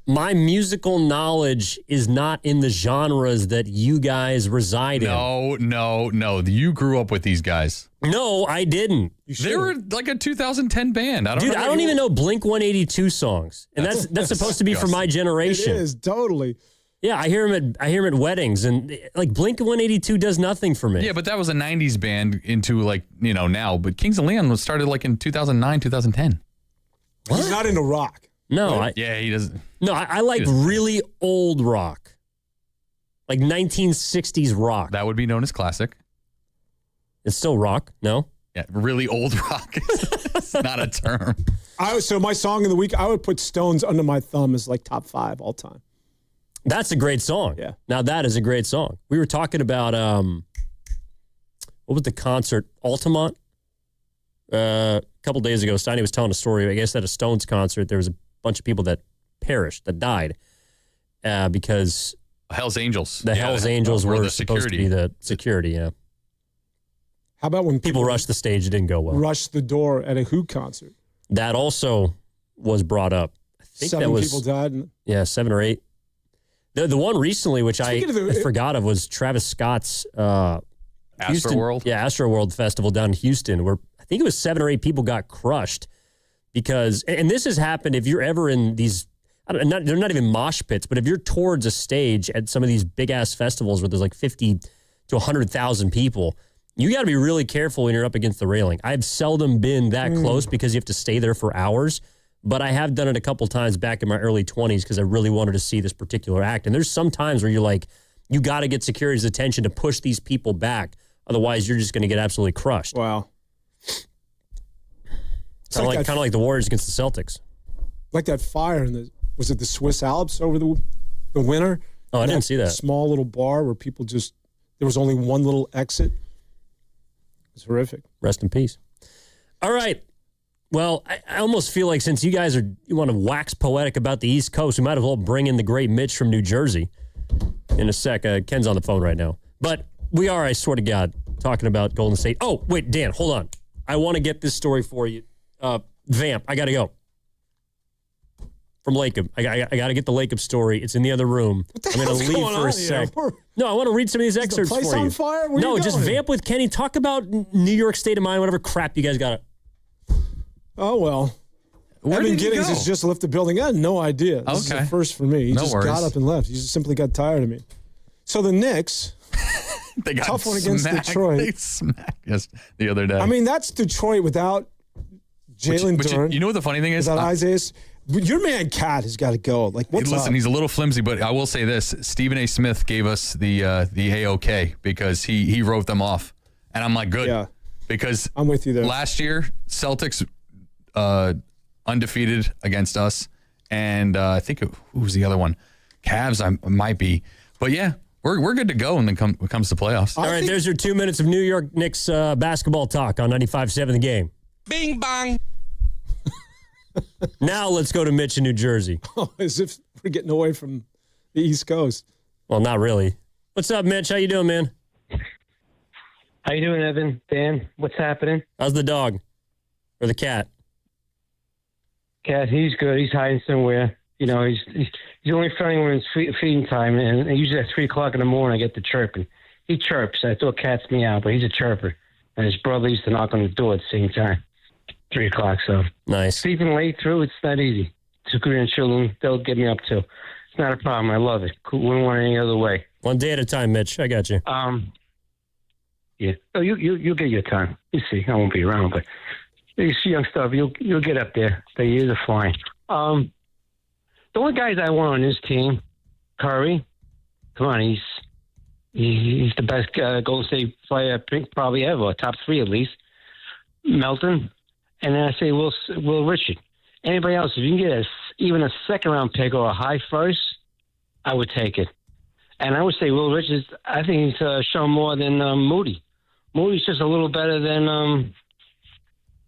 my musical knowledge is not in the genres that you guys reside in. No. You grew up with these guys. No, I didn't. They were like a 200010 band. I don't even know Blink 182 songs. And that's supposed to be for my generation. It is, totally. Yeah, I hear him at weddings, and like Blink 182 does nothing for me. Yeah, but that was a 90s band into now. But Kings of Leon was started like in 2009, 2010. What? He's not into rock. No. Right? He doesn't. No, I like really old rock. Like 1960s rock. That would be known as classic. It's still rock, no? Yeah, really old rock. It's not a term. So my song of the week, I would put Stones Under My Thumb as like top 5 all time. That's a great song. Yeah. Now that is a great song. We were talking about what was the concert? Altamont? A couple days ago, Steiny was telling a story. I guess at a Stones concert, there was a bunch of people that perished, that died because Hell's Angels. The Hell's Angels were supposed to be the security. Yeah. How about when people rushed the stage? It didn't go well. Rushed the door at a Who concert. That also was brought up. I think 7 people died. Yeah, 7 or 8. The one recently, which I forgot of, was Travis Scott's Astroworld. Yeah, Astroworld Festival down in Houston, where I think it was 7 or 8 people got crushed because, and this has happened if you're ever in these, they're not even mosh pits, but if you're towards a stage at some of these big ass festivals where there's like 50 to 100,000 people, you got to be really careful when you're up against the railing. I've seldom been that close because you have to stay there for hours. But I have done it a couple times back in my early 20s because I really wanted to see this particular act. And there's some times where you're like, you got to get security's attention to push these people back. Otherwise, you're just going to get absolutely crushed. Wow. Kind of like the Warriors against the Celtics. Like that fire in was it the Swiss Alps over the winter? Oh, I didn't see that. Small little bar where people there was only one little exit. It was horrific. Rest in peace. All right. Well, I almost feel like since you guys you want to wax poetic about the East Coast, we might as well bring in the great Mitch from New Jersey in a sec. Ken's on the phone right now. But we are, I swear to God, talking about Golden State. Oh, wait, Dan, hold on. I want to get this story for you. Vamp, I got to go. From Lacob. I got to get the Lacob story. It's in the other room. I'm going to leave for a sec. No, I want to read some of these excerpts for you. Is the place on fire? Where no, just Vamp with Kenny. Talk about New York State of Mind, whatever crap you guys got. Oh, well. Evan Giddings has just left the building. I had no idea. This is a first for me. He just got up and left. He just simply got tired of me. So the Knicks, they got tough one against Detroit. They smacked us the other day. I mean, that's Detroit without Jalen Duren. You know what the funny thing is? Without Isaiah. Your man Cat has got to go. Like, what's Listen, up? he's a little flimsy, but I will say this. Stephen A. Smith gave us the A-OK because he wrote them off. And I'm like, good. Yeah. Because I'm with you there. Last year, Celtics undefeated against us. And I think who was the other one? Cavs might be. But yeah, we're good to go when it comes to playoffs. All right, there's your 2 minutes of New York Knicks basketball talk on 95.7 The Game. Bing bong. Now let's go to Mitch in New Jersey. Oh, as if we're getting away from the East Coast. Well, not really. What's up, Mitch? How you doing, man? How you doing, Evan? Dan, what's happening? How's the dog? Or the cat? Cat, he's good. He's hiding somewhere. You know, he's only friendly when it's feeding time, and usually at 3 o'clock in the morning I get the chirping. He chirps. I thought cats meow, but he's a chirper. And his brother used to knock on the door at the same time. 3 o'clock, so. Nice. Sleeping late through, it's not easy. 2 grandchildren, they'll get me up too. It's not a problem. I love it. Wouldn't want it any other way. One day at a time, Mitch. I got you. Yeah. Oh, you'll get your time. You see, I won't be around, but you see young stuff. You'll get up there. The years are flying. The only guys I want on this team, Curry. Come on, he's the best Golden State player, I think, probably ever. Top 3 at least. Melton, and then I say Will Richard. Anybody else, if you can get even a second-round pick or a high first, I would take it. And I would say Will Richards, I think he's shown more than Moody. Moody's just a little better than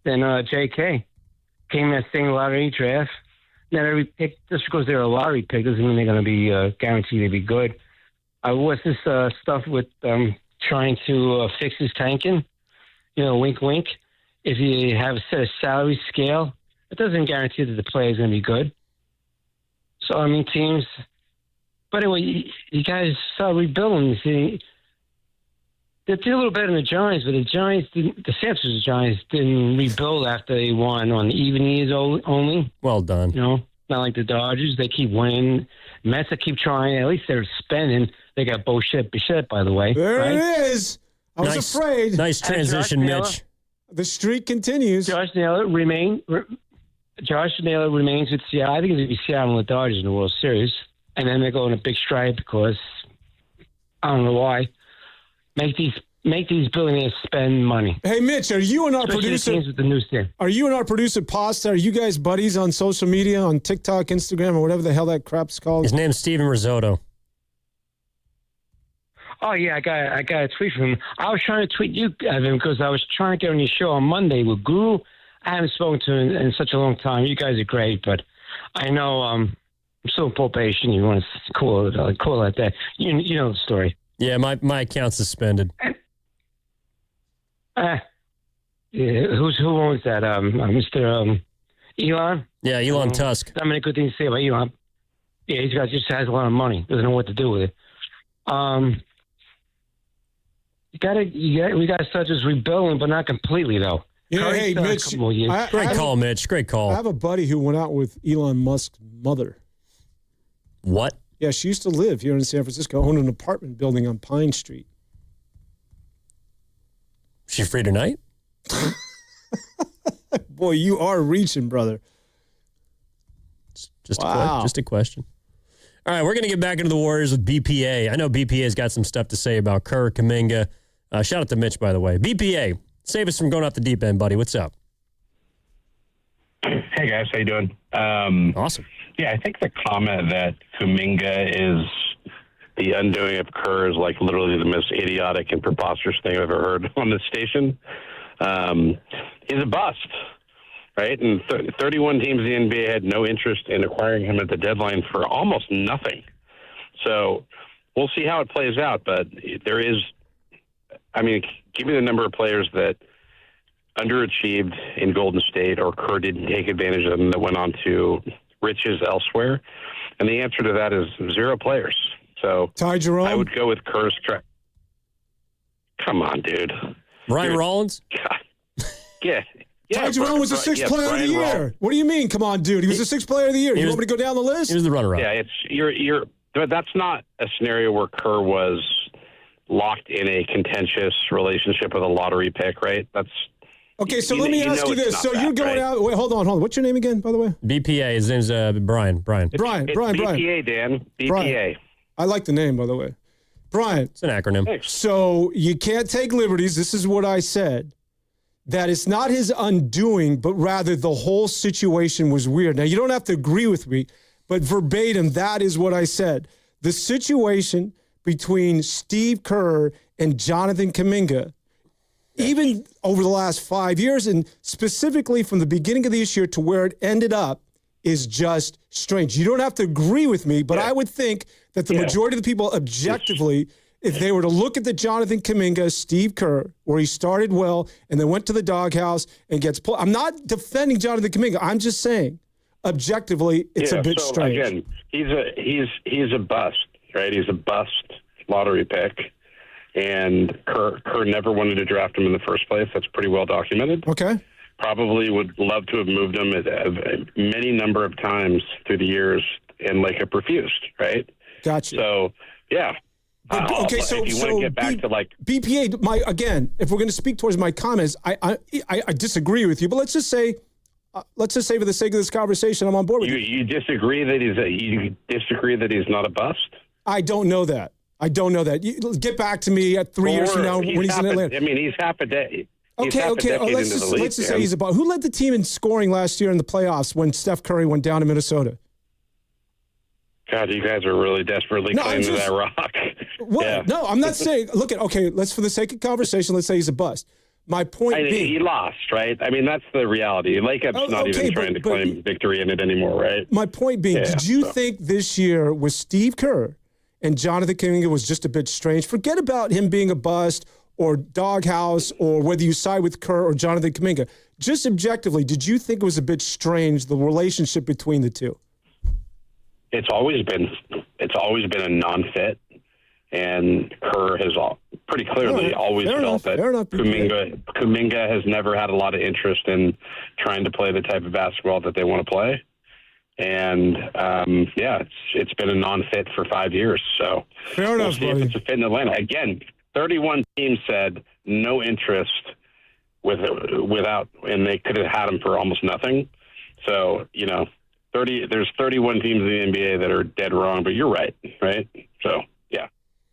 J.K. Came in that same lottery draft. Not every pick, just because they're a lottery pick, doesn't mean they're going to be guaranteed to be good. What's this stuff with trying to fix his tanking? Wink, wink. If you have a set of salary scale, it doesn't guarantee that the player is going to be good. So, I mean, teams... But anyway, you guys start rebuilding. See, they did a little better than the Giants, but the San Francisco Giants didn't rebuild after they won on the even years only. Well done. Not like the Dodgers. They keep winning. Mets, they keep trying. At least they're spending. They got Bichette, by the way. There right? it is. I was afraid. Nice transition, Mitch. The streak continues. Josh Naylor remains with Seattle. I think it's going to be Seattle and the Dodgers in the World Series. And then they go on a big strike because I don't know why. Make these billionaires spend money. Hey, Mitch, are you and our producer? With the news there. Are you and our producer Pasta? Are you guys buddies on social media, on TikTok, Instagram, or whatever the hell that crap's called? His name's Steven Risotto. Oh yeah, I got a tweet from him. I was trying to tweet you, Evan, because I was trying to get on your show on Monday with Guru. I haven't spoken to him in such a long time. You guys are great, but I know. I'm still in probation. You want to call it that. You know the story. Yeah, my account's suspended. Yeah, who owns that? Mr. Elon? Yeah, Elon Tusk. Not many good things to say about Elon. Yeah, he's got just has a lot of money. Doesn't know what to do with it. We gotta start just rebuilding, but not completely though. Yeah, hey, Mitch. Great call, Mitch. Great call. I have a buddy who went out with Elon Musk's mother. What? Yeah, she used to live here in San Francisco, owned an apartment building on Pine Street. Is she free tonight? Boy, you are reaching, brother. Just a question. All right, we're going to get back into the Warriors with BPA. I know BPA's got some stuff to say about Kerr, Kuminga. Shout out to Mitch, by the way. BPA, save us from going off the deep end, buddy. What's up? Hey, guys. How you doing? Awesome. Yeah, I think the comment that Kuminga is the undoing of Kerr is like literally the most idiotic and preposterous thing I've ever heard on this station. He's a bust, right? And 31 teams in the NBA had no interest in acquiring him at the deadline for almost nothing. So we'll see how it plays out. But there is, I mean, give me the number of players that underachieved in Golden State or Kerr didn't take advantage of them that went on to riches elsewhere. And the answer to that is 0 players. So Ty Jerome? I would go with Kerr's track. Come on, dude. Ryan Rollins? God. Yeah. Ty Jerome was the 6th player of the year. Rollins. What do you mean? Come on, dude. He was the 6th player of the year. You want me to go down the list? He was the runner-up. Yeah, but that's not a scenario where Kerr was locked in a contentious relationship with a lottery pick, right? That's okay. So let me ask you this: so you're going out? Wait, hold on. What's your name again, by the way? BPA. His name's Brian. Brian. BPA, Dan. BPA. Brian. I like the name, by the way. Brian. It's an acronym. Thanks. So you can't take liberties. This is what I said. That it's not his undoing, but rather the whole situation was weird. Now, you don't have to agree with me, but verbatim, that is what I said. The situation between Steve Kerr and Jonathan Kuminga, even over the last 5 years, and specifically from the beginning of this year to where it ended up, is just strange. You don't have to agree with me, but I would think that the majority of the people objectively, if they were to look at the Jonathan Kuminga, Steve Kerr, where he started well and then went to the doghouse and gets pulled. I'm not defending Jonathan Kuminga. I'm just saying, objectively, it's a bit strange. Again, he's a bust, right? He's a bust lottery pick, and Kerr never wanted to draft him in the first place. That's pretty well documented. Okay. Probably would love to have moved him many number of times through the years, and Lakeup refused, right? Gotcha. So, yeah. Okay, so if you want to get back to like BPA, again, if we're going to speak towards my comments, I disagree with you, but let's just say for the sake of this conversation, I'm on board with you. You disagree that he's not a bust? I don't know that. You get back to me at 3 years from now when he's in Atlanta. I mean, he's half a day. Okay. Let's just say he's a bust. Who led the team in scoring last year in the playoffs when Steph Curry went down to Minnesota? God, you guys are really desperately clinging to that rock. What? Yeah. No, I'm not saying. Look at let's for the sake of conversation, let's say he's a bust. My point being, he lost, right? I mean, that's the reality. Lakeup's not even trying to claim victory in it anymore, right? My point being, did you think this year with Steve Kerr and Jonathan Kuminga was just a bit strange? Forget about him being a bust or doghouse or whether you side with Kerr or Jonathan Kuminga. Just objectively, did you think it was a bit strange, the relationship between the two? It's always been a non-fit, and Kerr has pretty clearly always felt that Kuminga has never had a lot of interest in trying to play the type of basketball that they want to play. And it's been a non-fit for 5 years. So we'll see if it's a fit in Atlanta. Again, 31 teams said no interest without, and they could have had him for almost nothing. So there's 31 teams in the NBA that are dead wrong, but you're right? So yeah.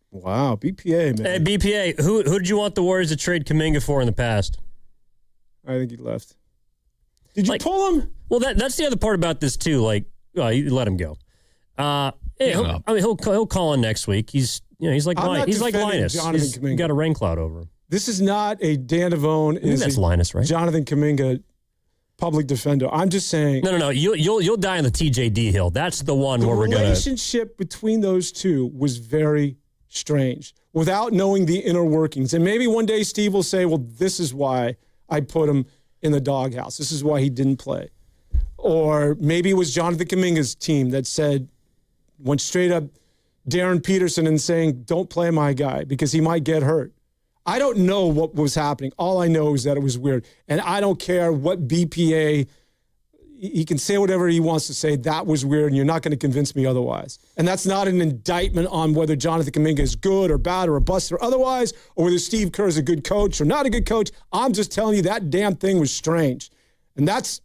Wow, BPA, man. Hey, BPA, who did you want the Warriors to trade Kuminga for in the past? I think he left. Did you pull him? Well, that's the other part about this too. You let him go. He'll call in next week. He's like Linus. He's got a rain cloud over him. This is not a Dan Devone. That's Linus, right? Jonathan Kuminga, public defender. I'm just saying. No. You'll die on the TJD hill. That's the one where we're going to. The relationship between those two was very strange without knowing the inner workings. And maybe one day Steve will say, well, this is why I put him in the doghouse. This is why he didn't play. Or maybe it was Jonathan Kuminga's team that went straight up Darren Peterson and saying, don't play my guy because he might get hurt. I don't know what was happening. All I know is that it was weird. And I don't care what BPA, he can say whatever he wants to say. That was weird, and you're not going to convince me otherwise. And that's not an indictment on whether Jonathan Kuminga is good or bad or a bust or otherwise, or whether Steve Kerr is a good coach or not a good coach. I'm just telling you that damn thing was strange. And that's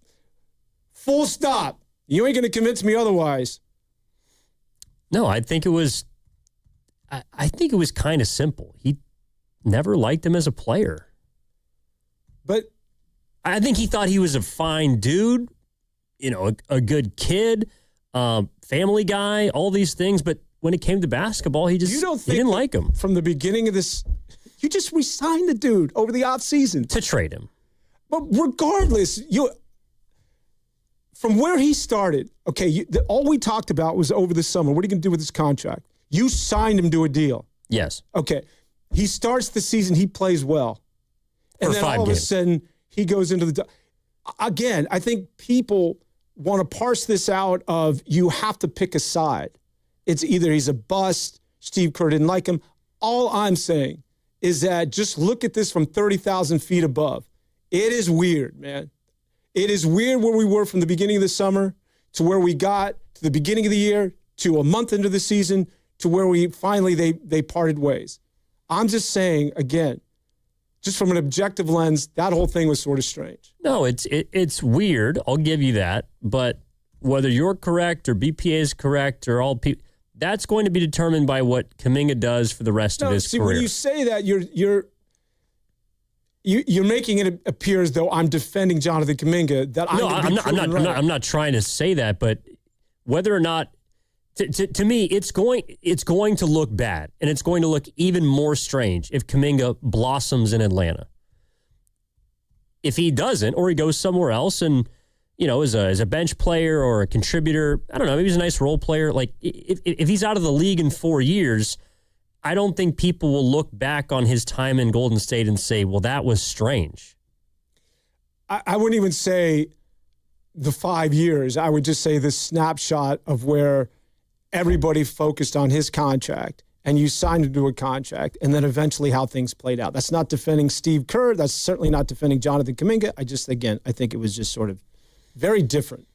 full stop. You ain't going to convince me otherwise. No, I think it was kind of simple. He never liked him as a player. But I think he thought he was a fine dude, a good kid, family guy, all these things. But when it came to basketball, he didn't like him. From the beginning of this, you just re-signed the dude over the offseason. To trade him. But regardless, from where he started, all we talked about was over the summer. What are you going to do with his contract? You signed him to a deal. Yes. Okay. He starts the season, he plays well. And then all of a sudden, he goes into the... Again, I think people want to parse this out of you have to pick a side. It's either he's a bust, Steve Kerr didn't like him. All I'm saying is that just look at this from 30,000 feet above. It is weird, man. It is weird where we were from the beginning of the summer to where we got to the beginning of the year to a month into the season to where we finally they parted ways. I'm just saying, again, just from an objective lens, that whole thing was sort of strange. No, it's weird. I'll give you that. But whether you're correct or BPA is correct or all people, that's going to be determined by what Kuminga does for the rest of his career. When you say that, you're making it appear as though I'm defending Jonathan Kuminga. I'm not trying to say that, but whether or not. To me, it's going to look bad, and it's going to look even more strange if Kuminga blossoms in Atlanta. If he doesn't, or he goes somewhere else and, as a bench player or a contributor, I don't know, maybe he's a nice role player. Like, if he's out of the league in 4 years, I don't think people will look back on his time in Golden State and say, well, that was strange. I wouldn't even say the 5 years. I would just say this snapshot of where everybody focused on his contract and you signed him to a contract and then eventually how things played out. That's not defending Steve Kerr. That's certainly not defending Jonathan Kuminga. I think it was just sort of very different.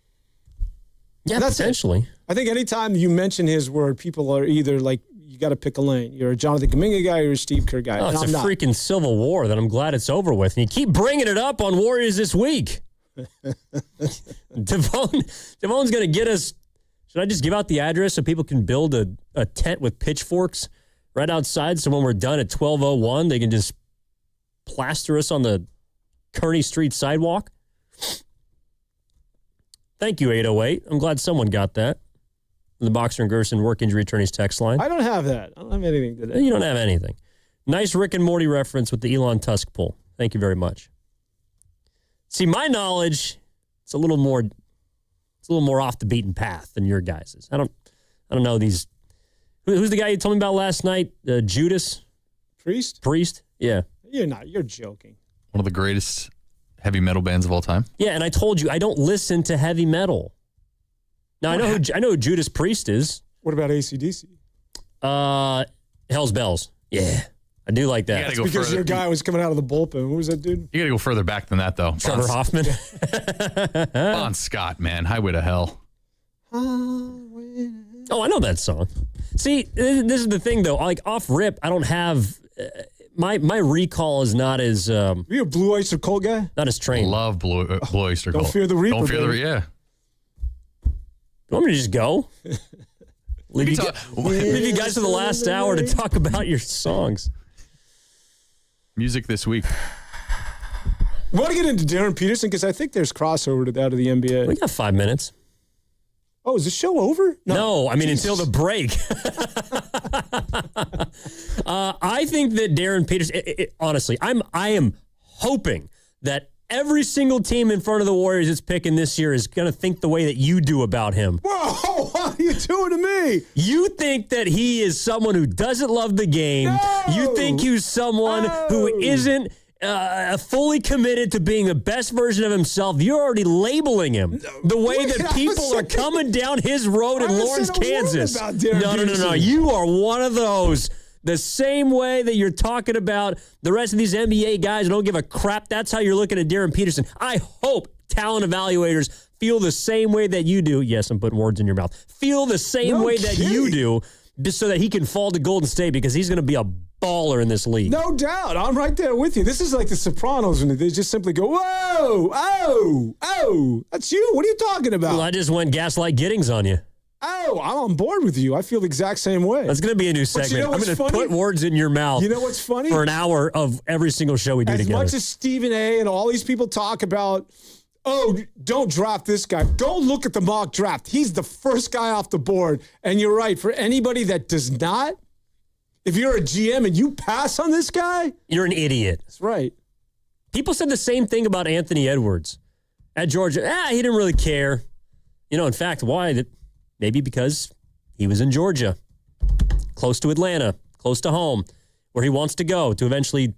Yeah, potentially. I think anytime you mention his word, people are either like, you got to pick a lane. You're a Jonathan Kuminga guy or a Steve Kerr guy. Oh, it's a freaking civil war that I'm glad it's over with. And you keep bringing it up on Warriors This Week. Devone's going to get us. Should I just give out the address so people can build a tent with pitchforks right outside so when we're done at 12:01, they can just plaster us on the Kearney Street sidewalk. Thank you, 808. I'm glad someone got that. The Boxer and Gerson work injury attorneys text line. I don't have that. I don't have anything today. You don't have anything. Nice Rick and Morty reference with the Elon Tusk pull. Thank you very much. See, my knowledge, it's a little more off the beaten path than your guys's. I don't know these. Who's the guy you told me about last night? Judas Priest. Yeah. You're joking. One of the greatest heavy metal bands of all time. Yeah, and I told you I don't listen to heavy metal. Now I know who Judas Priest is. What about AC/DC? Hell's Bells. Yeah, I do like that. That's because your guy was coming out of the bullpen. Who was that dude? You got to go further back than that, though. Trevor Hoffman. Bon Scott, man. Highway to Hell. Oh, I know that song. See, this is the thing, though. Like, off rip, I don't have... My recall is not as... Are you a Blue Oyster Cult guy? Not as trained. Love Blue Oyster Cult. Don't fear the Reaper. Don't fear the... Yeah. You want me to just go? Leave you guys for the last hour to talk about your songs. Music this week. We want to get into Darren Peterson because I think there's crossover to that of the NBA. We got 5 minutes. Oh, is the show over? No, I mean until the break. I think that Darren Peterson. Honestly, I am hoping that every single team in front of the Warriors that's picking this year is going to think the way that you do about him. Whoa, what are you doing to me? You think that he is someone who doesn't love the game. No. You think he's someone who isn't fully committed to being the best version of himself. You're already labeling him the way that people are coming down his road in Lawrence, Kansas. No. You are one of those. The same way that you're talking about the rest of these NBA guys who don't give a crap, that's how you're looking at Darren Peterson. I hope talent evaluators feel the same way that you do. Yes, I'm putting words in your mouth. Feel the same way that you do, just so that he can fall to Golden State, because he's going to be a baller in this league. No doubt. I'm right there with you. This is like the Sopranos when they just simply go, whoa, oh, that's you. What are you talking about? Well, I just went Gaslight Giddings on you. Oh, I'm on board with you. I feel the exact same way. That's going to be a new segment. You know I'm going to put words in your mouth. You know what's funny? For an hour of every single show we do together. As much as Stephen A. and all these people talk about, oh, don't draft this guy. Go look at the mock draft. He's the first guy off the board. And you're right. For anybody that does not, if you're a GM and you pass on this guy, you're an idiot. That's right. People said the same thing about Anthony Edwards at Georgia. He didn't really care. In fact, why? Maybe because he was in Georgia, close to Atlanta, close to home, where he wants to go to eventually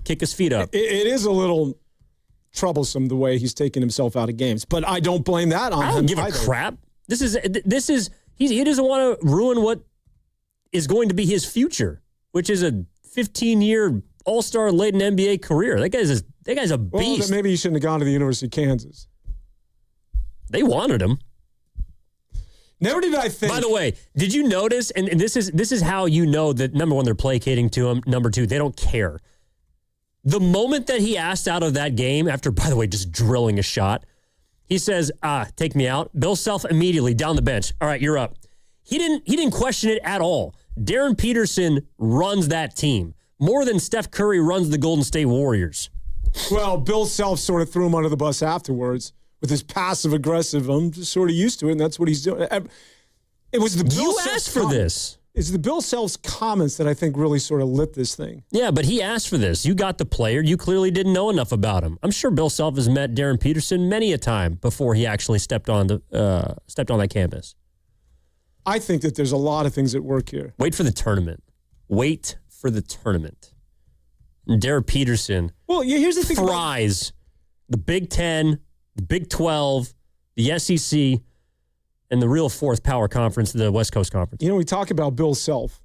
kick his feet up. It is a little troublesome the way he's taking himself out of games, but I don't blame that on him. I don't give a crap. This is he doesn't want to ruin what is going to be his future, which is a 15-year all-star laden NBA career. That guy's a beast. Well, then maybe he shouldn't have gone to the University of Kansas. They wanted him. Never did I think. By the way, did you notice, and this is how you know that, number one, they're placating to him. Number two, they don't care. The moment that he asked out of that game, after, by the way, just drilling a shot, he says, take me out. Bill Self immediately down the bench. All right, you're up. He didn't question it at all. Darren Peterson runs that team more than Steph Curry runs the Golden State Warriors. Well, Bill Self sort of threw him under the bus afterwards. With his passive-aggressive, I'm just sort of used to it, and that's what he's doing. It was the Bill You asked for this. It's the Bill Self's comments that I think really sort of lit this thing. Yeah, but he asked for this. You got the player. You clearly didn't know enough about him. I'm sure Bill Self has met Darren Peterson many a time before he actually stepped on that campus. I think that there's a lot of things at work here. Wait for the tournament. And Darren Peterson here's the thing thrives the Big Ten, the Big 12, the SEC, and the real fourth power conference, the West Coast Conference. We talk about Bill Self.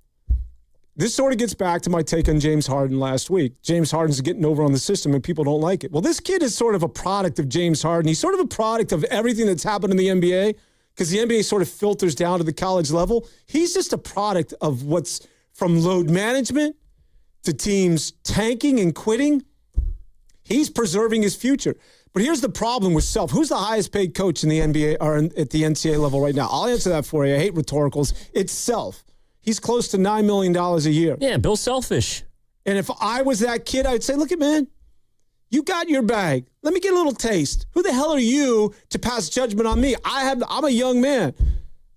This sort of gets back to my take on James Harden last week. James Harden's getting over on the system and people don't like it. Well, this kid is sort of a product of James Harden. He's sort of a product of everything that's happened in the NBA because the NBA sort of filters down to the college level. He's just a product of what's from load management to teams tanking and quitting. He's preserving his future. But here's the problem with Self. Who's the highest paid coach in the NBA or at the NCAA level right now? I'll answer that for you. I hate rhetoricals. It's Self. He's close to $9 million a year. Yeah, Bill Selfish. And if I was that kid, I'd say, look, man, You got your bag. Let me get a little taste. Who the hell are you to pass judgment on me? I'm a young man.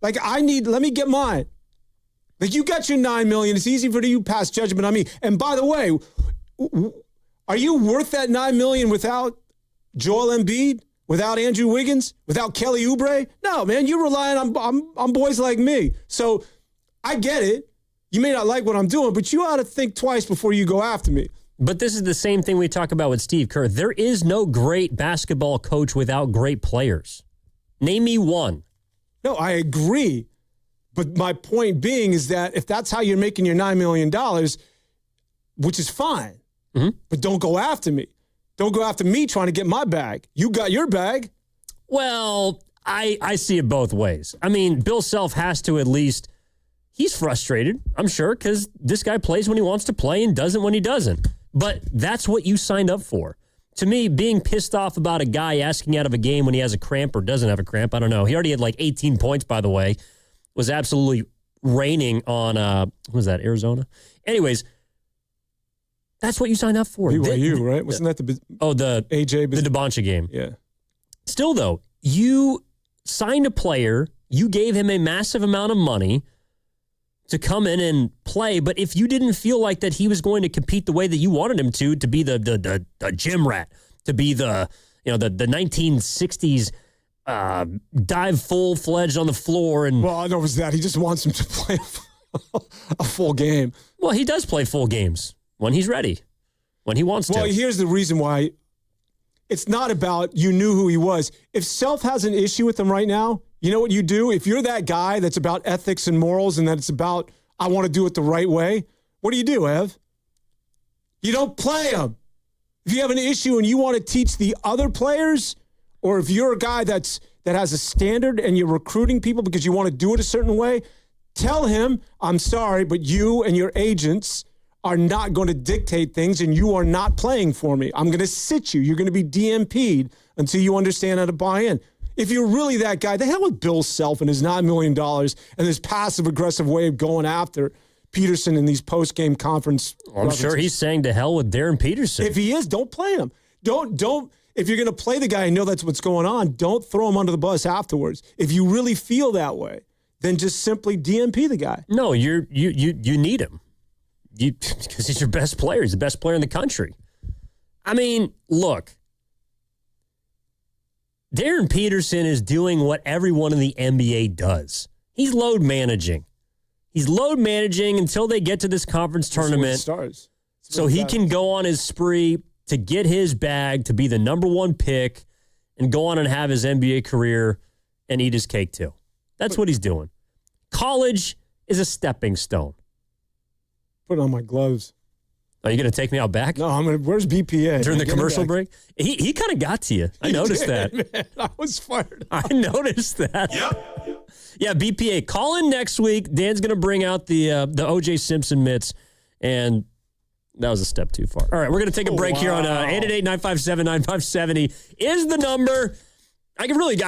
Like, let me get mine. Like, you got your $9 million. It's easy for you to pass judgment on me. And by the way, are you worth that $9 million without Joel Embiid, without Andrew Wiggins, without Kelly Oubre? No, man, you're relying on boys like me. So I get it. You may not like what I'm doing, but you ought to think twice before you go after me. But this is the same thing we talk about with Steve Kerr. There is no great basketball coach without great players. Name me one. No, I agree. But my point being is that if that's how you're making your $9 million, which is fine, but don't go after me. Don't go after me trying to get my bag. You got your bag. Well, I see it both ways. I mean, Bill Self has to at least, he's frustrated, I'm sure, because this guy plays when he wants to play and doesn't when he doesn't. But that's what you signed up for. To me, being pissed off about a guy asking out of a game when he has a cramp or doesn't have a cramp, I don't know. He already had like 18 points, by the way. Was absolutely raining on, what was that, Arizona? Anyways, that's what you signed up for. BYU, right? Wasn't that the AJ? The DeBoncha game. Yeah. Still, though, you signed a player, you gave him a massive amount of money to come in and play, but if you didn't feel like that he was going to compete the way that you wanted him to be the gym rat, to be the 1960s dive full-fledged on the floor. And well, I know it was that. He just wants him to play a full game. Well, he does play full games when he's ready, when he wants to. Well, here's the reason why. It's not about you knew who he was. If Self has an issue with him right now, you know what you do? If you're that guy that's about ethics and morals and that it's about, I want to do it the right way, what do, Ev? You don't play him. If you have an issue and you want to teach the other players, or if you're a guy that has a standard and you're recruiting people because you want to do it a certain way, tell him, I'm sorry, but you and your agents are not going to dictate things and you are not playing for me. I'm going to sit you. You're going to be DMP'd until you understand how to buy in. If you're really that guy, the hell with Bill Self and his $9 million and this passive-aggressive way of going after Peterson in these post-game conference. I'm sure he's saying to hell with Darren Peterson. If he is, don't play him. Don't. If you're going to play the guy and know that's what's going on, don't throw him under the bus afterwards. If you really feel that way, then just simply DMP the guy. No, you need him. Because he's your best player. He's the best player in the country. I mean, look. Darren Peterson is doing what everyone in the NBA does. He's load managing. He's load managing until they get to this conference tournament. So he can go on his spree to get his bag, to be the number one pick, and go on and have his NBA career and eat his cake too. That's what he's doing. College is a stepping stone. Put on my gloves. Are you going to take me out back? No, where's BPA? During the commercial break? He kind of got to you. I noticed that. Man, I was fired up. I noticed that. Yep. Yeah, BPA. Call in next week. Dan's going to bring out the O.J. Simpson mitts, and that was a step too far. All right, we're going to take a break here on 888-957-9570 is the number. I got to read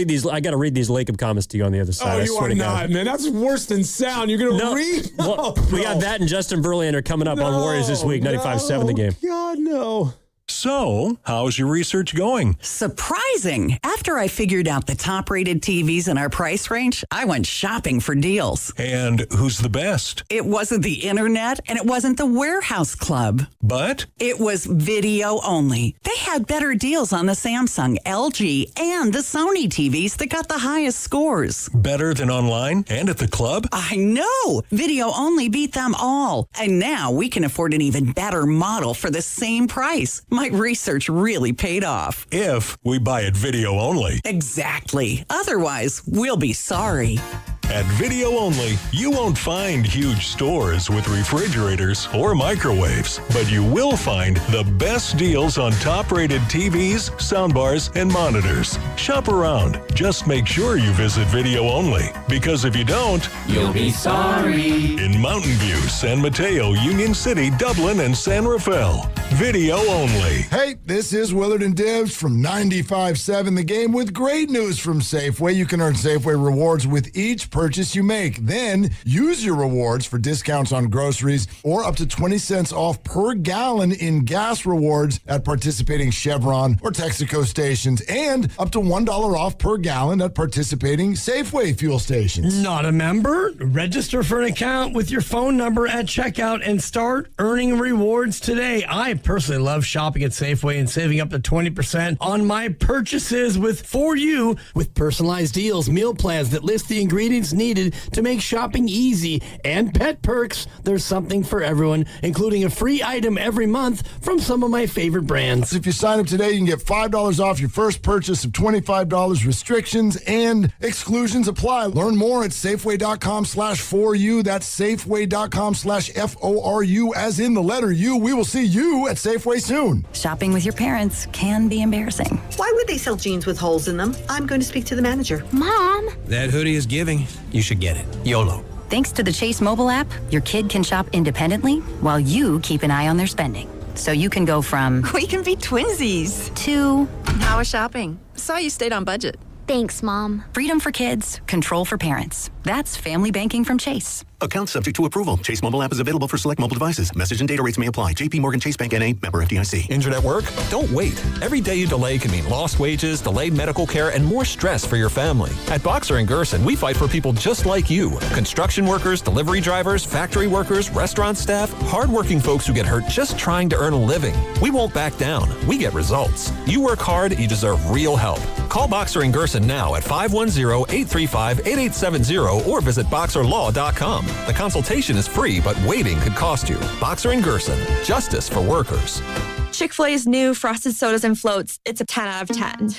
these Lacob comments to you on the other side. Oh, you are not, man. That's worse than sound. You're going to read? Well, we got that and Justin Verlander coming up on Warriors this week, 95.7 The Game. God, no. So, how's your research going? Surprising. After I figured out the top-rated TVs in our price range, I went shopping for deals. And who's the best? It wasn't the internet, and it wasn't the warehouse club. But? It was video only. They had better deals on the Samsung, LG, and the Sony TVs that got the highest scores. Better than online and at the club? I know. Video only beat them all. And now we can afford an even better model for the same price. My research really paid off. If we buy it video only. Exactly. Otherwise, we'll be sorry. At Video Only, you won't find huge stores with refrigerators or microwaves, but you will find the best deals on top-rated TVs, soundbars, and monitors. Shop around. Just make sure you visit Video Only, because if you don't, you'll be sorry. In Mountain View, San Mateo, Union City, Dublin, and San Rafael. Video Only. Hey, this is Willard and Dibs from 95.7 The Game with great news from Safeway. You can earn Safeway rewards with each purchase you make. Then use your rewards for discounts on groceries or up to 20 cents off per gallon in gas rewards at participating Chevron or Texaco stations, and up to $1 off per gallon at participating Safeway fuel stations. Not a member? Register for an account with your phone number at checkout and start earning rewards today. I personally love shopping at Safeway and saving up to 20% on my purchases for you with personalized deals, meal plans that list the ingredients needed to make shopping easy, and pet perks. There's something for everyone, including a free item every month from some of my favorite brands. If you sign up today, you can get $5 off your first purchase of $25. Restrictions and exclusions apply. Learn more at Safeway.com/4U. That's Safeway.com/FORU, as in the letter U. We will see you at Safeway soon. Shopping with your parents can be embarrassing. Why would they sell jeans with holes in them? I'm going to speak to the manager. Mom! That hoodie is giving. You should get it. YOLO. Thanks to the Chase mobile app, your kid can shop independently while you keep an eye on their spending. So you can go from... We can be twinsies. ...to... How was shopping? Saw you stayed on budget. Thanks, Mom. Freedom for kids, control for parents. That's family banking from Chase. Account subject to approval. Chase mobile app is available for select mobile devices. Message and data rates may apply. JP Morgan Chase Bank N.A. member FDIC. Injured at work? Don't wait. Every day you delay can mean lost wages, delayed medical care, and more stress for your family. At Boxer & Gerson, we fight for people just like you. Construction workers, delivery drivers, factory workers, restaurant staff, hardworking folks who get hurt just trying to earn a living. We won't back down. We get results. You work hard, you deserve real help. Call Boxer & Gerson now at 510-835-8870 or visit boxerlaw.com. The consultation is free, but waiting could cost you. Boxer & Gerson, justice for workers. Chick-fil-A's new Frosted Sodas and Floats. It's a 10 out of 10.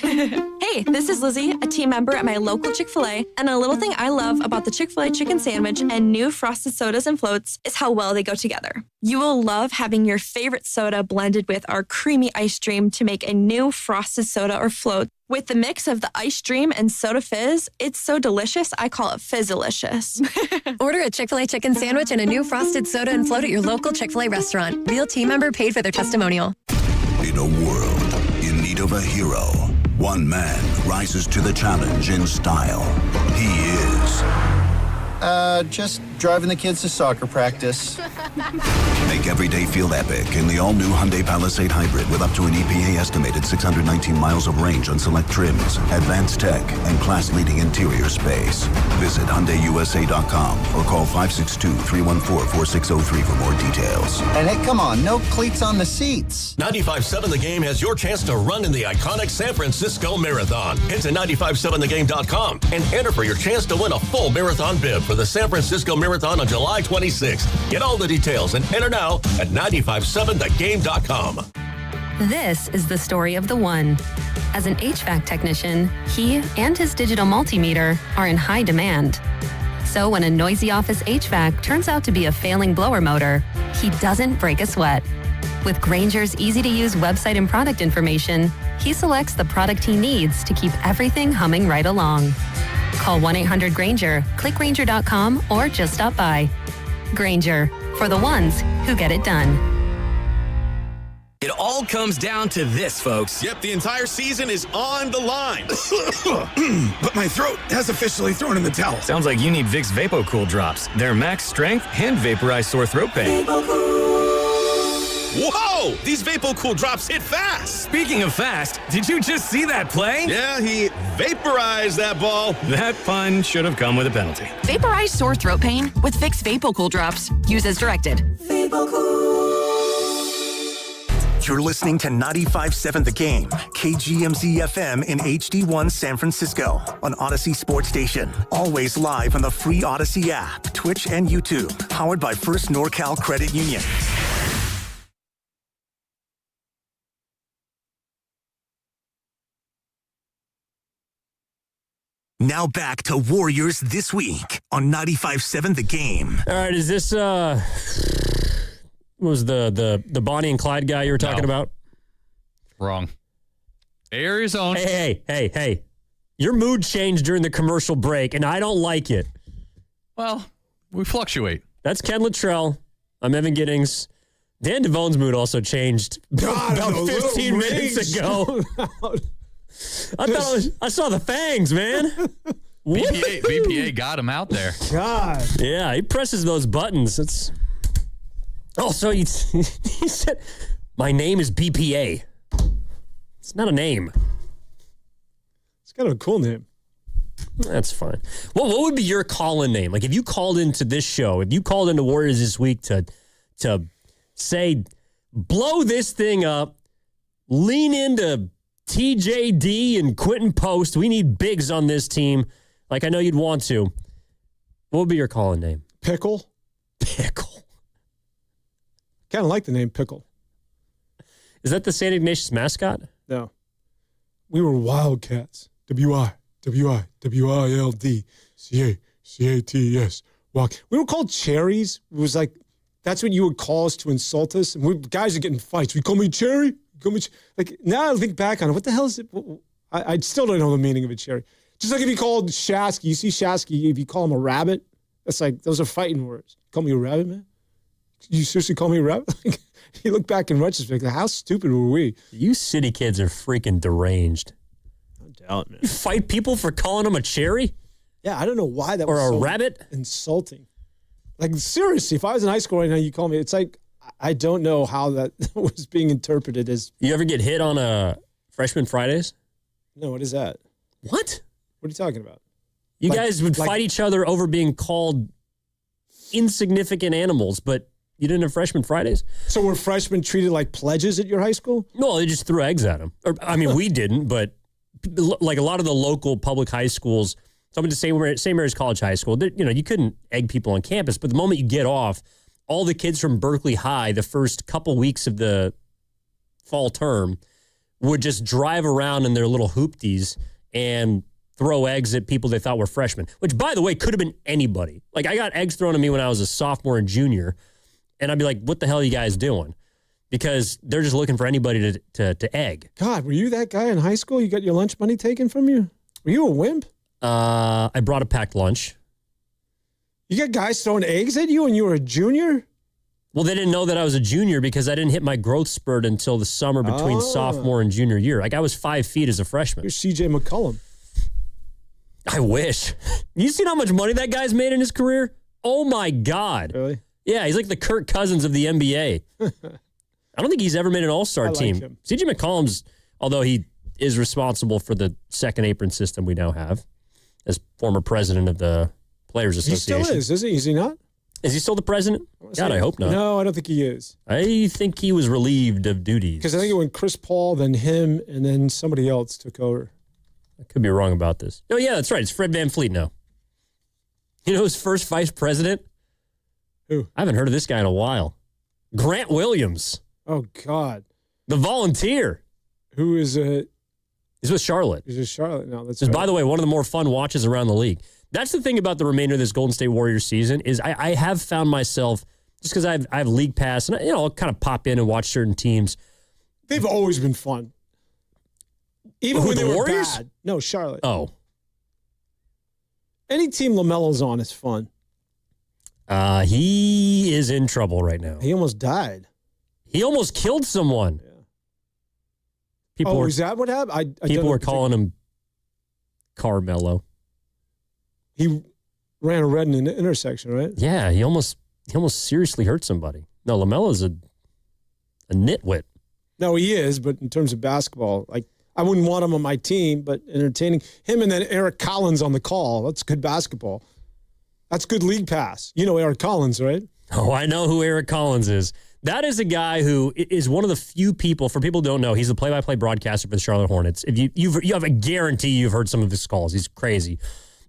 Hey, this is Lizzie, a team member at my local Chick-fil-A, and a little thing I love about the Chick-fil-A chicken sandwich and new Frosted Sodas and Floats is how well they go together. You will love having your favorite soda blended with our creamy ice stream to make a new Frosted Soda or Float. With the mix of the ice stream and soda fizz, it's so delicious, I call it Fizzalicious. Order a Chick-fil-A chicken sandwich and a new Frosted Soda and Float at your local Chick-fil-A restaurant. Real team member paid for their testimonial. In a world in need of a hero, one man rises to the challenge in style. He is... just driving the kids to soccer practice. Make every day feel epic in the all-new Hyundai Palisade Hybrid with up to an EPA-estimated 619 miles of range on select trims, advanced tech, and class-leading interior space. Visit HyundaiUSA.com or call 562-314-4603 for more details. And hey, come on, no cleats on the seats. 95.7 The Game has your chance to run in the iconic San Francisco Marathon. Head to 957thegame.com and enter for your chance to win a full marathon bib for the San Francisco Marathon on July 26th. Get all the details and enter now at 957thegame.com. This is the story of the one. As an HVAC technician, he and his digital multimeter are in high demand. So when a noisy office HVAC turns out to be a failing blower motor, he doesn't break a sweat. With Grainger's easy-to-use website and product information, he selects the product he needs to keep everything humming right along. Call 1-800-GRAINGER, click Grainger.com, or just stop by. Grainger, for the ones who get it done. It all comes down to this, folks. Yep, the entire season is on the line. But my throat has officially thrown in the towel. Sounds like you need Vicks VapoCool drops. They're max strength and vaporize sore throat pain. Whoa! These VapoCool drops hit fast. Speaking of fast, did you just see that play? Yeah, he vaporized that ball. That pun should have come with a penalty. Vaporize sore throat pain with Vicks VapoCool drops. Use as directed. You're listening to 95.7 The Game, KGMZ FM in HD1 San Francisco on Odyssey Sports Station. Always live on the free Odyssey app, Twitch, and YouTube. Powered by First NorCal Credit Union. Now back to Warriors This Week on 95.7 The Game. All right, is this what was the Bonnie and Clyde guy you were talking about? Wrong. Area's own. Hey. Your mood changed during the commercial break, and I don't like it. Well, we fluctuate. That's Ken Luttrell. I'm Evan Giddings. Dan Devone's mood also changed about 15 minutes ago. I saw the fangs, man. BPA got him out there. God. Yeah, he presses those buttons. It's also he said, "My name is BPA." It's not a name. It's kind of a cool name. That's fine. Well, what would be your call-in name? Like if you called into this show, if you called into Warriors this week to say, blow this thing up, lean into TJD and Quentin Post. We need bigs on this team. Like I know you'd want to. What would be your call-in name? Pickle. Pickle. Kind of like the name Pickle. Is that the St. Ignatius mascot? No. We were Wildcats. WILDCATS. Walk. We were called cherries. It was like, that's what you would call us to insult us. And guys are getting fights. We call me cherry? Like, now I think back on it. What the hell is it? I still don't know the meaning of a cherry. Just like if you called Shasky, you see Shasky, if you call him a rabbit, that's like, those are fighting words. Call me a rabbit, man? You seriously call me a rabbit? You look back in retrospect, how stupid were we? You city kids are freaking deranged. No doubt, man. You fight people for calling them a cherry? Yeah, I don't know why that or was a so rabbit? Insulting. Like, seriously, if I was in high school right now, you call me, it's like, I don't know how that was being interpreted as. You ever get hit on a Freshman Fridays? No, what is that? What? What are you talking about? You guys would fight each other over being called insignificant animals, but you didn't have Freshman Fridays? So were freshmen treated like pledges at your high school? No, they just threw eggs at them. Or, I mean, we didn't, but like a lot of the local public high schools, so I'm going to say St. Mary's College High School, you couldn't egg people on campus, but the moment you get off, all the kids from Berkeley High, the first couple weeks of the fall term, would just drive around in their little hoopties and throw eggs at people they thought were freshmen, which, by the way, could have been anybody. Like, I got eggs thrown at me when I was a sophomore and junior, and I'd be like, what the hell are you guys doing? Because they're just looking for anybody to egg. God, were you that guy in high school? You got your lunch money taken from you? Were you a wimp? I brought a packed lunch. You got guys throwing eggs at you when you were a junior? Well, they didn't know that I was a junior because I didn't hit my growth spurt until the summer between sophomore and junior year. Like, I was 5 feet as a freshman. You're C.J. McCollum. I wish. You seen how much money that guy's made in his career? Oh, my God. Really? Yeah, he's like the Kirk Cousins of the NBA. I don't think he's ever made an all-star team. Him. C.J. McCollum's, although he is responsible for the second apron system we now have as former president of the Players Association. He still is he? Is he not? Is he still the president? God, I hope not. No, I don't think he is. I think he was relieved of duties. Because I think it went Chris Paul, then him, and then somebody else took over. I could be wrong about this. Oh, yeah, that's right. It's Fred VanVleet now. You know his first vice president? Who? I haven't heard of this guy in a while. Grant Williams. Oh, God. The volunteer. Who is a... He's with Charlotte. He's with Charlotte now. That's right. By the way, one of the more fun watches around the league. That's the thing about the remainder of this Golden State Warriors season is I have found myself, just because I have league pass, and I'll kind of pop in and watch certain teams. They've always been fun. Even when the they were Warriors? bad. No, Charlotte. Oh. Any team LaMelo's on is fun. He is in trouble right now. He almost died. He almost killed someone. Yeah. Is that what happened? People were calling him Carmelo. He ran a red in an intersection, right? Yeah, he almost seriously hurt somebody. No, LaMelo's a nitwit. No, he is, but in terms of basketball, like, I wouldn't want him on my team, but entertaining him and then Eric Collins on the call. That's good basketball. That's good league pass. You know Eric Collins, right? Oh, I know who Eric Collins is. That is a guy who is one of the few people, for people who don't know, he's the play-by-play broadcaster for the Charlotte Hornets. If you have a guarantee you've heard some of his calls. He's crazy.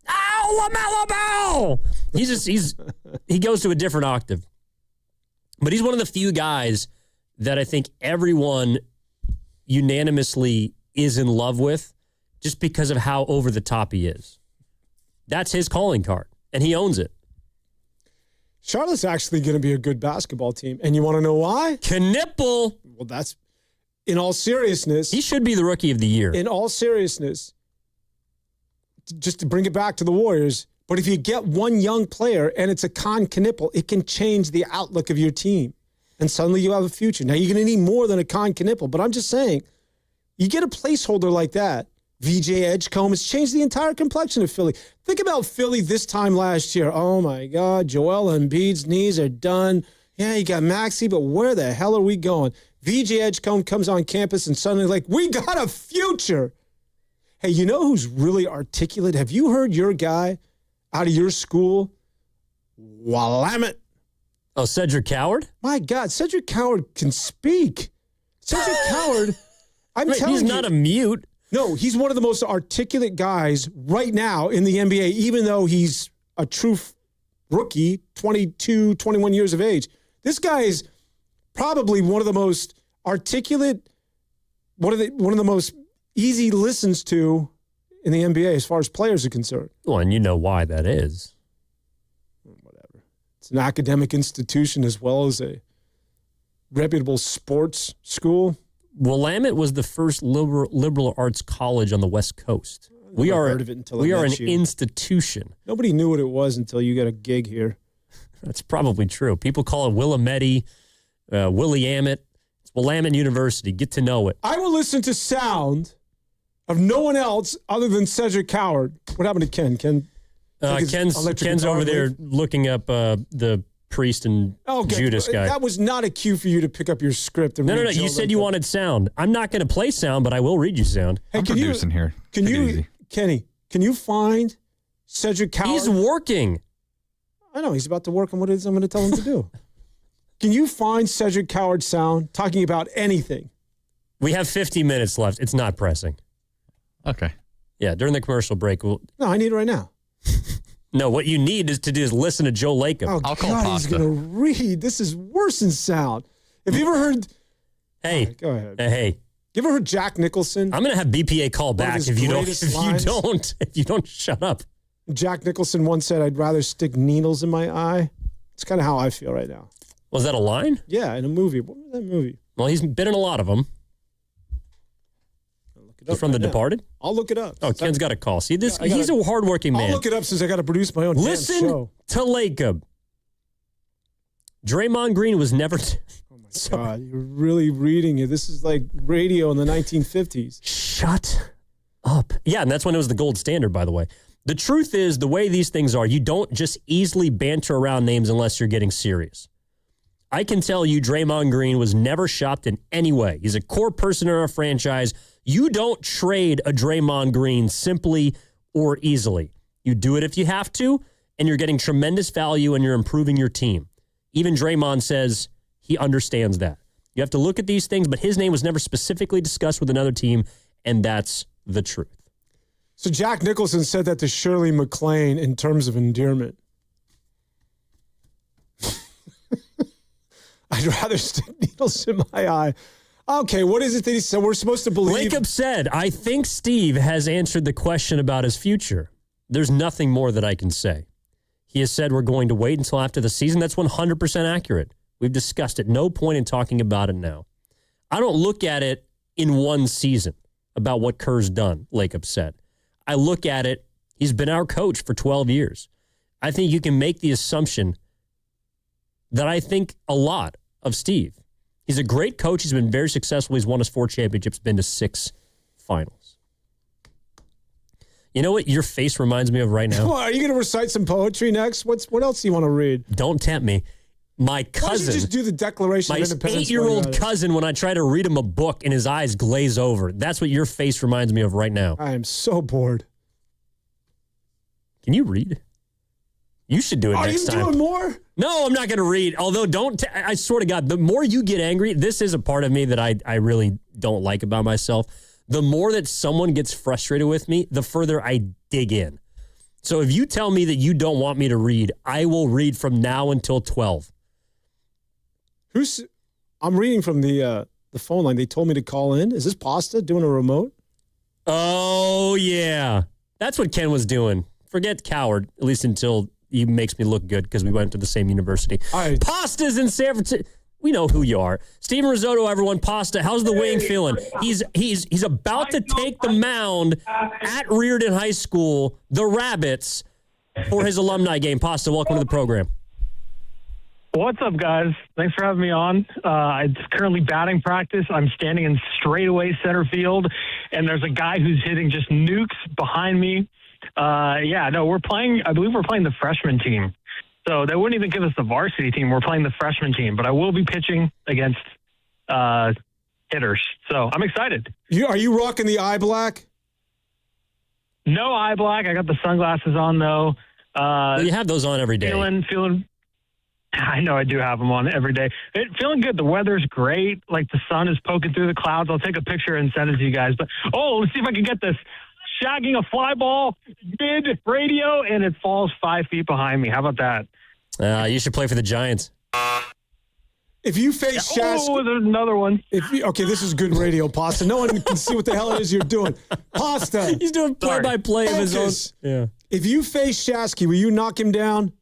Ow, LaMelo Ball! He goes to a different octave. But he's one of the few guys that I think everyone unanimously is in love with just because of how over the top he is. That's his calling card, and he owns it. Charlotte's actually going to be a good basketball team, and you want to know why? Knipple. Well, that's, in all seriousness. He should be the rookie of the year. In all seriousness, just to bring it back to the Warriors, but if you get one young player and it's a Knipple, it can change the outlook of your team, and suddenly you have a future. Now, you're going to need more than a Knipple, but I'm just saying, you get a placeholder like that, VJ Edgecombe has changed the entire complexion of Philly. Think about Philly this time last year. Oh, my God. Joel Embiid's knees are done. Yeah, you got Maxey, but where the hell are we going? VJ Edgecombe comes on campus and suddenly like, we got a future. Hey, you know who's really articulate? Have you heard your guy out of your school? Willamette. Oh, Cedric Coward? My God, Cedric Coward can speak. Cedric Coward, I'm telling you. He's not a mute. No, he's one of the most articulate guys right now in the NBA, even though he's a true rookie, 22, 21 years of age. This guy is probably one of the most articulate, one of the most easy listens to in the NBA as far as players are concerned. Well, and you know why that is. Whatever. It's an academic institution as well as a reputable sports school. Willamette was the first liberal arts college on the West Coast. We are an institution. Nobody knew what it was until you got a gig here. That's probably true. People call it Willamette, Williamette. It's Willamette University. Get to know it. I will listen to sound of no one else other than Cedric Coward. What happened to Ken? Ken's over there looking up the priest and Judas guy. That was not a cue for you to pick up your script. And no. You said you wanted sound. I'm not going to play sound, but I will read you sound. Hey, I'm producing here. Kenny, can you find Cedric Coward? He's working. I know. He's about to work on what it is I'm going to tell him to do. Can you find Cedric Coward sound talking about anything? We have 50 minutes left. It's not pressing. Okay. Yeah, during the commercial break. No, I need it right now. No, what you need is to listen to Joe Lacob. Oh, I'll call God, Pasta. he's going to read. This is worse than sound. Have you ever heard... Hey. Right, go ahead. Hey. You ever heard Jack Nicholson? I'm going to have BPA call back if you don't shut up. Jack Nicholson once said, I'd rather stick needles in my eye. It's kind of how I feel right now. Was that a line? Yeah, in a movie. What was that movie? Well, he's been in a lot of them. He's from The Departed? I'll look it up. Oh, Ken's got a call. See, he's a hardworking man. I'll look it up since I got to produce my own damn show. Listen to Lacob. Draymond Green was never... Oh, my God. You're really reading it. This is like radio in the 1950s. Shut up. Yeah, and that's when it was the gold standard, by the way. The truth is, the way these things are, you don't just easily banter around names unless you're getting serious. I can tell you Draymond Green was never shopped in any way. He's a core person in our franchise. You don't trade a Draymond Green simply or easily. You do it if you have to, and you're getting tremendous value and you're improving your team. Even Draymond says he understands that. You have to look at these things, but his name was never specifically discussed with another team, and that's the truth. So Jack Nicholson said that to Shirley MacLaine in terms of endearment. I'd rather stick needles in my eye. Okay, what is it that he said? We're supposed to believe... Lacob said, I think Steve has answered the question about his future. There's nothing more that I can say. He has said we're going to wait until after the season. That's 100% accurate. We've discussed it. No point in talking about it now. I don't look at it in one season about what Kerr's done, Lacob said. I look at it, he's been our coach for 12 years. I think you can make the assumption that I think a lot of Steve. He's a great coach. He's been very successful. He's won his 4 championships, been to 6 finals. You know what your face reminds me of right now? Well, are you going to recite some poetry next? What else do you want to read? Don't tempt me. My cousin. Why don't you just do the Declaration of Independence? My 8-year-old cousin, when I try to read him a book and his eyes glaze over. That's what your face reminds me of right now. I am so bored. Can you read? You should do it next time. Are you doing more? No, I'm not going to read. Although, I swear to God, the more you get angry, this is a part of me that I really don't like about myself. The more that someone gets frustrated with me, the further I dig in. So if you tell me that you don't want me to read, I will read from now until 12. I'm reading from the phone line. They told me to call in. Is this Pasta doing a remote? Oh, yeah. That's what Ken was doing. Forget Coward, at least until he makes me look good because we went to the same university. Pasta's in San Francisco. We know who you are. Steven Risotto, everyone. Pasta, how's the wing feeling? He's about to take the mound at Reardon High School, the Rabbits, for his alumni game. Pasta, welcome to the program. What's up, guys? Thanks for having me on. It's currently batting practice. I'm standing in straightaway center field, and there's a guy who's hitting just nukes behind me. We're playing. I believe we're playing the freshman team. So they wouldn't even give us the varsity team. We're playing the freshman team, but I will be pitching against hitters. So I'm excited. Are you rocking the eye black? No eye black. I got the sunglasses on, though. You have those on every day. Feeling. I know I do have them on every day. Feeling good. The weather's great. Like the sun is poking through the clouds. I'll take a picture and send it to you guys. But, let's see if I can get this. Shagging a fly ball mid-radio, and it falls 5 feet behind me. How about that? You should play for the Giants. If you face Shasky... Oh, there's another one. Okay, this is good radio, Pasta. No one can see what the hell it is you're doing. Pasta. He's doing play-by-play of his own. Yeah. If you face Shasky, will you knock him down?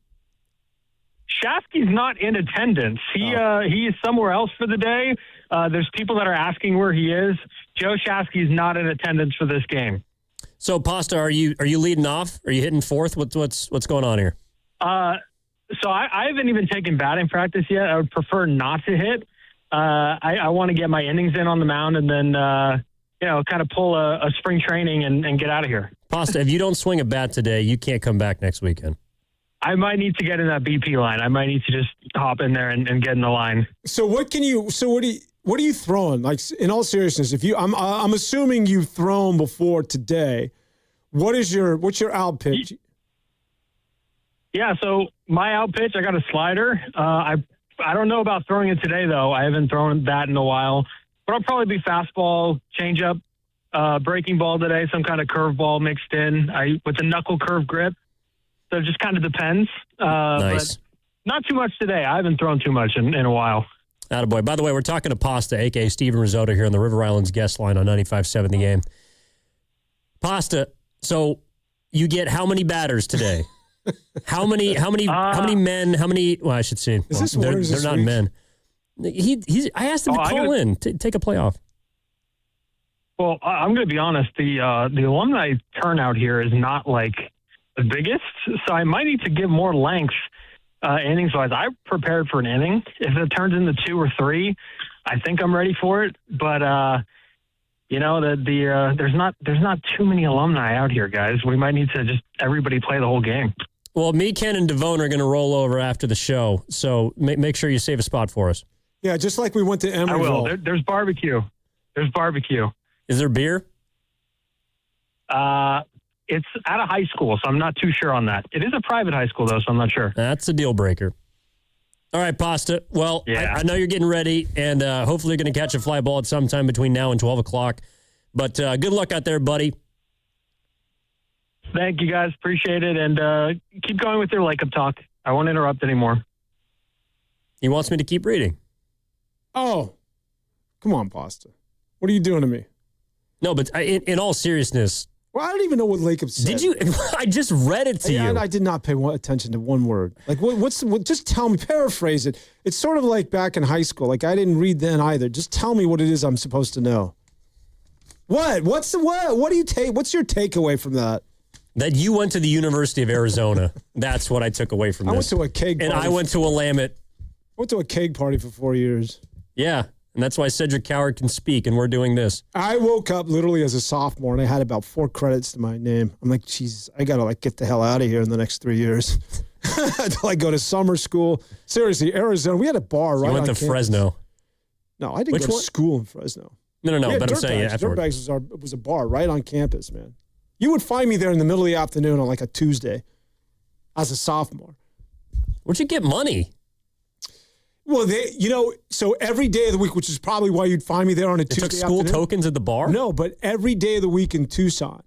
Shasky's not in attendance. He is somewhere else for the day. There's people that are asking where he is. Joe Shasky's not in attendance for this game. So, Pasta, are you leading off? Are you hitting fourth? What's going on here? So I haven't even taken batting practice yet. I would prefer not to hit. I want to get my innings in on the mound and then kind of pull a spring training and get out of here. Pasta, if you don't swing a bat today, you can't come back next weekend. I might need to get in that BP line. I might need to just hop in there and get in the line. So what are you throwing? Like, in all seriousness, I'm assuming you've thrown before today. What's your out pitch? Yeah, so my out pitch, I got a slider. I don't know about throwing it today, though. I haven't thrown that in a while. But I'll probably be fastball, changeup, breaking ball today, some kind of curveball mixed in with a knuckle curve grip. So it just kind of depends. Nice. But not too much today. I haven't thrown too much in a while. Attaboy. By the way, we're talking to Pasta, a.k.a. Steven Risotto, here on the River Islands guest line on 95.7 The Game. Pasta, so you get how many batters today? How many men? Well, I should say. Is this they're not week? Men. I asked him to call in, take a playoff. Well, I'm going to be honest. The alumni turnout here is not like the biggest, so I might need to give more length innings-wise. I prepared for an inning. If it turns into 2 or 3, I think I'm ready for it. But there's not too many alumni out here, guys. We might need to just everybody play the whole game. Well, me, Ken, and Devone are going to roll over after the show, so make sure you save a spot for us. Yeah, just like we went to Emeryville. I will. There's barbecue. Is there beer? It's at a high school, so I'm not too sure on that. It is a private high school, though, so I'm not sure. That's a deal breaker. All right, Pasta. Well, yeah. I know you're getting ready, and hopefully you're going to catch a fly ball at some time between now and 12 o'clock. But good luck out there, buddy. Thank you, guys. Appreciate it. And keep going with your Lake Up talk. I won't interrupt anymore. He wants me to keep reading. Oh, come on, Pasta. What are you doing to me? No, but in all seriousness. Well, I don't even know what Lake Up said. Did you? I just read it to you. I did not pay attention to one word. Like, just tell me, paraphrase it. It's sort of like back in high school. Like, I didn't read then either. Just tell me what it is I'm supposed to know. What? What's do you take? What's your takeaway from that? That you went to the University of Arizona. That's what I took away from this. I went to a keg party. And I went to a Willamette. I went to a keg party for 4 years. Yeah, and that's why Cedric Coward can speak, and we're doing this. I woke up literally as a sophomore, and I had about 4 credits to my name. I'm like, Jesus, I got to get the hell out of here in the next 3 years. Until I go to summer school. Seriously, Arizona, we had a bar right on campus. You went to Fresno. No, I didn't go to school in Fresno. No, but I'm saying afterward. Dirtbags was a bar right on campus, man. You would find me there in the middle of the afternoon on a Tuesday as a sophomore. Where'd you get money? Well, so every day of the week, which is probably why you'd find me there on a Tuesday afternoon. Took school tokens at the bar? No, but every day of the week in Tucson,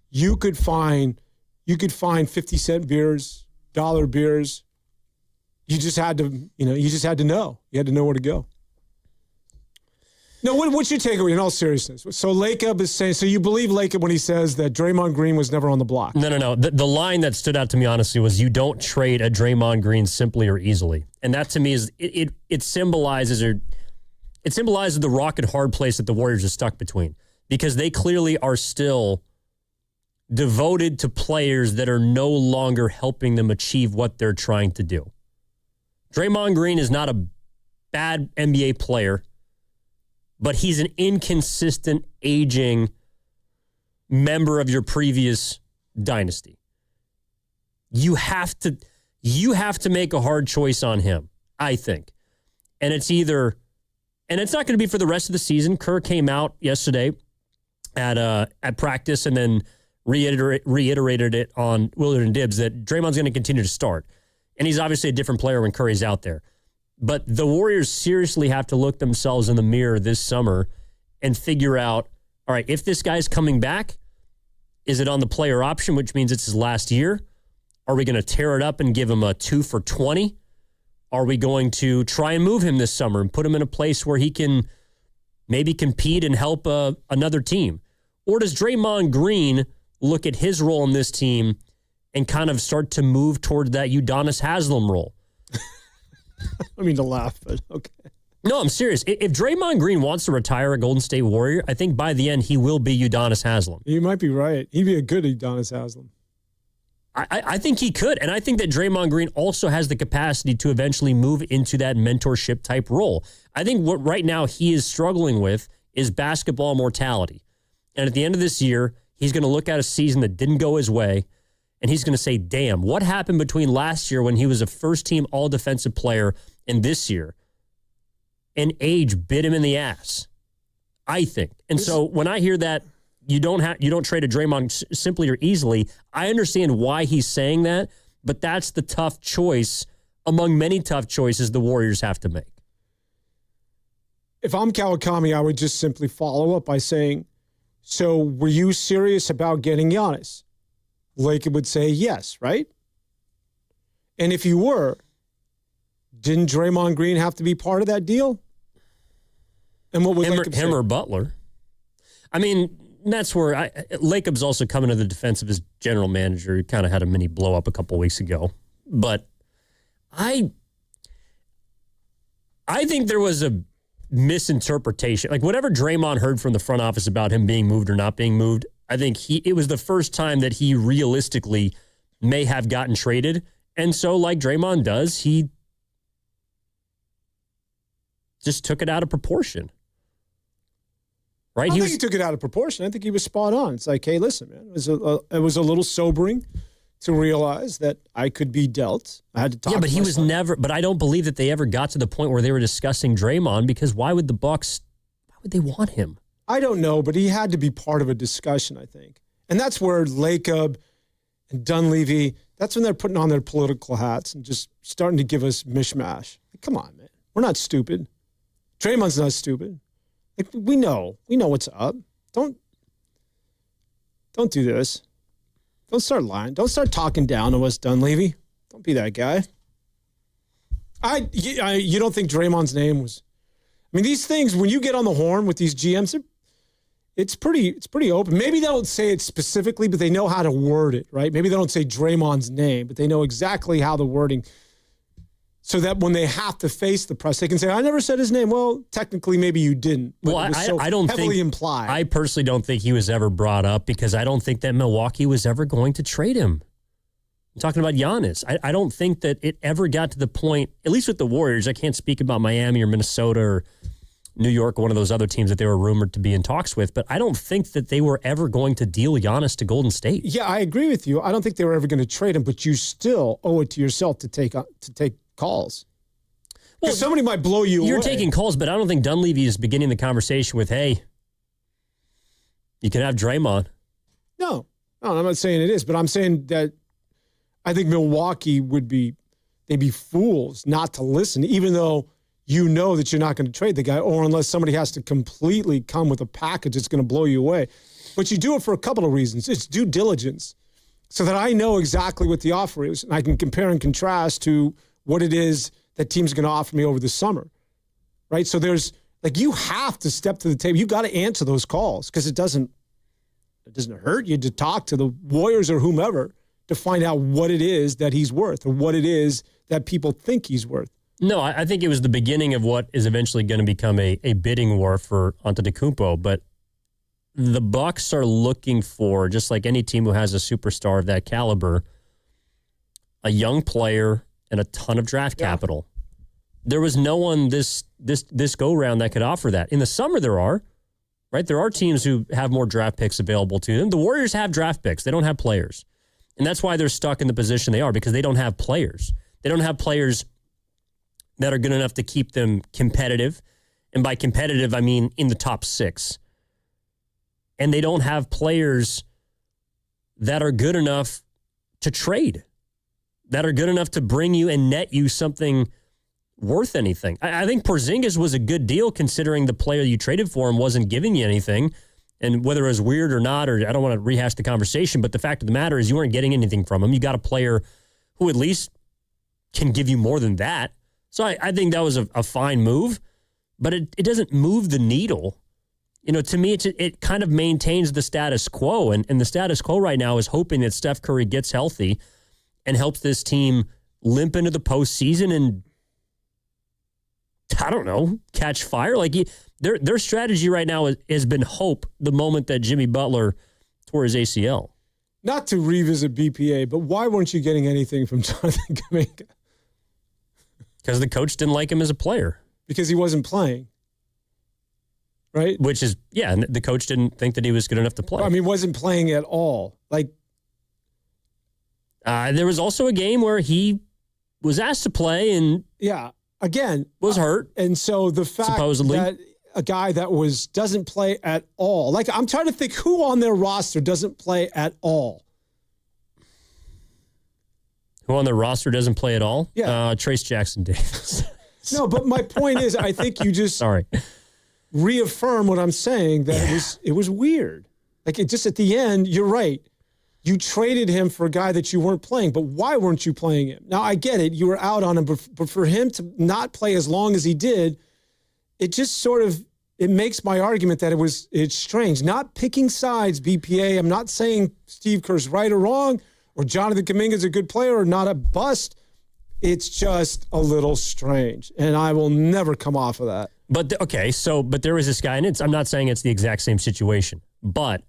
you could find 50-cent beers, $1 beers. You just had to know. You had to know where to go. No, what's your takeaway in all seriousness? So Lake Up is saying, so you believe Lake Up when he says that Draymond Green was never on the block? No. The line that stood out to me, honestly, was you don't trade a Draymond Green simply or easily. And that to me is, it symbolizes the rock and hard place that the Warriors are stuck between. Because they clearly are still devoted to players that are no longer helping them achieve what they're trying to do. Draymond Green is not a bad NBA player, but he's an inconsistent, aging member of your previous dynasty. You have to make a hard choice on him, I think. And it's not going to be for the rest of the season. Kerr came out yesterday at practice and then reiterated it on Willard and Dibbs that Draymond's going to continue to start. And he's obviously a different player when Curry's out there. But the Warriors seriously have to look themselves in the mirror this summer and figure out, all right, if this guy's coming back, is it on the player option, which means it's his last year? Are we going to tear it up and give him a 2 for 20? Are we going to try and move him this summer and put him in a place where he can maybe compete and help another team? Or does Draymond Green look at his role in this team and kind of start to move toward that Udonis Haslem role? I mean to laugh, but okay. No, I'm serious. If Draymond Green wants to retire a Golden State Warrior, I think by the end he will be Udonis Haslem. You might be right. He'd be a good Udonis Haslem. I think he could. And I think that Draymond Green also has the capacity to eventually move into that mentorship type role. I think what right now he is struggling with is basketball mortality. And at the end of this year, he's going to look at a season that didn't go his way, and he's going to say, damn, what happened between last year when he was a first-team all-defensive player and this year? And age bit him in the ass, I think. And so when I hear that you don't trade a Draymond simply or easily, I understand why he's saying that, but that's the tough choice among many tough choices the Warriors have to make. If I'm Kawakami, I would just simply follow up by saying, so were you serious about getting Giannis? Laker would say yes, right? And if you were, didn't Draymond Green have to be part of that deal? And what would him or Butler? I mean, that's where Lacob's also coming to the defense of his general manager. He kind of had a mini blow up a couple of weeks ago. But I think there was a misinterpretation. Like whatever Draymond heard from the front office about him being moved or not being moved, I think it was the first time that he realistically may have gotten traded. And so like Draymond does, he just took it out of proportion. Right? I think he took it out of proportion. I think he was spot on. It's like, hey, listen, man, it was a little sobering to realize that I could be dealt. I had to talk. Yeah, but he was never. But I don't believe that they ever got to the point where they were discussing Draymond, because why would the Bucks? Why would they want him? I don't know, but he had to be part of a discussion, I think, and that's where Lacob and Dunleavy. That's when they're putting on their political hats and just starting to give us mishmash. Like, come on, man, we're not stupid. Draymond's not stupid. Like, we know what's up. Don't do this. Don't start lying. Don't start talking down to us, Dunleavy. Don't be that guy. You don't think Draymond's name was? I mean, these things, when you get on the horn with these GMs, it's pretty open. Maybe they don't say it specifically, but they know how to word it, right? Maybe they don't say Draymond's name, but they know exactly how the wording, so that when they have to face the press, they can say, I never said his name. Well, technically, maybe you didn't. Well, I don't heavily think, implied. I personally don't think he was ever brought up, because I don't think that Milwaukee was ever going to trade him. I'm talking about Giannis. I don't think that it ever got to the point, at least with the Warriors. I can't speak about Miami or Minnesota or New York, one of those other teams that they were rumored to be in talks with, but I don't think that they were ever going to deal Giannis to Golden State. Yeah, I agree with you. I don't think they were ever going to trade him, but you still owe it to yourself to take calls. Well, somebody might blow you away. You're taking calls, but I don't think Dunleavy is beginning the conversation with, hey, you can have Draymond. No, I'm not saying it is, but I'm saying that I think Milwaukee they'd be fools not to listen, even though you know that you're not going to trade the guy, or unless somebody has to completely come with a package that's going to blow you away. But you do it for a couple of reasons. It's due diligence, so that I know exactly what the offer is, and I can compare and contrast to what it is that team's going to offer me over the summer, right? So there's, like, you have to step to the table. You got to answer those calls, because it doesn't hurt you to talk to the Warriors or whomever to find out what it is that he's worth, or what it is that people think he's worth. No, I think it was the beginning of what is eventually going to become a bidding war for Antetokounmpo, but the Bucks are looking for, just like any team who has a superstar of that caliber, a young player and a ton of draft capital. there was no one this go round that could offer that. In the summer, there are, right? There are teams who have more draft picks available to them. The Warriors have draft picks. They don't have players. And that's why they're stuck in the position they are, because they don't have players. They don't have players that are good enough to keep them competitive. And by competitive, I mean in the top 6. And they don't have players that are good enough to trade, that are good enough to bring you and net you something worth anything. I think Porzingis was a good deal considering the player you traded for him wasn't giving you anything. And whether it was weird or not, or I don't want to rehash the conversation, but the fact of the matter is you weren't getting anything from him. You got a player who at least can give you more than that. So I think that was a fine move, but it doesn't move the needle. You know, to me, it kind of maintains the status quo. And the status quo right now is hoping that Steph Curry gets healthy and helps this team limp into the postseason and, I don't know, catch fire. Like their strategy right now has been hope the moment that Jimmy Butler tore his ACL. Not to revisit BPA, but why weren't you getting anything from Jonathan Kuminga? Because the coach didn't like him as a player. Because he wasn't playing. Right? Which is, yeah, and the coach didn't think that he was good enough to play. I mean, wasn't playing at all. Like, there was also a game where he was asked to play and again was hurt. And so the fact supposedly that a guy that doesn't play at all, like I'm trying to think who on their roster doesn't play at all. Who on their roster doesn't play at all? Yeah, Trace Jackson Davis. No, but my point is, I think you just reaffirm what I'm saying, that it was weird. Like, it just at the end, you're right. You traded him for a guy that you weren't playing, but why weren't you playing him? Now, I get it. You were out on him, but for him to not play as long as he did, it just sort of, it makes my argument that it's strange. Not picking sides, BPA. I'm not saying Steve Kerr's right or wrong, or Jonathan Kuminga's a good player or not a bust. It's just a little strange, and I will never come off of that. But but there was this guy, and I'm not saying it's the exact same situation, but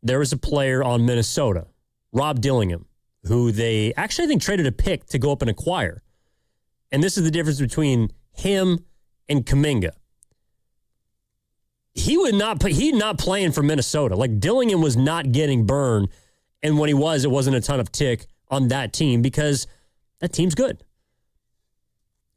there was a player on Minnesota, Rob Dillingham, who they actually, I think, traded a pick to go up and acquire. And this is the difference between him and Kuminga. He's not playing for Minnesota. Like, Dillingham was not getting burned, and when he was, it wasn't a ton of tick on that team because that team's good.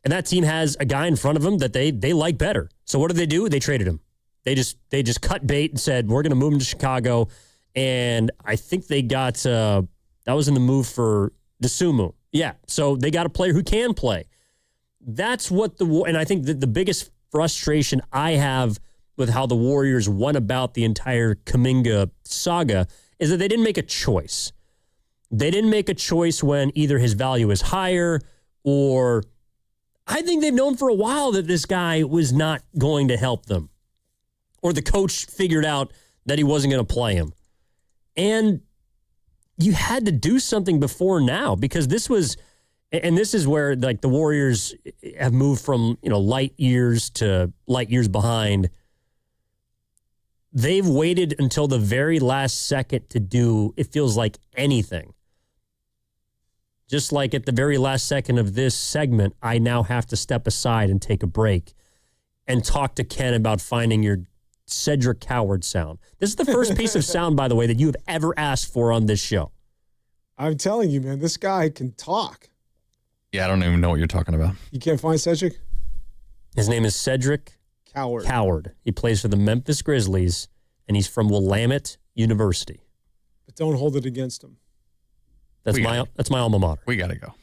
And that team has a guy in front of them that they like better. So what do? They traded him. They just cut bait and said, we're going to move him to Chicago. And I think they got, that was in the move for Dosunmu. Yeah, so they got a player who can play. That's what and I think the biggest frustration I have with how the Warriors went about the entire Kuminga saga is that they didn't make a choice. They didn't make a choice when either his value is higher or I think they've known for a while that this guy was not going to help them. Or the coach figured out that he wasn't going to play him. And you had to do something before now because this is where like the Warriors have moved from, light years to light years behind. They've waited until the very last second to do, it feels like, anything. Just like at the very last second of this segment, I now have to step aside and take a break and talk to Ken about finding your Cedric Coward sound. This is the first piece of sound, by the way, that you have ever asked for on this show. I'm telling you, man, this guy can talk. Yeah, I don't even know what you're talking about. You can't find Cedric? His name is Cedric Coward. He plays for the Memphis Grizzlies, and he's from Willamette University. But don't hold it against him. That's my alma mater. We got to go.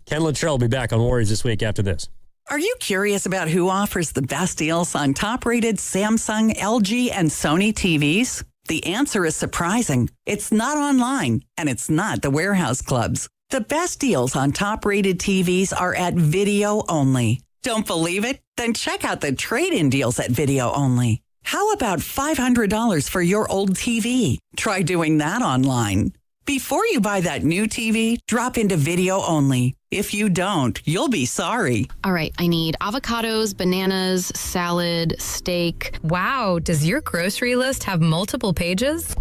Ken Luttrell will be back on Warriors This Week after this. Are you curious about who offers the best deals on top-rated Samsung, LG, and Sony TVs? The answer is surprising. It's not online, and it's not the warehouse clubs. The best deals on top-rated TVs are at Video Only. Don't believe it? Then check out the trade-in deals at Video Only. How about $500 for your old TV? Try doing that online. Before you buy that new TV, drop into Video Only. If you don't, you'll be sorry. All right, I need avocados, bananas, salad, steak. Wow, does your grocery list have multiple pages?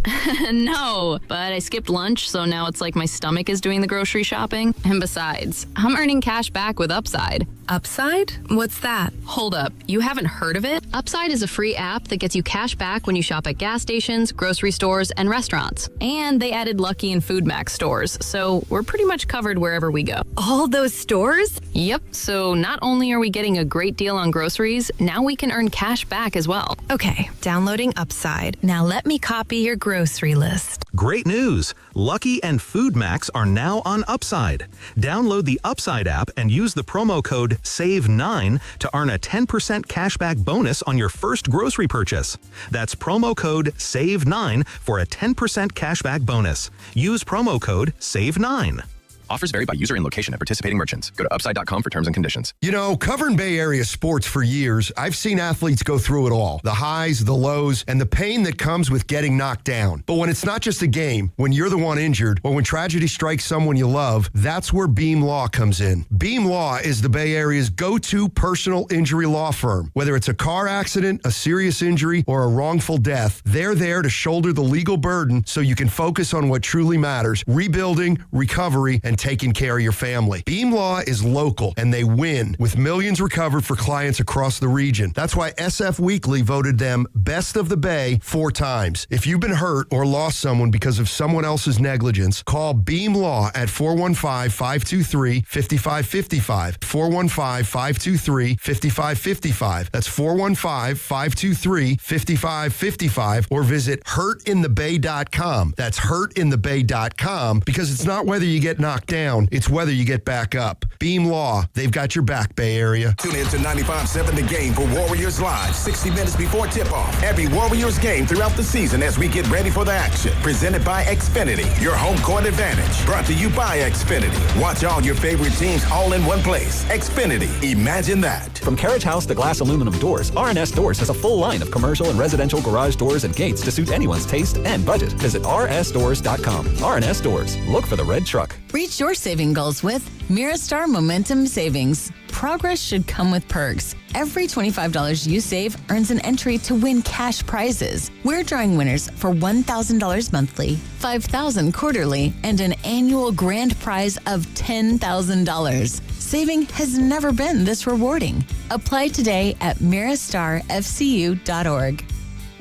No, but I skipped lunch, so now it's like my stomach is doing the grocery shopping. And besides, I'm earning cash back with Upside. Upside? What's that? Hold up, you haven't heard of it? Upside is a free app that gets you cash back when you shop at gas stations, grocery stores, and restaurants. And they added Lucky and Food Max stores, so we're pretty much covered wherever we go. All those stores? Yep, so not only are we getting a great deal on groceries, now we can earn cash back as well. Okay, downloading Upside. Now let me copy your grocery list. Great news! Lucky and Food Max are now on Upside. Download the Upside app and use the promo code SAVE9 to earn a 10% cashback bonus on your first grocery purchase. That's promo code SAVE9 for a 10% cashback bonus. Use promo code SAVE9. Offers vary by user and location at participating merchants. Go to upside.com for terms and conditions. You know, covering Bay Area sports for years, I've seen athletes go through it all. The highs, the lows, and the pain that comes with getting knocked down. But when it's not just a game, when you're the one injured, or when tragedy strikes someone you love, that's where Beam Law comes in. Beam Law is the Bay Area's go-to personal injury law firm. Whether it's a car accident, a serious injury, or a wrongful death, they're there to shoulder the legal burden so you can focus on what truly matters: rebuilding, recovery, and taking care of your family. Beam Law is local, and they win, with millions recovered for clients across the region. That's why SF Weekly voted them Best of the Bay 4 times. If you've been hurt or lost someone because of someone else's negligence, call Beam Law at 415-523-5555. 415-523-5555. That's 415-523-5555, or visit hurtinthebay.com. That's hurtinthebay.com, because it's not whether you get knocked down, it's whether you get back up. Beam Law, they've got your back, Bay Area. Tune in to 95.7 The Game for Warriors Live, 60 minutes before tip-off. Every Warriors game throughout the season as we get ready for the action. Presented by Xfinity, your home court advantage. Brought to you by Xfinity. Watch all your favorite teams all in one place. Xfinity, imagine that. From Carriage House to glass aluminum doors, R&S Doors has a full line of commercial and residential garage doors and gates to suit anyone's taste and budget. Visit rsdoors.com. R&S Doors. Look for the red truck. Reach your saving goals with Miristar Momentum Savings. Progress should come with perks. Every $25 you save earns an entry to win cash prizes. We're drawing winners for $1,000 monthly, $5,000 quarterly, and an annual grand prize of $10,000. Saving has never been this rewarding. Apply today at miristarfcu.org.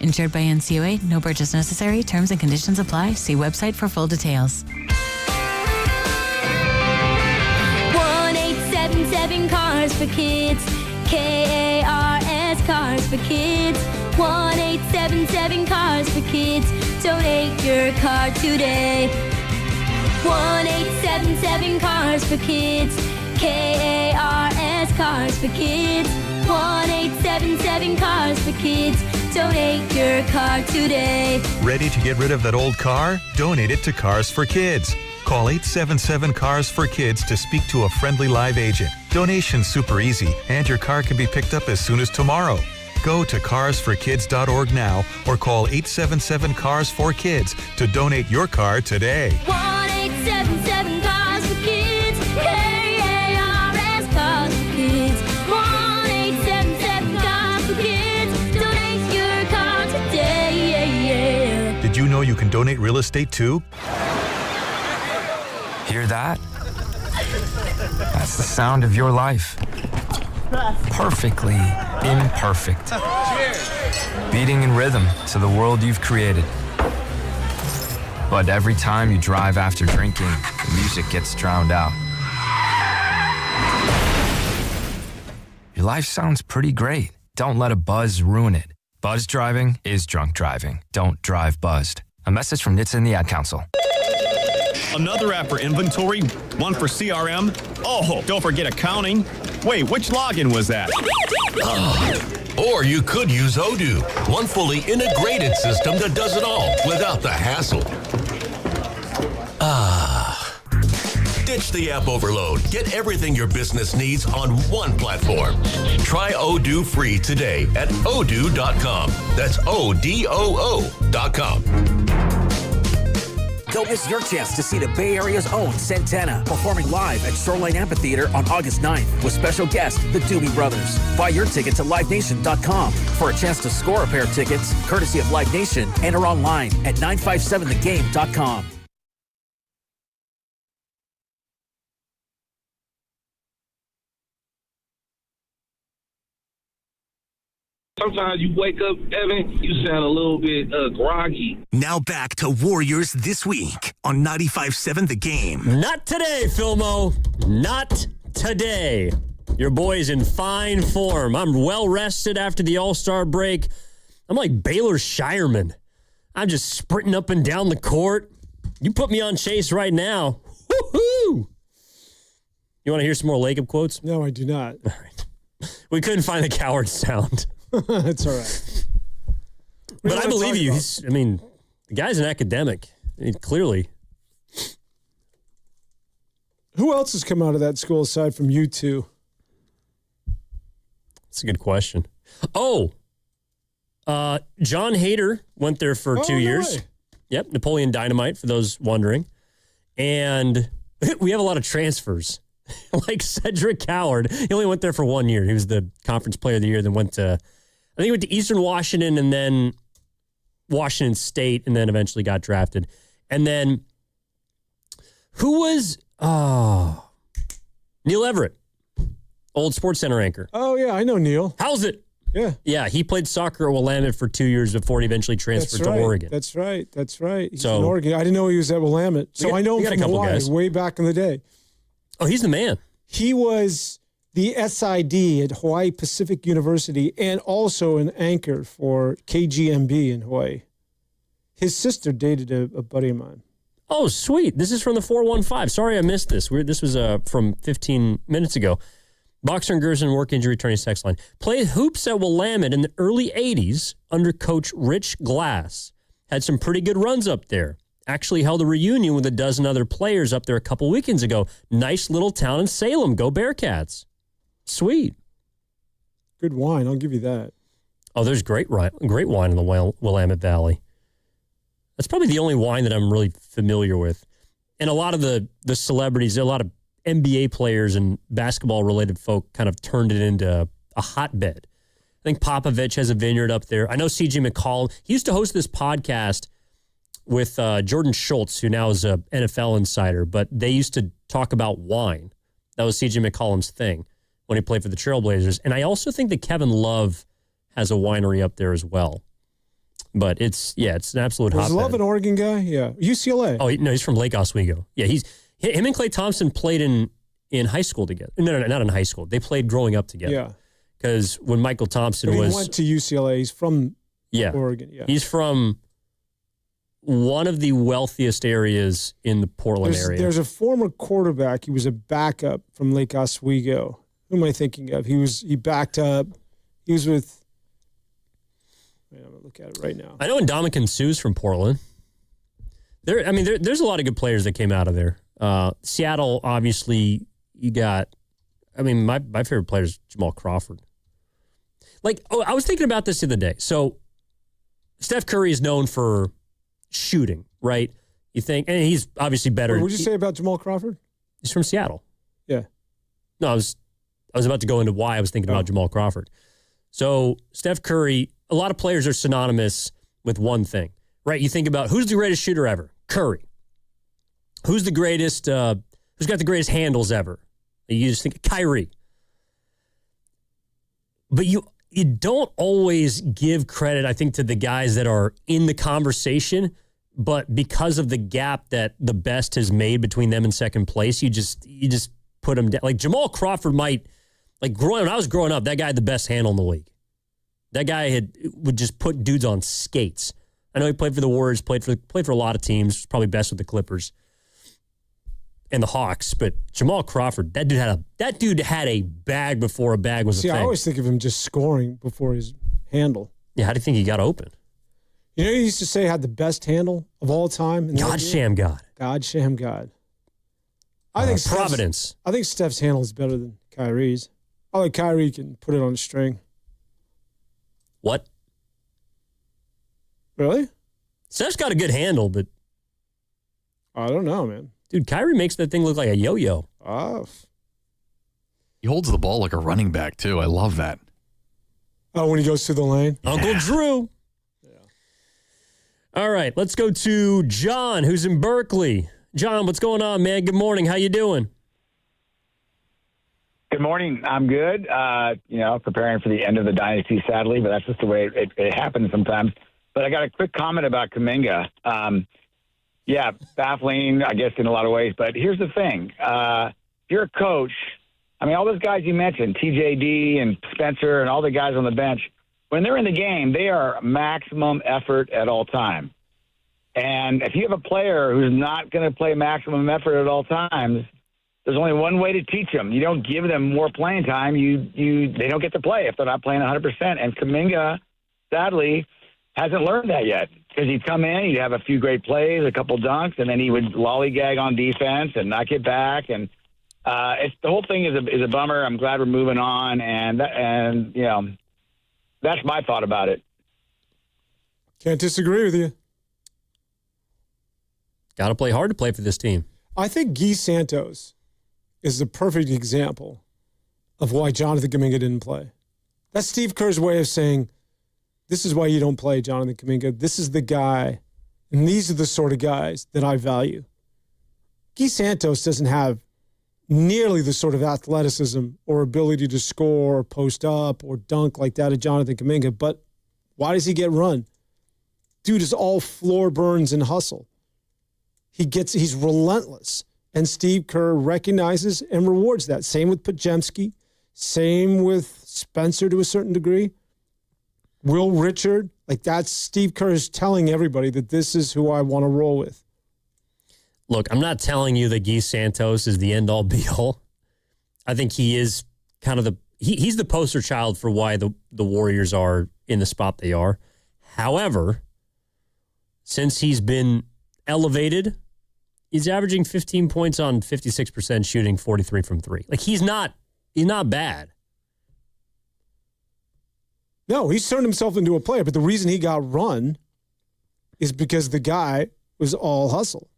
Insured by NCUA, no purchase necessary. Terms and conditions apply. See website for full details. 1-877 Cars for Kids. KARS Cars for Kids. 1-877 Cars for Kids. Donate your car today. 1-877 Cars for Kids. KARS Cars for Kids. 1-877 Cars for Kids. Donate your car today. Ready to get rid of that old car? Donate it to Cars for Kids. Call 877-CARS-FOR-KIDS to speak to a friendly live agent. Donation's super easy, and your car can be picked up as soon as tomorrow. Go to carsforkids.org now or call 877-CARS-FOR-KIDS to donate your car today. 1-877 Cars for Kids. KARS Cars for Kids. 1-877 Cars for Kids. Donate your car today. Did you know you can donate real estate too? Hear that? That's the sound of your life. Perfectly imperfect. Beating in rhythm to the world you've created. But every time you drive after drinking, the music gets drowned out. Your life sounds pretty great. Don't let a buzz ruin it. Buzz driving is drunk driving. Don't drive buzzed. A message from NHTSA and the Ad Council. Another app for inventory, one for CRM. Oh, don't forget accounting. Wait, which login was that? Or you could use Odoo, one fully integrated system that does it all without the hassle. Ditch the app overload. Get everything your business needs on one platform. Try Odoo free today at odoo.com. That's ODOO.com. Don't miss your chance to see the Bay Area's own Santana performing live at Shoreline Amphitheater on August 9th with special guest, the Doobie Brothers. Buy your tickets at LiveNation.com for a chance to score a pair of tickets, courtesy of Live Nation, and are online at 957thegame.com. Sometimes you wake up, Evan, you sound a little bit groggy. Now back to Warriors This Week on 95.7 The Game. Not today, Filmo. Not today. Your boy's in fine form. I'm well rested after the All-Star break. I'm like Baylor Shireman. I'm just sprinting up and down the court. You put me on Chase right now. Woohoo! You want to hear some more Lacob quotes? No, I do not. All right. We couldn't find the coward sound. It's all right. But I believe you. The guy's an academic. Clearly. Who else has come out of that school aside from you two? That's a good question. Oh, John Hader went there for 2 years. Way. Yep, Napoleon Dynamite, for those wondering. And we have a lot of transfers. Like Cedric Coward. He only went there for 1 year. He was the conference player of the year, then went to Eastern Washington and then Washington State, and then eventually got drafted. And then who was Neil Everett, old SportsCenter anchor. Oh, yeah, I know Neil. How's it? Yeah. Yeah, he played soccer at Willamette for 2 years before he eventually transferred to Oregon. That's right. He's in Oregon. I didn't know he was at Willamette. So I know him from Hawaii way back in the day. Oh, he's the man. He was the SID at Hawaii Pacific University and also an anchor for KGMB in Hawaii. His sister dated a buddy of mine. Oh, sweet. This is from the 415. Sorry I missed this. This was from 15 minutes ago. Boxer and Gerson work injury attorney text line. Played hoops at Willamette in the early 80s under Coach Rich Glass. Had some pretty good runs up there. Actually held a reunion with a dozen other players up there a couple weekends ago. Nice little town in Salem. Go Bearcats. Sweet. Good wine. I'll give you that. Oh, there's great wine in the Willamette Valley. That's probably the only wine that I'm really familiar with. And a lot of the celebrities, a lot of NBA players and basketball-related folk kind of turned it into a hotbed. I think Popovich has a vineyard up there. I know C.J. McCollum. He used to host this podcast with Jordan Schultz, who now is an NFL insider, but they used to talk about wine. That was C.J. McCollum's thing when he played for the Trailblazers. And I also think that Kevin Love has a winery up there as well. But it's an absolute hotbed. Was Love an Oregon guy? Yeah. UCLA. Oh, no, he's from Lake Oswego. Yeah, him and Klay Thompson played in high school together. No, not in high school. They played growing up together. Yeah. Because when Michael Thompson he went to UCLA. He's from Oregon. Yeah. He's from one of the wealthiest areas in the Portland area. There's a former quarterback. He was a backup from Lake Oswego. Who am I thinking of? He backed up. He was with. I'm going to look at it right now. I know Ndamukong Suh's from Portland. There's a lot of good players that came out of there. Seattle, obviously, you got. My favorite player is Jamal Crawford. I was thinking about this the other day. So, Steph Curry is known for shooting, right? You think, and he's obviously better. What did you say about Jamal Crawford? He's from Seattle. Yeah. No, I was about to go into why I was thinking about Jamal Crawford. So, Steph Curry, a lot of players are synonymous with one thing, right? You think about who's the greatest shooter ever? Curry. Who's the greatest, who's got the greatest handles ever? You just think Kyrie. But you don't always give credit, I think, to the guys that are in the conversation, but because of the gap that the best has made between them and second place, you just put them down. Like Jamal Crawford might, when I was growing up, that guy had the best handle in the league. That guy would just put dudes on skates. I know he played for the Warriors, played for a lot of teams, probably best with the Clippers and the Hawks, but Jamal Crawford, that dude had a bag before a bag was a thing. I always think of him just scoring before his handle. Yeah, how do you think he got open? You know, he used to say he had the best handle of all time. God sham God. God sham God. I think Providence. I think Steph's handle is better than Kyrie's. I think Kyrie can put it on a string. What? Really? Steph's got a good handle, but I don't know, man. Dude, Kyrie makes that thing look like a yo-yo. He holds the ball like a running back, too. I love that. Oh, when he goes through the lane? Uncle Drew. Yeah. All right, let's go to John, who's in Berkeley. John, what's going on, man? Good morning. How you doing? Good morning. I'm good. Preparing for the end of the dynasty, sadly, but that's just the way it happens sometimes. But I got a quick comment about Kuminga. Baffling, I guess, in a lot of ways. But here's the thing. If you're a coach, I mean, all those guys you mentioned, TJD and Spencer and all the guys on the bench, when they're in the game, they are maximum effort at all time. And if you have a player who's not going to play maximum effort at all times, there's only one way to teach them. You don't give them more playing time. They don't get to play if they're not playing 100%. And Kuminga, sadly, hasn't learned that yet because he'd come in, he'd have a few great plays, a couple dunks, and then he would lollygag on defense and not get back. And the whole thing is a bummer. I'm glad we're moving on, and that's my thought about it. Can't disagree with you. Got to play hard to play for this team. I think Guy Santos is the perfect example of why Jonathan Kuminga didn't play. That's Steve Kerr's way of saying, this is why you don't play, Jonathan Kuminga. This is the guy, and these are the sort of guys that I value. Guy Santos doesn't have nearly the sort of athleticism or ability to score or post up or dunk like that of Jonathan Kuminga, but why does he get run? Dude is all floor burns and hustle. He's relentless, and Steve Kerr recognizes and rewards that. Same with Podziemski, same with Spencer to a certain degree. Will Richard, that's Steve Kerr is telling everybody that this is who I want to roll with. Look, I'm not telling you that Guy Santos is the end-all, be-all. I think he is kind of he's the poster child for why the Warriors are in the spot they are. However, since he's been elevated, he's averaging 15 points on 56% shooting, 43 from three. He's not bad. No, he's turned himself into a player, but the reason he got run is because the guy was all hustle.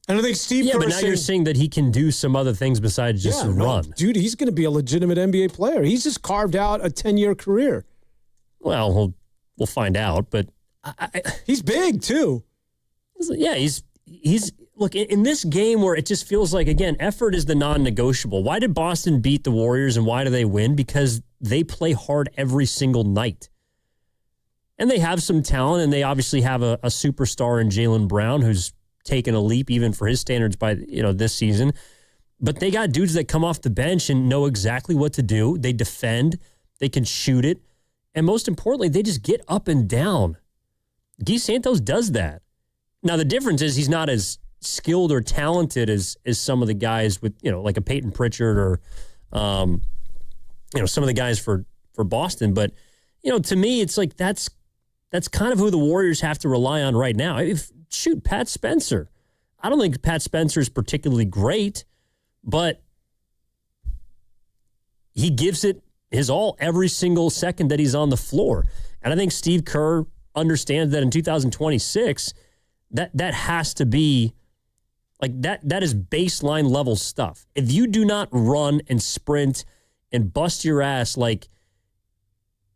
And I think Steve Kerr but now you're saying that he can do some other things besides just run. Dude, he's going to be a legitimate NBA player. He's just carved out a 10-year career. Well, we'll find out, but he's big too. Yeah, he's look, in this game where it just feels like, again, effort is the non-negotiable. Why did Boston beat the Warriors and why do they win? Because they play hard every single night. And they have some talent, and they obviously have a superstar in Jaylen Brown who's taken a leap even for his standards by this season. But they got dudes that come off the bench and know exactly what to do. They defend. They can shoot it. And most importantly, they just get up and down. Guy Santos does that. Now, the difference is he's not as skilled or talented as some of the guys with, like a Peyton Pritchard or, some of the guys for Boston. But, to me, it's like that's kind of who the Warriors have to rely on right now. Shoot, Pat Spencer. I don't think Pat Spencer is particularly great, but he gives it his all every single second that he's on the floor. And I think Steve Kerr understands that in 2026, that has to be that is baseline level stuff. If you do not run and sprint and bust your ass like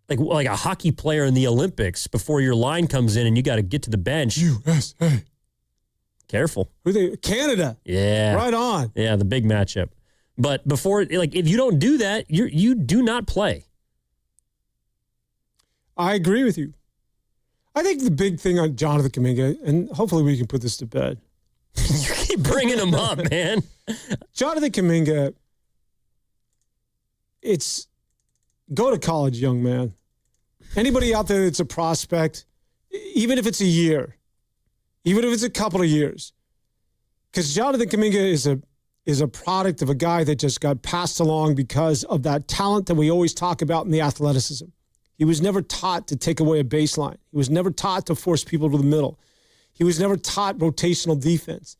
a hockey player in the Olympics before your line comes in and you got to get to the bench. USA. Careful. Who they? Canada. Yeah. Right on. Yeah, the big matchup. But before, if you don't do that, you do not play. I agree with you. I think the big thing on Jonathan Kuminga, and hopefully we can put this to bed. You keep bringing him up, man. Jonathan Kuminga, it's go to college, young man. Anybody out there that's a prospect, even if it's a year, even if it's a couple of years, because Jonathan Kuminga is a product of a guy that just got passed along because of that talent that we always talk about in the athleticism. He was never taught to take away a baseline. He was never taught to force people to the middle. He was never taught rotational defense.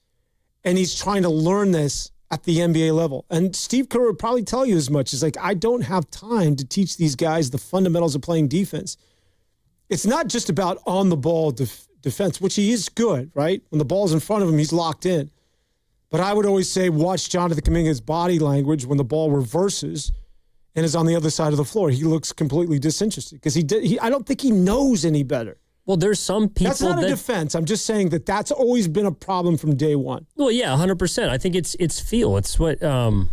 And he's trying to learn this at the NBA level. And Steve Kerr would probably tell you as much. It's like, I don't have time to teach these guys the fundamentals of playing defense. It's not just about on the ball defense, which he is good, right? When the ball's in front of him, he's locked in. But I would always say watch Jonathan Kuminga's body language when the ball reverses and is on the other side of the floor. He looks completely disinterested because I don't think he knows any better. Well, there's some people that's not a defense. I'm just saying that's always been a problem from day one. Well, yeah, 100%. I think it's feel. It's what a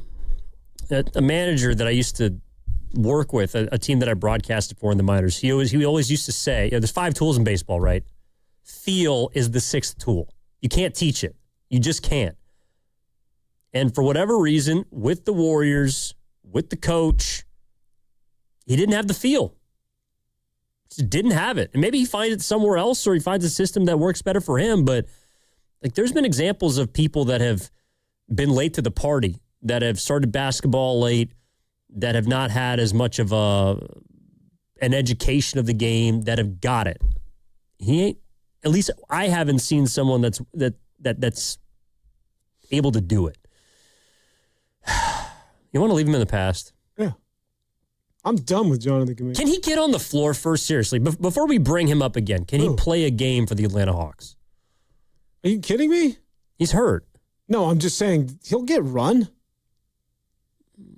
manager that I used to work with, a team that I broadcasted for in the minors, he always used to say, there's 5 tools in baseball, right? Feel is the 6th tool. You can't teach it. You just can't. And for whatever reason, with the Warriors, with the coach, he didn't have the feel. Just didn't have it. And maybe he finds it somewhere else or he finds a system that works better for him. But like, there's been examples of people that have been late to the party, that have started basketball late, that have not had as much of an education of the game, that have got it. He ain't, at least I haven't seen someone that's able to do it. You want to leave him in the past? Yeah. I'm done with Jonathan Kuminga. Can he get on the floor first? Seriously, before we bring him up again, can he play a game for the Atlanta Hawks? Are you kidding me? He's hurt. No, I'm just saying he'll get run.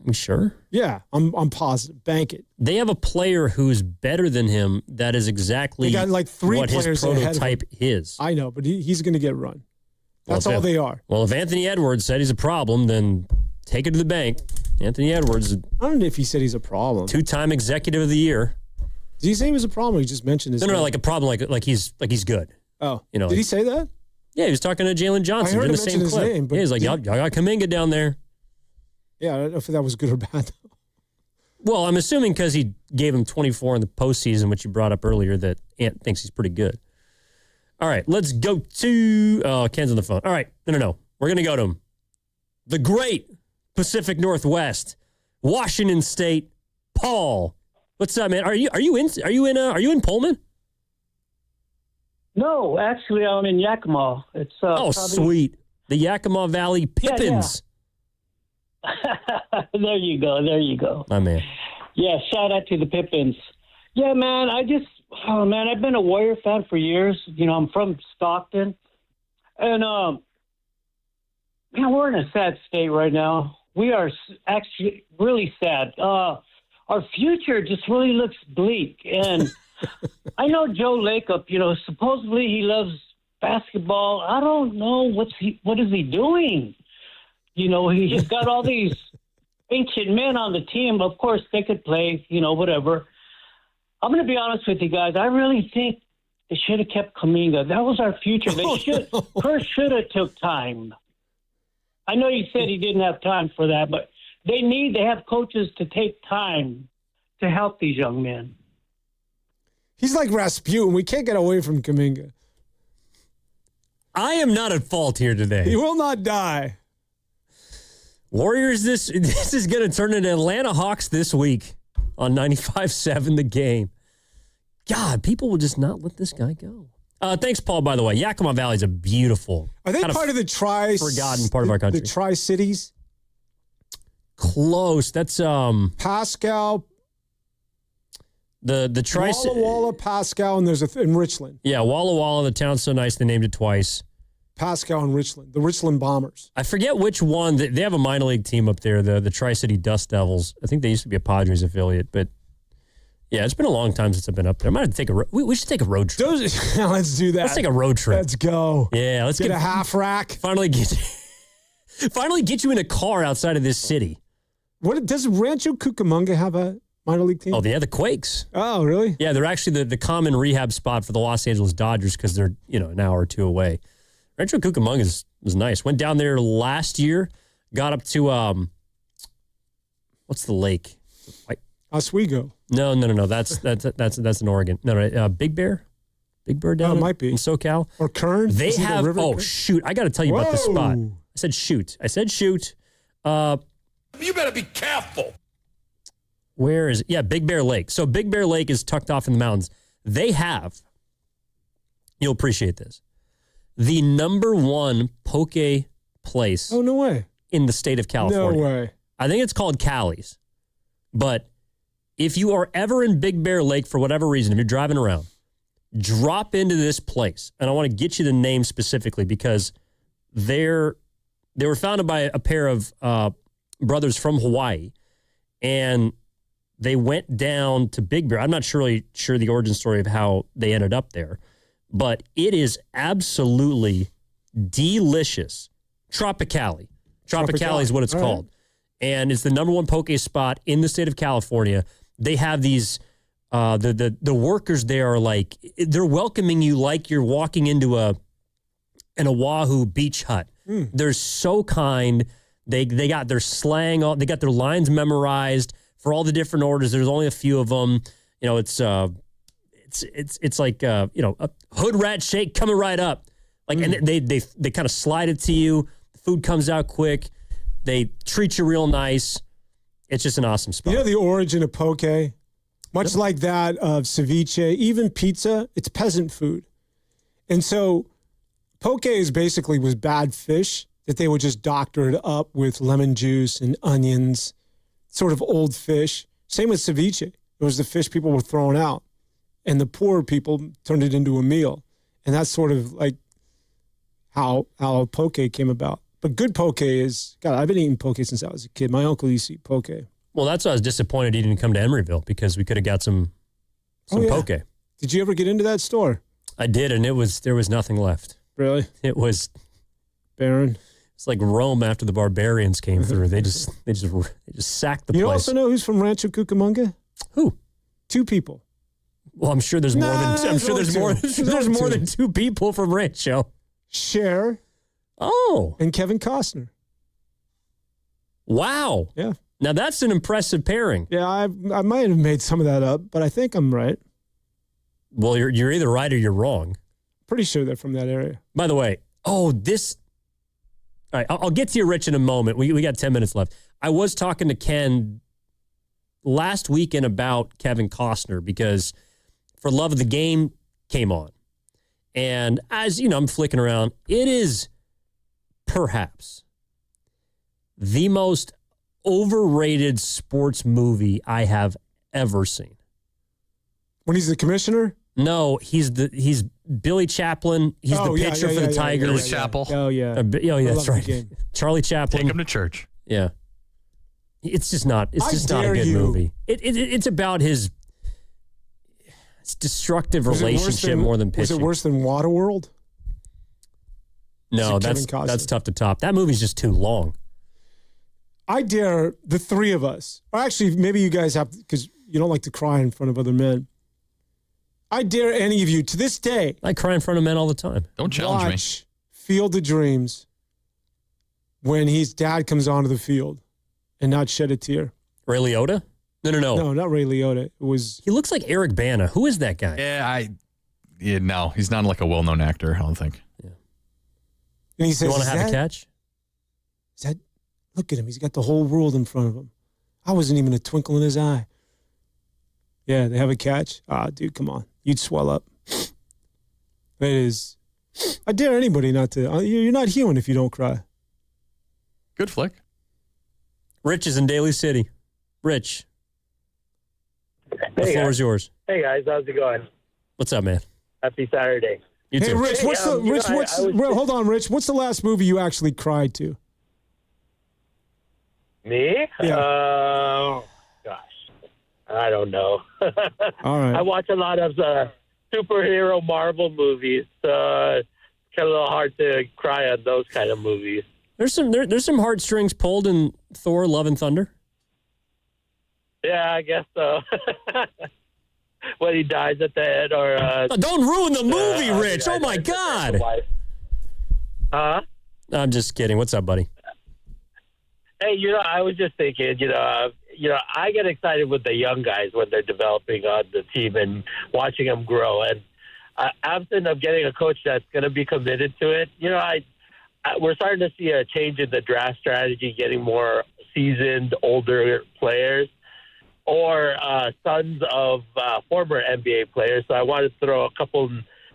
You sure? Yeah, I'm positive. Bank it. They have a player who's better than him that is exactly they got like 3 what his players ahead of prototype him. is. I know, but he's going to get run. That's all they are. Well, if Anthony Edwards said he's a problem, then take it to the bank. Anthony Edwards. I don't know if he said he's a problem. 2-time executive of the year. Did he say he was a problem? Or he just mentioned his name? No, like a problem, like he's good. Oh, you know, did he say that? Yeah, he was talking to Jalen Johnson. I heard in him the mention same his clip. name, but yeah, he's like, y'all got Kuminga down there. Yeah, I don't know if that was good or bad. Well, I'm assuming because he gave him 24 in the postseason, which you brought up earlier, that Ant thinks he's pretty good. All right, let's go to Ken's on the phone. All right, no. We're going to go to him. The great Pacific Northwest, Washington State, Paul. What's up, man? Are you in Pullman? No, actually, I'm in Yakima. It's sweet. The Yakima Valley Pippins. Yeah. There you go. My man. Yeah, shout out to the Pippins. Yeah, man, I've been a Warrior fan for years. You know, I'm from Stockton. And, we're in a sad state right now. We are actually really sad. Our future just really looks bleak. And I know Joe Lacob, supposedly he loves basketball. I don't know what is he doing? He's got all these ancient men on the team. Of course, they could play, whatever. I'm going to be honest with you guys. I really think they should have kept Kuminga. That was our future. Kerr should have took time. I know you said he didn't have time for that, but they need to have coaches to take time to help these young men. He's like Rasputin. We can't get away from Kuminga. I am not at fault here today. He will not die. Warriors, this is going to turn into Atlanta Hawks this week on 95.7 The Game. God, people will just not let this guy go. Thanks, Paul, by the way. Yakima Valley is a beautiful... Are they part of the forgotten part of our country? The Tri-Cities? Close. That's... Pascal... The Tri-Cities... Walla Walla, Pascal, and there's in Richland. Yeah, Walla Walla. The town's so nice they named it twice. Pascal and Richland. The Richland Bombers. I forget which one. They have a minor league team up there, the Tri-City Dust Devils. I think they used to be a Padres affiliate, but... Yeah, it's been a long time since I've been up there. I might have to take we should take a road trip. Let's do that. Let's take a road trip. Let's go. Yeah, let's get a half rack. Finally get you in a car outside of this city. What does Rancho Cucamonga have a minor league team? Oh, they have the Quakes. Oh, really? Yeah, they're actually the common rehab spot for the Los Angeles Dodgers because they're an hour or two away. Rancho Cucamonga was nice. Went down there last year. Got up to what's the lake? Oswego. No. That's in Oregon. No, Big Bear down. It might be in SoCal or Kern. They have. Shoot! I got to tell you about this spot. I said shoot. You better be careful. Where is it? Yeah, Big Bear Lake. So Big Bear Lake is tucked off in the mountains. They have. You'll appreciate this. The #1 poke place. Oh, no way. In the state of California. No way. I think it's called Cali's, but. If you are ever in Big Bear Lake for whatever reason, if you're driving around, Drop into this place, and I want to get you the name specifically because they were founded by a pair of brothers from Hawaii, and they went down to Big Bear. I'm not really sure the origin story of how they ended up there, but it is absolutely delicious. Tropicali is what it's called. And it's the number one poke spot in the state of California. They have these, the workers there are like, they're welcoming you like you're walking into an Oahu beach hut. They're so kind. They got their slang, they got their lines memorized for all the different orders. There's only a few of them. You know, it's like, a hood rat shake coming right up. Like, and they kind of slide it to you. The food comes out quick. They treat you real nice. It's just an awesome spot. You know the origin of poke? Much like that of ceviche, even pizza, it's peasant food. And so poke was bad fish that they would just doctor it up with lemon juice and onions, sort of old fish. Same with ceviche. It was the fish people were throwing out. And the poor people turned it into a meal. And that's sort of like how poke came about. But good poke is, God, I've been eating poke since I was a kid. My uncle used to eat poke. Well, that's why I was disappointed he didn't come to Emeryville because we could have got some poke. Did you ever get into that store? I did, and there was nothing left. Really? It was barren. It's like Rome after the barbarians came through. They just sacked the place. You also know who's from Rancho Cucamonga? Who? 2 people. Well, I'm sure there's more than 2 people from Rancho. Cher. Oh. And Kevin Costner. Wow. Yeah. Now that's an impressive pairing. Yeah, I might have made some of that up, but I think I'm right. Well, you're either right or you're wrong. Pretty sure they're from that area. By the way, all right, I'll get to you, Rich, in a moment. We got 10 minutes left. I was talking to Ken last weekend about Kevin Costner because For Love of the Game came on. And as you know, I'm flicking around. It is perhaps the most overrated sports movie I have ever seen. When he's the commissioner? No, he's Billy Chaplin. He's the pitcher for the Tigers. Billy Chappell. Oh, yeah. That's right. Charlie Chaplin. Take him to church. Yeah. It's just not a good movie. It's about his destructive relationship more than pitching. Was it worse than Waterworld? No, that's tough to top. That movie's just too long. I dare the 3 of us, or actually maybe you guys have, because you don't like to cry in front of other men. I dare any of you to this day. I cry in front of men all the time. Don't challenge me. Field of Dreams when his dad comes onto the field and not shed a tear. Ray Liotta? No. No, not Ray Liotta. He looks like Eric Bana. Who is that guy? No, he's not like a well-known actor, I don't think. Yeah. And he says, you want to have a catch? Look at him. He's got the whole world in front of him. I wasn't even a twinkle in his eye. Yeah, they have a catch. Dude, come on. You'd swell up. It is. I dare anybody not to. You're not human if you don't cry. Good flick. Rich is in Daly City. Rich. The Hey, floor is yours. Hey, guys. How's it going? What's up, man? Happy Saturday. You too. Hey, Rich, hold on, Rich. What's the last movie you actually cried to? Me? Yeah. Gosh. I don't know. All right. I watch a lot of superhero Marvel movies. It's kind of a little hard to cry on those kind of movies. There's some heartstrings pulled in Thor: Love and Thunder. Yeah, I guess so. When he dies at the end, or don't ruin the movie, Rich. Oh my God. Huh? I'm just kidding. What's up, buddy? Hey, I was just thinking, I get excited with the young guys when they're developing on the team and watching them grow. And absent of getting a coach that's going to be committed to it, we're starting to see a change in the draft strategy, getting more seasoned, older players or sons of former NBA players. So I wanted to throw a couple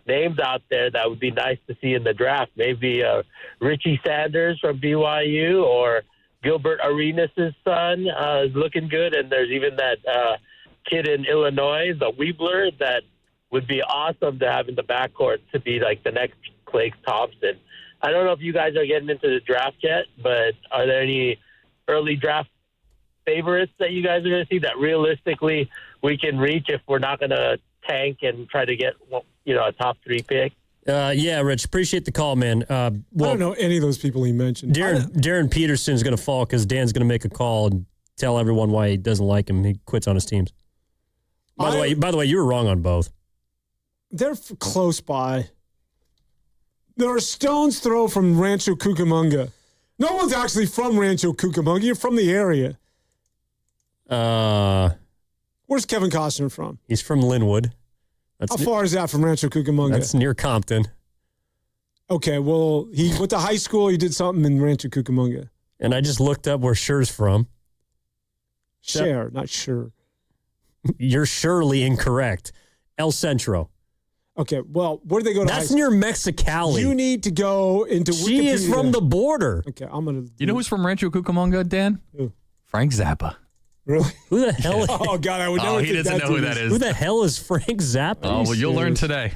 names out there that would be nice to see in the draft. Maybe Richie Sanders from BYU or Gilbert Arenas' son is looking good. And there's even that kid in Illinois, the Weebler, that would be awesome to have in the backcourt to be like the next Klay Thompson. I don't know if you guys are getting into the draft yet, but are there any early draft favorites that you guys are going to see that realistically we can reach if we're not going to tank and try to get, a top 3 pick? Yeah, Rich, appreciate the call, man. I don't know any of those people he mentioned. Darren Peterson's going to fall because Dan's going to make a call and tell everyone why he doesn't like him. He quits on his teams. By the way, you were wrong on both. They're close by. They're a stone's throw from Rancho Cucamonga. No one's actually from Rancho Cucamonga. You're from the area. Where's Kevin Costner from? He's from Linwood. How far is that from Rancho Cucamonga? That's near Compton. Okay, well, he went to high school. He did something in Rancho Cucamonga. And I just looked up where Scher's from. Cher, not sure. You're surely incorrect. El Centro. Okay, well, where do they go to That's near Mexicali. You need to go into Wikipedia. She is from the border. Okay, I'm going to... You know who's from Rancho Cucamonga, Dan? Who? Frank Zappa. Really? Who the hell? Oh, God, I would never think he doesn't know who that is. Who the hell is Frank Zappa? Oh, well, you'll learn today.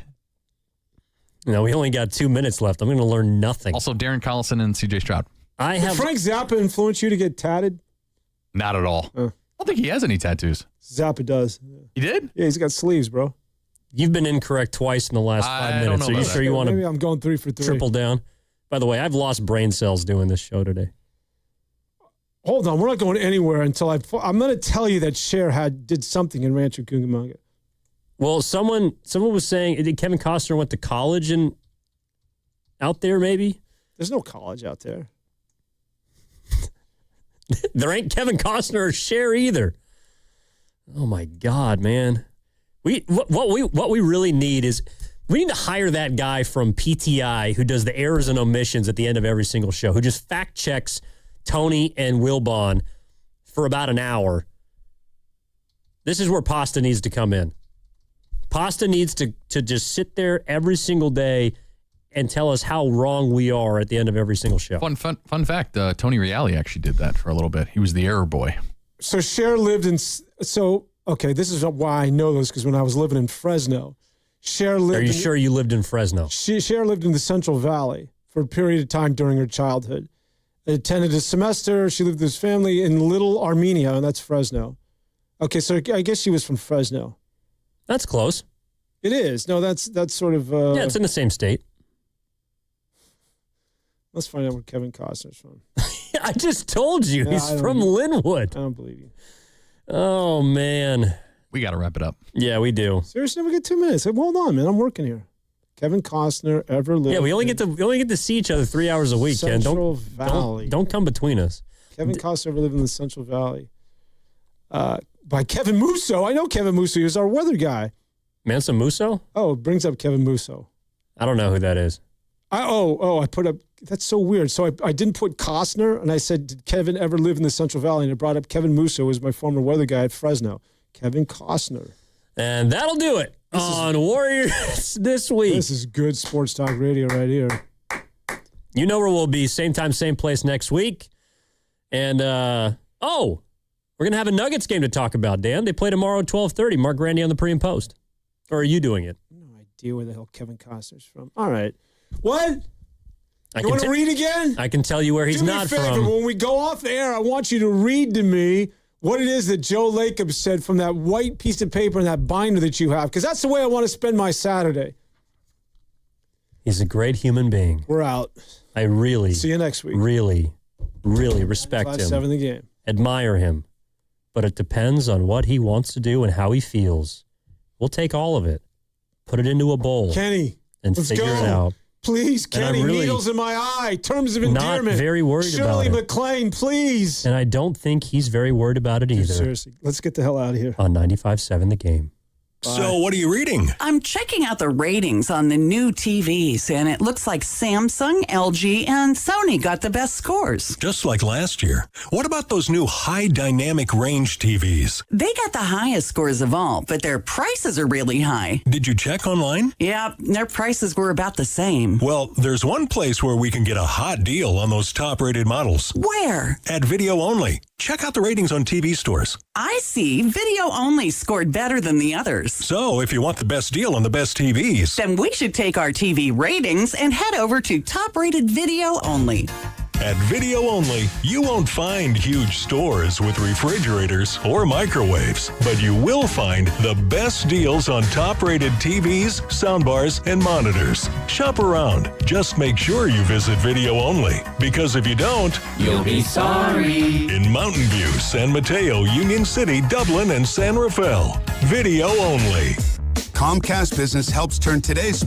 No, we only got 2 minutes left. I'm going to learn nothing. Also, Darren Collison and C.J. Stroud. Did Frank Zappa influence you to get tatted? Not at all. I don't think he has any tattoos. Zappa does. He did? Yeah, he's got sleeves, bro. You've been incorrect twice in the last 5 minutes. Are you sure you want to Maybe I'm going 3 for 3. triple down? By the way, I've lost brain cells doing this show today. Hold on, we're not going anywhere until I'm going to tell you that Cher did something in Rancho Cucamonga. Well, someone was saying, did Kevin Costner went to college and out there maybe? There's no college out there. There ain't Kevin Costner or Cher either. Oh my God, man. What we really need is we need to hire that guy from PTI who does the errors and omissions at the end of every single show, who just fact checks Tony and Wilbon for about an hour. This is where Pasta needs to come in. Pasta needs to just sit there every single day and tell us how wrong we are at the end of every single show. Fun fact, Tony Reale actually did that for a little bit. He was the error boy. So Cher lived in... Okay, this is why I know this, because when I was living in Fresno, Cher lived... Are you sure you lived in Fresno? Cher lived in the Central Valley for a period of time during her childhood. Attended a semester. She lived with his family in Little Armenia, and that's Fresno. Okay, so I guess she was from Fresno. That's close. It is. No, that's sort of... yeah, it's in the same state. Let's find out where Kevin Costner's from. I just told you. He's from Linwood. I don't believe you. Oh, man. We got to wrap it up. Yeah, we do. Seriously, we get 2 minutes. Hold on, man. I'm working here. Kevin Costner ever lived. Yeah, we only get to see each other 3 hours a week, Central Ken. Valley. Don't come between us. Kevin Costner ever lived in the Central Valley. By Kevin Musso. I know Kevin Musso. He was our weather guy. Mansa Musso? Oh, it brings up Kevin Musso. I don't know who that is. I put up... That's so weird. So I didn't put Costner, and I said, did Kevin ever live in the Central Valley? And it brought up Kevin Musso, who was my former weather guy at Fresno. Kevin Costner. And that'll do it on Warriors this week. This is good sports talk radio right here. You know where we'll be. Same time, same place next week. And, we're going to have a Nuggets game to talk about, Dan. They play tomorrow at 12:30. Mark Grandy on the pre and post. Or are you doing it? No idea where the hell Kevin Costner's from. All right. What? You want to read again? I can tell you where he's not from. Do me a favor. When we go off the air, I want you to read to me what it is that Joe Lacob said from that white piece of paper and that binder that you have, because that's the way I want to spend my Saturday. He's a great human being. We're out. I really... See you next week. Really, really respect him. 5-7 the game. Admire him. But it depends on what he wants to do and how he feels. We'll take all of it. Put it into a bowl. Kenny, and let's figure go. it out. Please, Kenny, really needles in my eye. Terms of endearment. Not very worried about it. Shirley MacLaine, please. And I don't think he's very worried about it either. Seriously, let's get the hell out of here. On 95.7 The Game. Bye. So what are you reading? I'm checking out the ratings on the new TVs, and it looks like Samsung, LG, and Sony got the best scores. Just like last year. What about those new high dynamic range TVs? They got the highest scores of all, but their prices are really high. Did you check online? Yeah, their prices were about the same. Well, there's one place where we can get a hot deal on those top-rated models. Where? At Video Only. Check out the ratings on TV stores. I see. Video Only scored better than the others. stores. So, if you want the best deal on the best TVs, then we should take our TV ratings and head over to top-rated video only. At Video Only, you won't find huge stores with refrigerators or microwaves, but you will find the best deals on top-rated TVs, soundbars, and monitors. Shop around. Just make sure you visit Video Only, because if you don't, you'll be sorry. In Mountain View, San Mateo, Union City, Dublin, and San Rafael. Video Only. Comcast Business helps turn today's